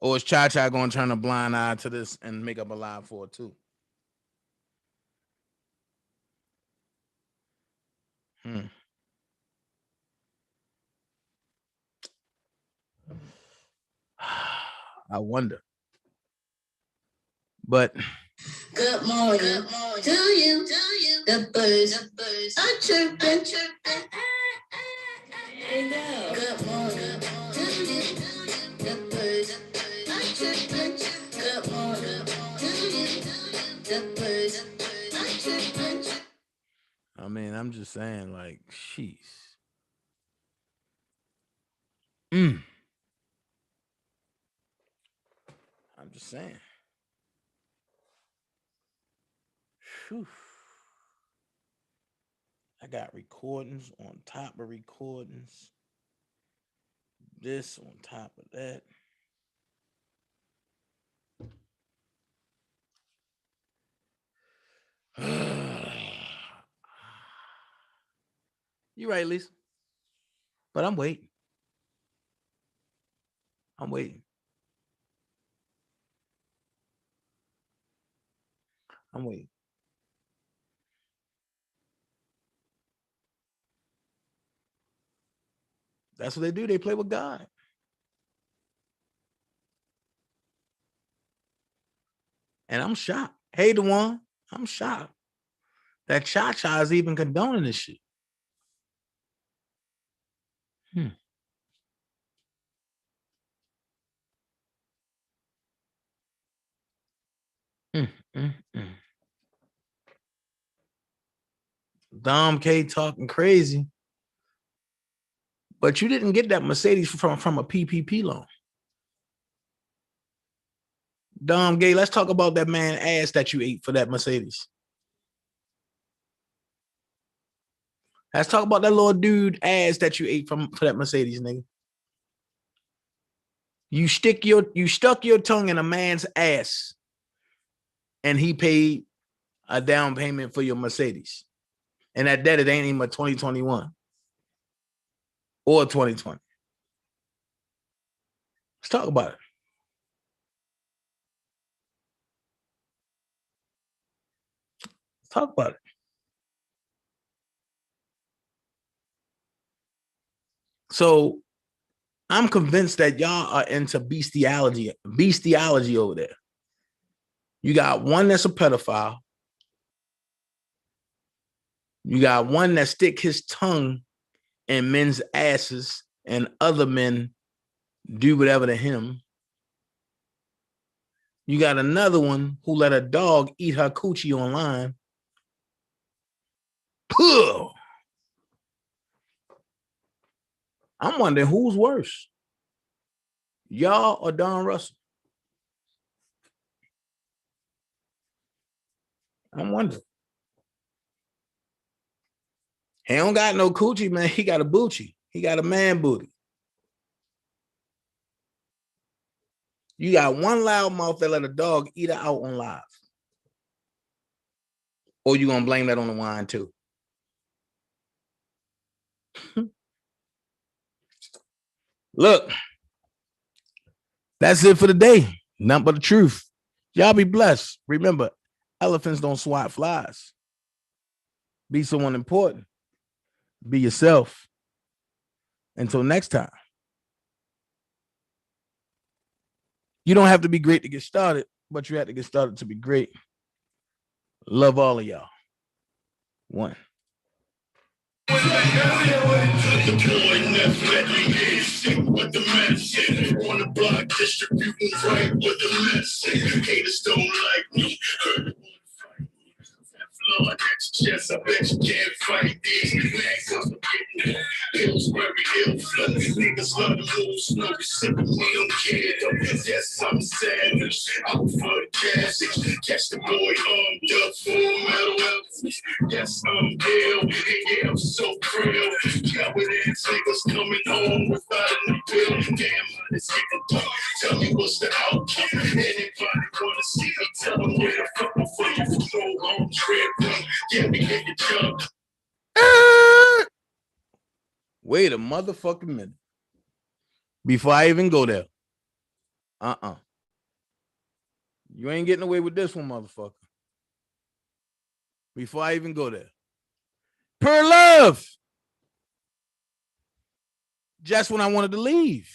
Or is Cha-Cha gonna turn a blind eye to this and make up a lie for it too? I wonder. But Good morning to you. The birds are chirping. Good morning to you. The birds are chirping. Good morning to you. The birds are chirping. I mean, I'm just saying, like, sheesh. I'm just saying. Whew. I got recordings on top of recordings. This on top of that. You're right, Lisa. But I'm waiting. I'm waiting. I'm waiting. That's what they do. They play with God. And I'm shocked. Hey, the one, I'm shocked that Cha-Cha is even condoning this shit. Dom K talking crazy. But you didn't get that Mercedes from a PPP loan. Dom Gay, let's talk about that man ass that you ate for that Mercedes. Let's talk about that little dude ass that you ate for that Mercedes, nigga. You stuck your tongue in a man's ass, and he paid a down payment for your Mercedes. And at that, it ain't even a 2021 or 2020. Let's talk about it. Let's talk about it. So I'm convinced that y'all are into bestiality over there. You got one that's a pedophile. You got one that stick his tongue in men's asses and other men do whatever to him. You got another one who let a dog eat her coochie online. Puh. I'm wondering who's worse, y'all or Don Russell. I'm wondering. He don't got no coochie, man. He got a boochie. He got a man booty. You got one loudmouth that let a dog eat her out on live. Or you gonna blame that on the wine too? Look, that's it for the day. Nothing but the truth. Y'all be blessed. Remember, elephants don't swat flies. Be someone important. Be yourself. Until next time. You don't have to be great to get started, but you have to get started to be great. Love all of y'all. One. The boy never let me get sick with the medicine. On the block, distributing right with the medicine. Haters don't like me. Heard Lord, that's chest, I bet you can't fight these legs. I'm getting Pillsbury Hill flood. Niggas love the move, smoke, sipping, we don't care though. Yes, I'm savage. I'm for the cash. Catch the boy armed up, full metal elephants. Yes, I'm ill, and yeah, I'm so real. Evidence niggas coming home without a bill. Damn, how this get the dog. Tell me what's the outcome. Anybody wanna see me? Tell them where the fuck before you throw on trip. Yeah, we get the jump. Wait a motherfucking minute. Before I even go there. You ain't getting away with this one, motherfucker. Before I even go there. Per love. Just when I wanted to leave.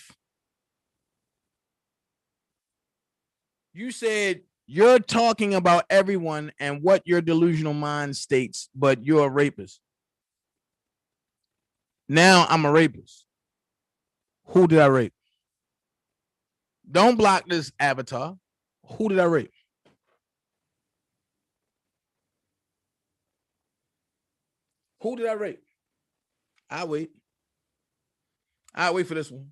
You said You're talking about everyone and what your delusional mind states, but you're a rapist. Now I'm a rapist. Who did I rape? Don't block this avatar. Who did I rape? Who did I rape? I'll wait. I'll wait for this one.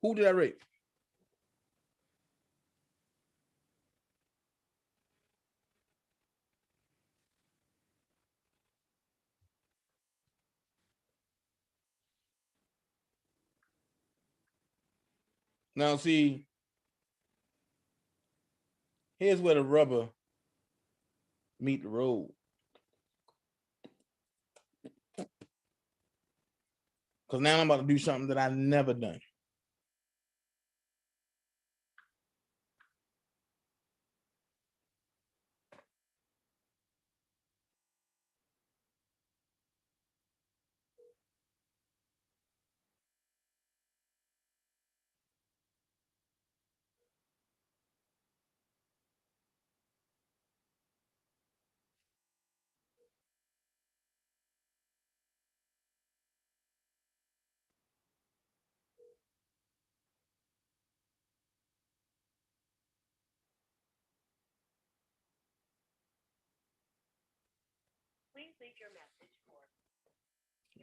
Who did I rape? Now, see, here's where the rubber meet the road. Because now I'm about to do something that I've never done.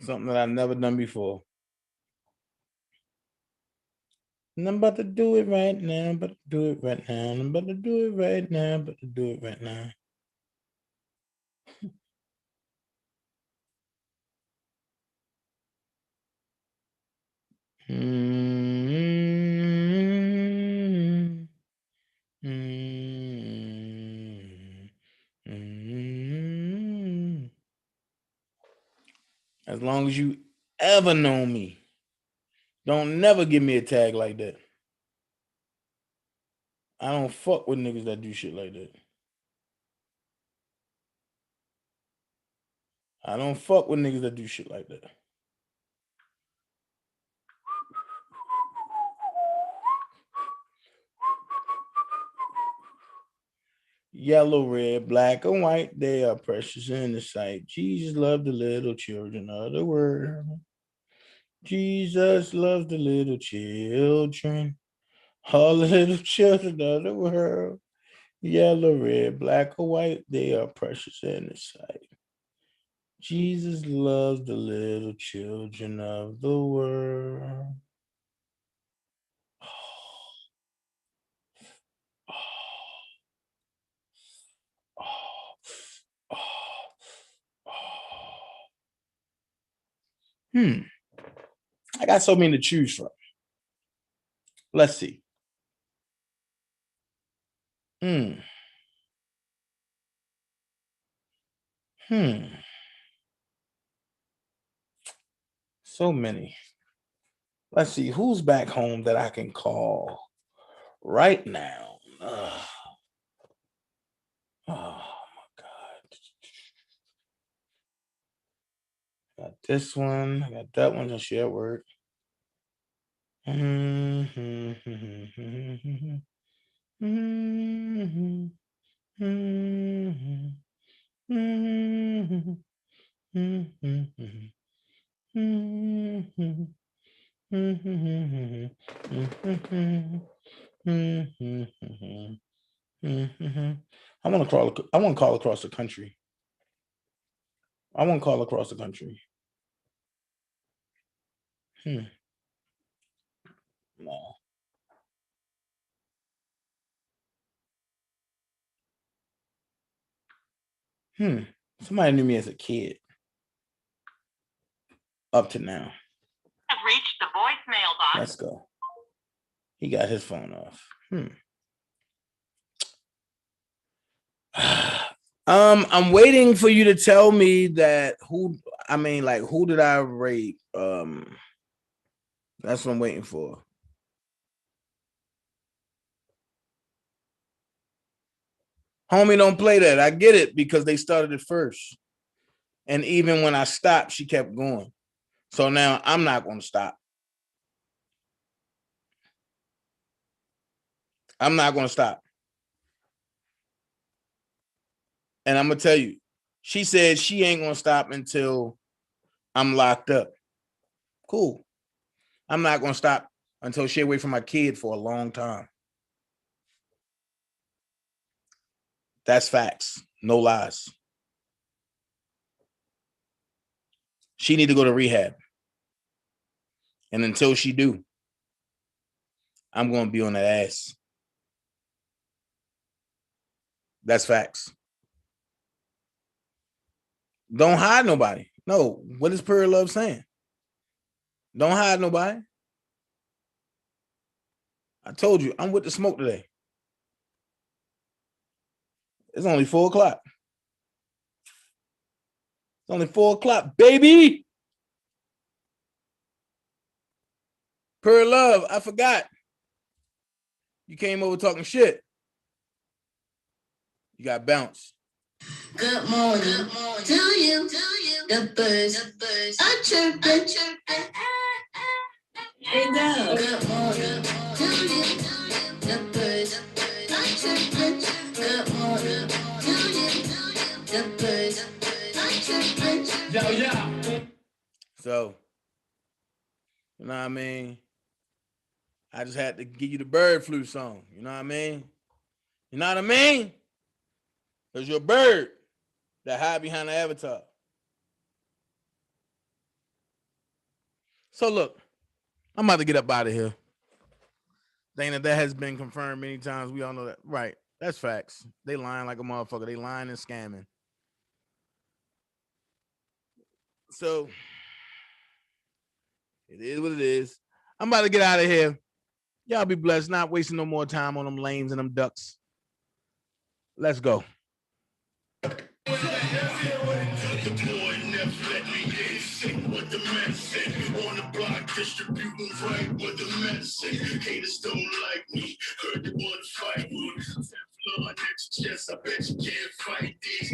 Something that I've never done before. And I'm about to do it right now, but do it right now. I'm about to do it right now, but do it right now. As long as you ever know me, don't never give me a tag like that. I don't fuck with niggas that do shit like that. I don't fuck with niggas that do shit like that. Yellow, red, black, and white, they are precious in the sight. Jesus loved the little children of the world. Jesus loves the little children. All the little children of the world. Yellow, red, black, or white, they are precious in the sight. Jesus loves the little children of the world. I got so many to choose from. Let's see. So many. Let's see who's back home that I can call right now. Oh my God. I got this one. I got that one. She at work. I want to call across the country. I want to call across the country. No. Somebody knew me as a kid. Up to now. Have reached the voicemail box. Let's go. He got his phone off. I'm waiting for you to tell me that who did I rape? That's what I'm waiting for. Homie, don't play that. I get it because they started it first. And even when I stopped, she kept going. So now I'm not going to stop. I'm not going to stop. And I'm gonna tell you, she said she ain't gonna stop until I'm locked up. Cool. I'm not gonna stop until she away from my kid for a long time. That's facts. No lies. She need to go to rehab. And until she do, I'm gonna be on that ass. That's facts. Don't hide nobody. No, what is Pure Love saying? Don't hide nobody. I told you, I'm with the smoke today. It's only 4 o'clock. It's only 4 o'clock, baby. Pure Love, I forgot. You came over talking shit. You got bounced. Good morning to you. The birds are chirping. Hey, dog. Good morning to you. The birds are chirping. Good morning to you. The birds are chirping. Yo. So, you know what I mean? I just had to give you the bird flu song. You know what I mean? You know what I mean? Because you're a bird that hide behind the avatar. So look, I'm about to get up out of here. Dana, that has been confirmed many times. We all know that. Right. That's facts. They lying like a motherfucker. They lying and scamming. So it is what it is. I'm about to get out of here. Y'all be blessed. Not wasting no more time on them lames and them ducks. Let's go. What the man said on the block, distributing right what the man said. Haters don't like me, heard they want to fight me. Teflon next chest, I bet you can't fight these.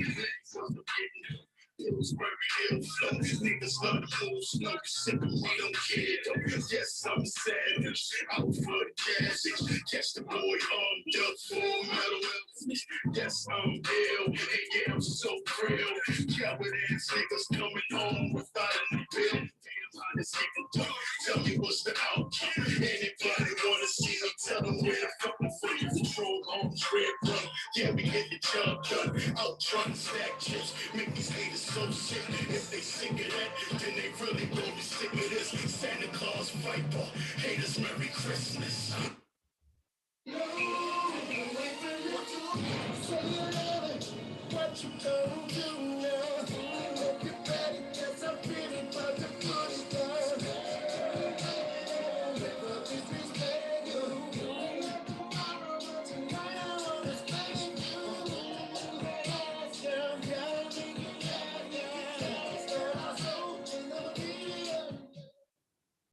It was very ill flow. Niggas love to move, smoke, sipping, we don't care though. Yes, I'm savage, out for the cabbage. Catch the boy armed up, full metal elephants. Yes, I'm ill, and yeah, I'm so real. Coward ass niggas coming home without any bill. Damn, how this nigga do? Tell me what's the outcome. Anybody wanna see them? Tell them where the fuck for you control on trip run. Yeah, we get the job done. Out trying to stack chips, make these haters so sick. If they sick of that, then they really gonna be sick of this. Santa Claus Viper, haters Merry Christmas. What you gonna do now?